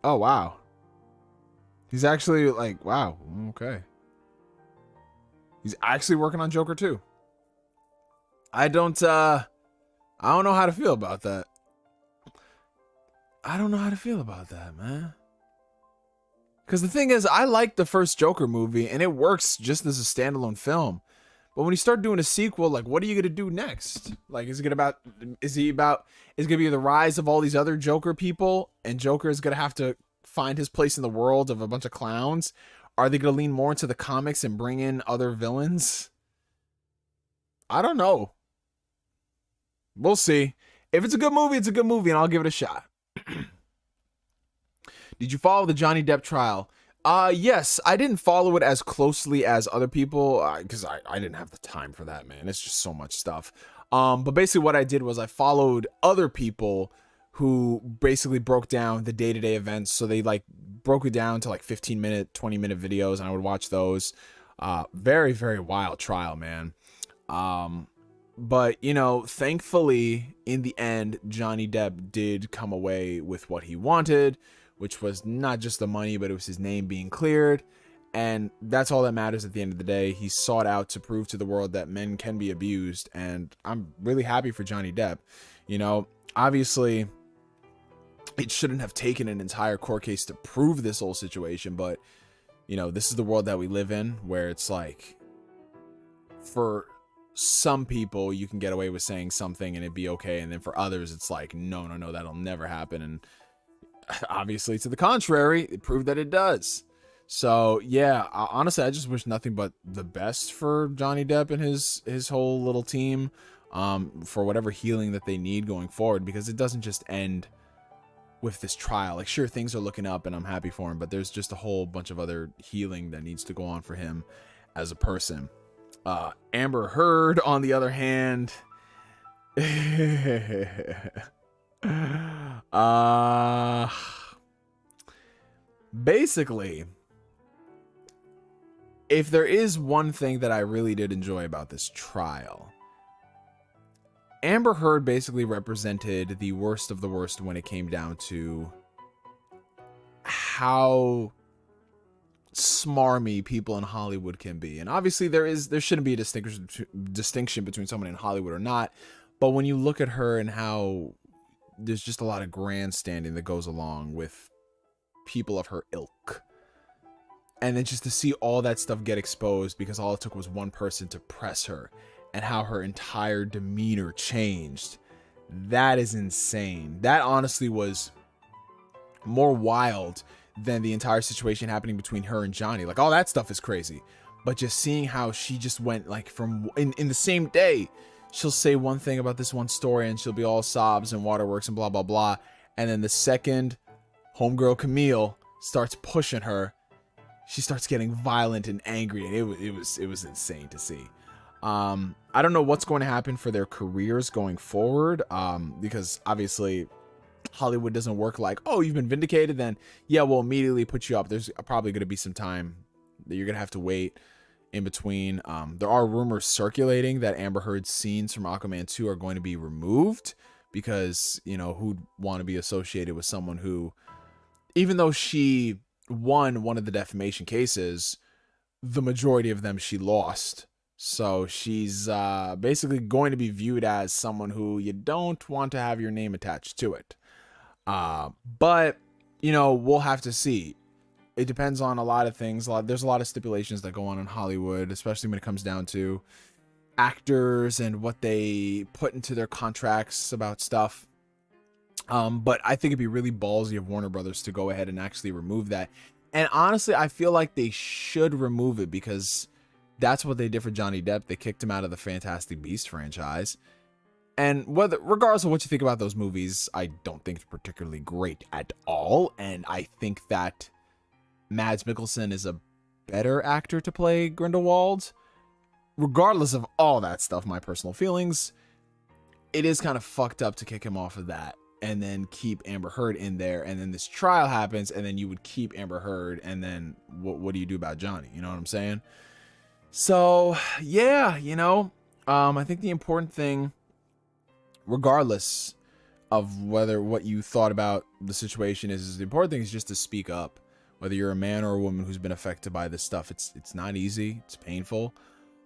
Oh wow. He's actually like, wow, okay. He's actually working on Joker 2. I don't know how to feel about that. I don't know how to feel about that, man. Because the thing is, I like the first Joker movie and it works just as a standalone film. But when you start doing a sequel, like, what are you going to do next? Like, is it going to be the rise of all these other Joker people, and Joker is going to have to find his place in the world of a bunch of clowns? Are they going to lean more into the comics and bring in other villains? I don't know. We'll see. If it's a good movie, it's a good movie, and I'll give it a shot. Did you follow the Johnny Depp trial? Yes, I didn't follow it as closely as other people because I didn't have the time for that, man. It's just so much stuff. But basically what I did was I followed other people who basically broke down the day-to-day events. So they like broke it down to like 15-minute, 20-minute videos, and I would watch those. Very, very wild trial, man. But, you know, thankfully, in the end, Johnny Depp did come away with what he wanted, which was not just the money, but it was his name being cleared. And that's all that matters at the end of the day. He sought out to prove to the world that men can be abused. And I'm really happy for Johnny Depp. You know, obviously, it shouldn't have taken an entire court case to prove this whole situation. But, you know, this is the world that we live in, where it's like, for some people, you can get away with saying something and it'd be okay. And then for others, it's like, no, that'll never happen. And obviously, to the contrary, it proved that it does. So yeah, honestly, I just wish nothing but the best for Johnny Depp and his whole little team, for whatever healing that they need going forward, because it doesn't just end with this trial. Like, sure, things are looking up and I'm happy for him, but there's just a whole bunch of other healing that needs to go on for him as a person. Amber Heard, on the other hand, basically, if there is one thing that I really did enjoy about this trial, Amber Heard basically represented the worst of the worst when it came down to how smarmy people in Hollywood can be. And obviously there shouldn't be a distinction between someone in Hollywood or not, but when you look at her and how there's just a lot of grandstanding that goes along with people of her ilk, and then just to see all that stuff get exposed because all it took was one person to press her, and how her entire demeanor changed, that is insane. That honestly was more wild than the entire situation happening between her and Johnny. Like, all that stuff is crazy, but just seeing how she just went, like, from in the same day, she'll say one thing about this one story and she'll be all sobs and waterworks and blah blah blah, and then the second homegirl Camille starts pushing her, she starts getting violent and angry, and it was insane to see. I don't know what's going to happen for their careers going forward, because obviously Hollywood doesn't work like, oh, you've been vindicated, then yeah, we'll immediately put you up. There's probably going to be some time that you're going to have to wait in between. There are rumors circulating that Amber Heard's scenes from Aquaman 2 are going to be removed because, you know, who'd want to be associated with someone who, even though she won one of the defamation cases, the majority of them she lost. So she's basically going to be viewed as someone who you don't want to have your name attached to it. But, you know, we'll have to see. It depends on a lot of things. There's a lot of stipulations that go on in Hollywood, especially when it comes down to actors and what they put into their contracts about stuff. But I think it'd be really ballsy of Warner Brothers to go ahead and actually remove that. And honestly, I feel like they should remove it because that's what they did for Johnny Depp. They kicked him out of the Fantastic Beasts franchise. And regardless of what you think about those movies, I don't think it's particularly great at all. And I think that Mads Mikkelsen is a better actor to play Grindelwald. Regardless of all that stuff, my personal feelings, it is kind of fucked up to kick him off of that and then keep Amber Heard in there. And then this trial happens and then you would keep Amber Heard. And then what do you do about Johnny? You know what I'm saying? So, yeah, you know, I think the important thing, regardless of what you thought about the situation is the important thing is just to speak up. Whether you're a man or a woman who's been affected by this stuff, it's not easy. It's painful.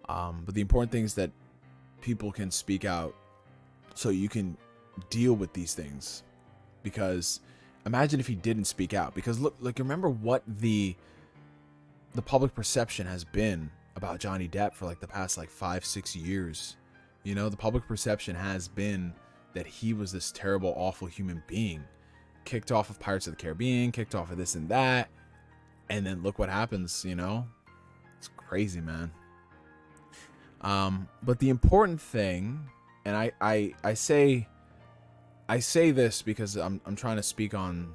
But the important thing is that people can speak out so you can deal with these things. Because imagine if he didn't speak out. Because look, remember what the public perception has been about Johnny Depp for like the past like 5-6 years. You know, the public perception has been that he was this terrible, awful human being, kicked off of Pirates of the Caribbean, kicked off of this and that, and then look what happens. You know, it's crazy, man. But the important thing, and I say this because I'm trying to speak from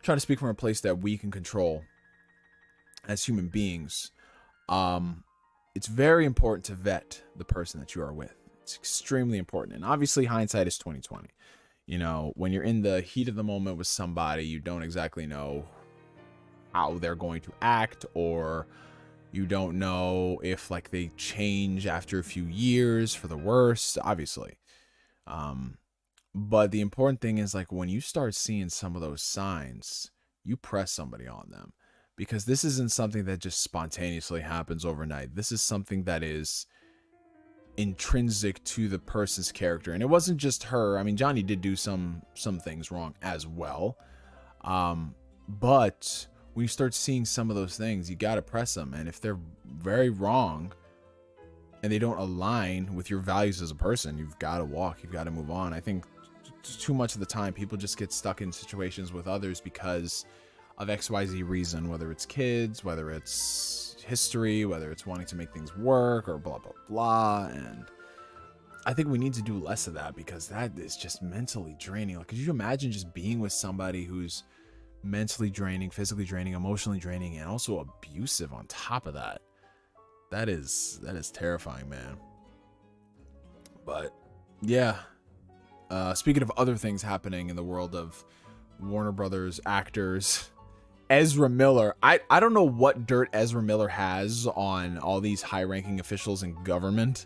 a place that we can control as human beings. It's very important to vet the person that you are with. It's extremely important. And obviously hindsight is 2020. You know, when you're in the heat of the moment with somebody, you don't exactly know how they're going to act, or you don't know if like they change after a few years for the worse, obviously. But the important thing is like when you start seeing some of those signs, you press somebody on them. Because this isn't something that just spontaneously happens overnight. This is something that is intrinsic to the person's character. And it wasn't just her. I mean, Johnny did do some things wrong as well. But when you start seeing some of those things, you got to press them. And if they're very wrong and they don't align with your values as a person, you've got to walk. You've got to move on. I think too much of the time people just get stuck in situations with others because of XYZ reason, whether it's kids, whether it's history, whether it's wanting to make things work or blah, blah, blah. And I think we need to do less of that because that is just mentally draining. Like, could you imagine just being with somebody who's mentally draining, physically draining, emotionally draining, and also abusive on top of that? That is terrifying, man. But yeah, speaking of other things happening in the world of Warner Brothers actors, Ezra Miller. I don't know what dirt Ezra Miller has on all these high-ranking officials in government,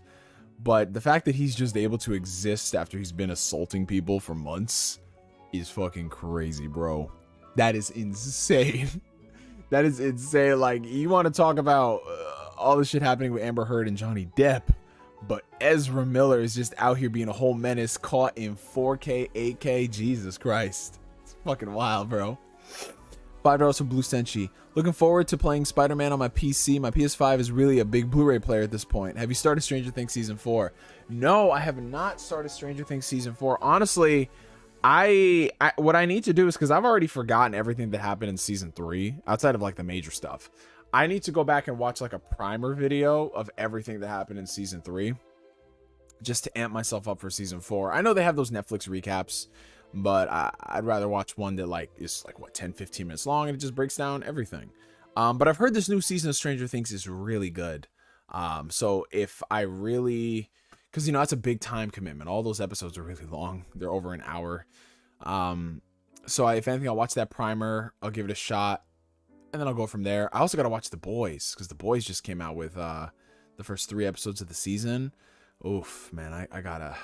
but the fact that he's just able to exist after he's been assaulting people for months is fucking crazy, bro. That is insane. That is insane. Like, you want to talk about all this shit happening with Amber Heard and Johnny Depp, but Ezra Miller is just out here being a whole menace, caught in 4K, 8K. Jesus Christ. It's fucking wild, bro. $5 for Blue Senshi. Looking forward to playing Spider-Man on my PC. My PS5 is really a big Blu-ray player at this point. Have you started Stranger Things Season 4? No, I have not started Stranger Things Season 4. Honestly, what I need to do is, because I've already forgotten everything that happened in Season 3, outside of like the major stuff. I need to go back and watch like a primer video of everything that happened in Season 3, just to amp myself up for Season 4. I know they have those Netflix recaps, but I'd rather watch one that like is like what, 10-15 minutes long and it just breaks down everything. But I've heard this new season of Stranger Things is really good. So if I really, because that's a big time commitment. All those episodes are really long. They're over an hour. So if anything, I'll watch that primer. I'll give it a shot, and then I'll go from there. I also gotta watch The Boys, because The Boys just came out with the first 3 episodes of the season. Oof, man, I gotta.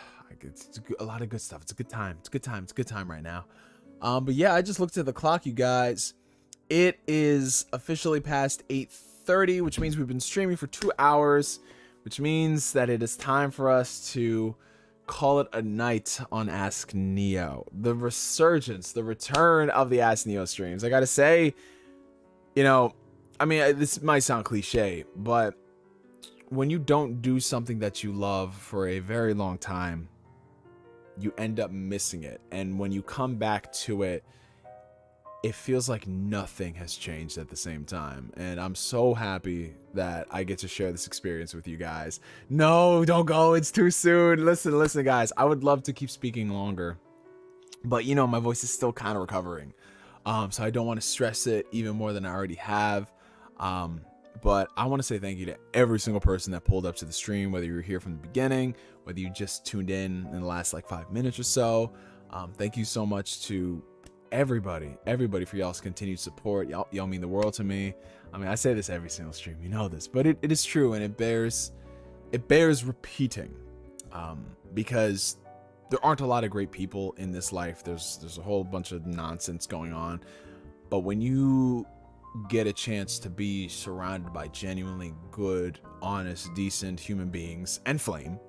It's a lot of good stuff. It's a good time. It's a good time. It's a good time right now. But yeah, I just looked at the clock, you guys. It is officially past 8:30, which means we've been streaming for 2 hours, which means that it is time for us to call it a night on Ask Neo. The resurgence, the return of the Ask Neo streams. I gotta say, this might sound cliche, but when you don't do something that you love for a very long time, you end up missing it. And when you come back to it, it feels like nothing has changed at the same time. And I'm so happy that I get to share this experience with you guys. No, don't go. It's too soon. Listen, guys. I would love to keep speaking longer, but my voice is still kind of recovering. So I don't want to stress it even more than I already have. But I want to say thank you to every single person that pulled up to the stream, whether you were here from the beginning, whether you just tuned in the last 5 minutes or so. Thank you so much to everybody for y'all's continued support. Y'all mean the world to me. I say this every single stream, this, but it is true, and it bears repeating, because there aren't a lot of great people in this life. There's a whole bunch of nonsense going on, but when you get a chance to be surrounded by genuinely good, honest, decent human beings and flame,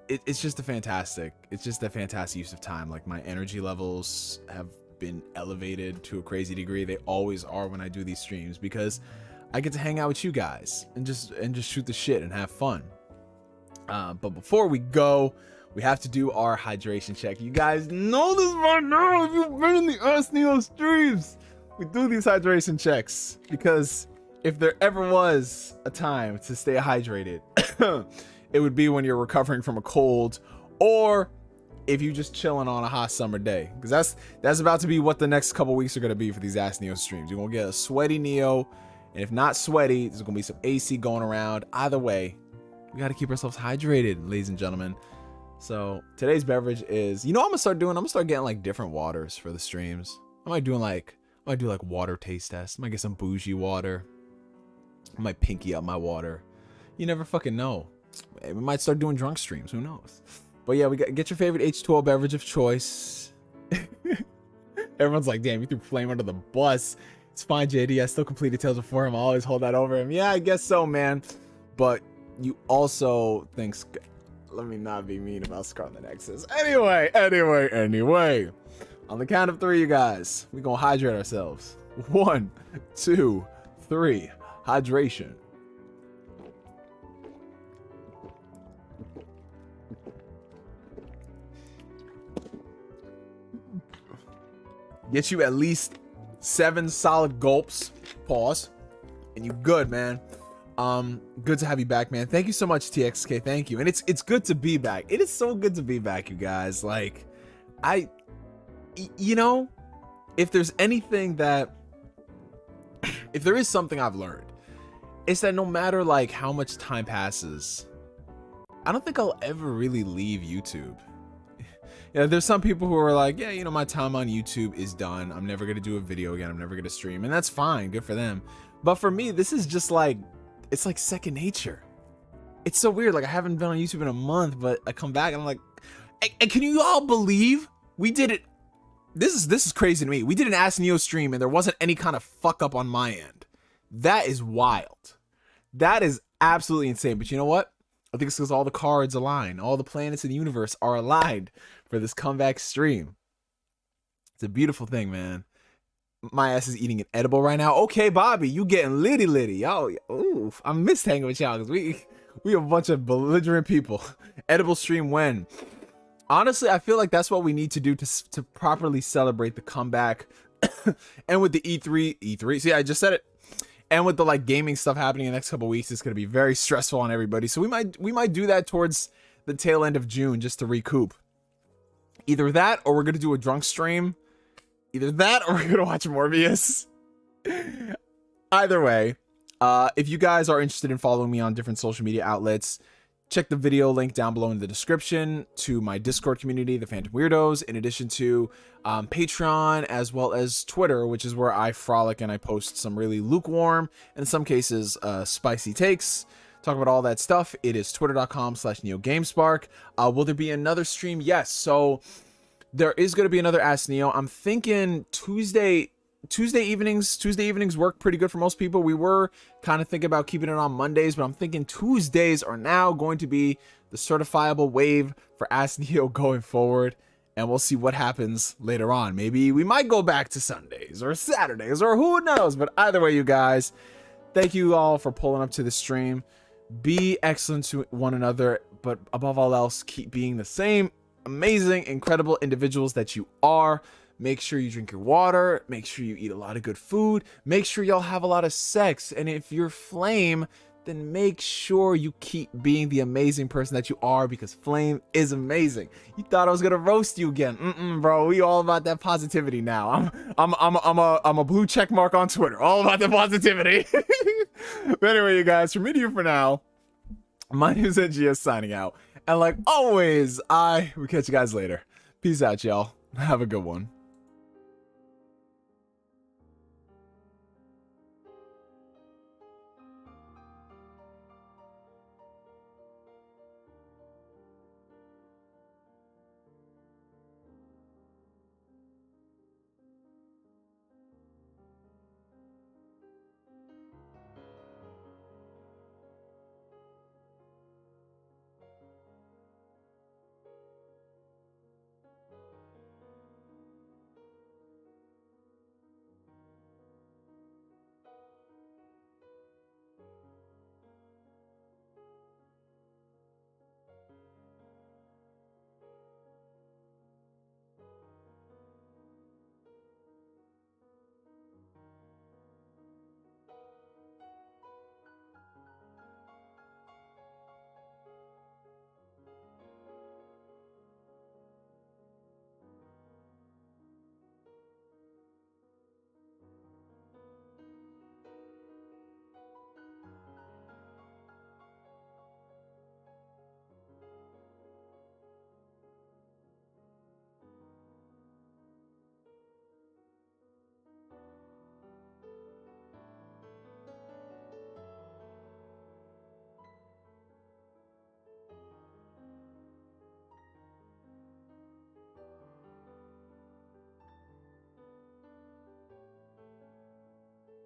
it's just a fantastic use of time. Like, my energy levels have been elevated to a crazy degree. They always are when I do these streams, because I get to hang out with you guys and just shoot the shit and have fun. But before we go, we have to do our hydration check. You guys know this by now if you've been in the Ask Neo streams. We do these hydration checks because if there ever was a time to stay hydrated, it would be when you're recovering from a cold, or if you're just chilling on a hot summer day, because that's about to be what the next couple weeks are going to be for these Ask Neo streams. You're going to get a sweaty Neo, and if not sweaty, there's going to be some AC going around. Either way, we got to keep ourselves hydrated, ladies and gentlemen. So today's beverage is, I'm going to start getting different waters for the streams. I might do water taste test. I might get some bougie water. I might pinky up my water. You never fucking know. We might start doing drunk streams. Who knows? But yeah, get your favorite H2O beverage of choice. Everyone's like, damn, you threw Flame under the bus. It's fine, JD. I still completed Tales before him. I always hold that over him. Yeah, I guess so, man. But you also think... Let me not be mean about Scarlet Nexus. Anyway. On the count of 3, you guys, we're going to hydrate ourselves. 1, 2, 3. Hydration. Get you at least 7 solid gulps. Pause. And you good, man. Good to have you back, man. Thank you so much, TXK. Thank you. And it's good to be back. It is so good to be back, you guys. Like, if there's anything that, if there is something I've learned, it's that no matter how much time passes, I don't think I'll ever really leave YouTube. There's some people who are like, yeah, my time on YouTube is done. I'm never gonna do a video again. I'm never gonna stream, and that's fine. Good for them. But for me, this is just it's like second nature. It's so weird. I haven't been on YouTube in a month, but I come back and I'm like, and can you all believe we did it? This is crazy to me. We did an Ask Neo stream and there wasn't any kind of fuck up on my end. That is wild. That is absolutely insane. But you know what? I think it's because all the cards align. All the planets in the universe are aligned for this comeback stream. It's a beautiful thing, man. My ass is eating an edible right now. Okay, Bobby, you getting litty. Y'all, ooh, I miss hanging with y'all because we a bunch of belligerent people. Edible stream when? Honestly, I feel like that's what we need to do to properly celebrate the comeback. And with the E3, see, I just said it. And with the gaming stuff happening in the next couple weeks, it's going to be very stressful on everybody. So we might do that towards the tail end of June just to recoup. Either that or we're going to do a drunk stream. Either that or we're going to watch Morbius. Either way, if you guys are interested in following me on different social media outlets, check the video link down below in the description to my Discord community, the Phantom Weirdos, in addition to Patreon, as well as Twitter, which is where I frolic and I post some really lukewarm, and in some cases, spicy takes. Talk about all that stuff. It is twitter.com/NeoGameSpark. Will there be another stream? Yes. So there is going to be another Ask Neo. I'm thinking Tuesday evenings work pretty good for most people. We were kind of thinking about keeping it on Mondays, but I'm thinking Tuesdays are now going to be the certifiable wave for Ask Neo going forward, and we'll see what happens later on. Maybe we might go back to Sundays or Saturdays, or who knows. But either way, you guys, thank you all for pulling up to the stream. Be excellent to one another, but above all else, keep being the same amazing, incredible individuals that you are. Make sure you drink your water. Make sure you eat a lot of good food. Make sure y'all have a lot of sex. And if you're Flame, then make sure you keep being the amazing person that you are, because Flame is amazing. You thought I was gonna roast you again? Bro. We all about that positivity now. I'm a blue check mark on Twitter. All about the positivity. But anyway, you guys, from me to you for now, my name is NGS signing out. And like always, I will catch you guys later. Peace out, y'all. Have a good one.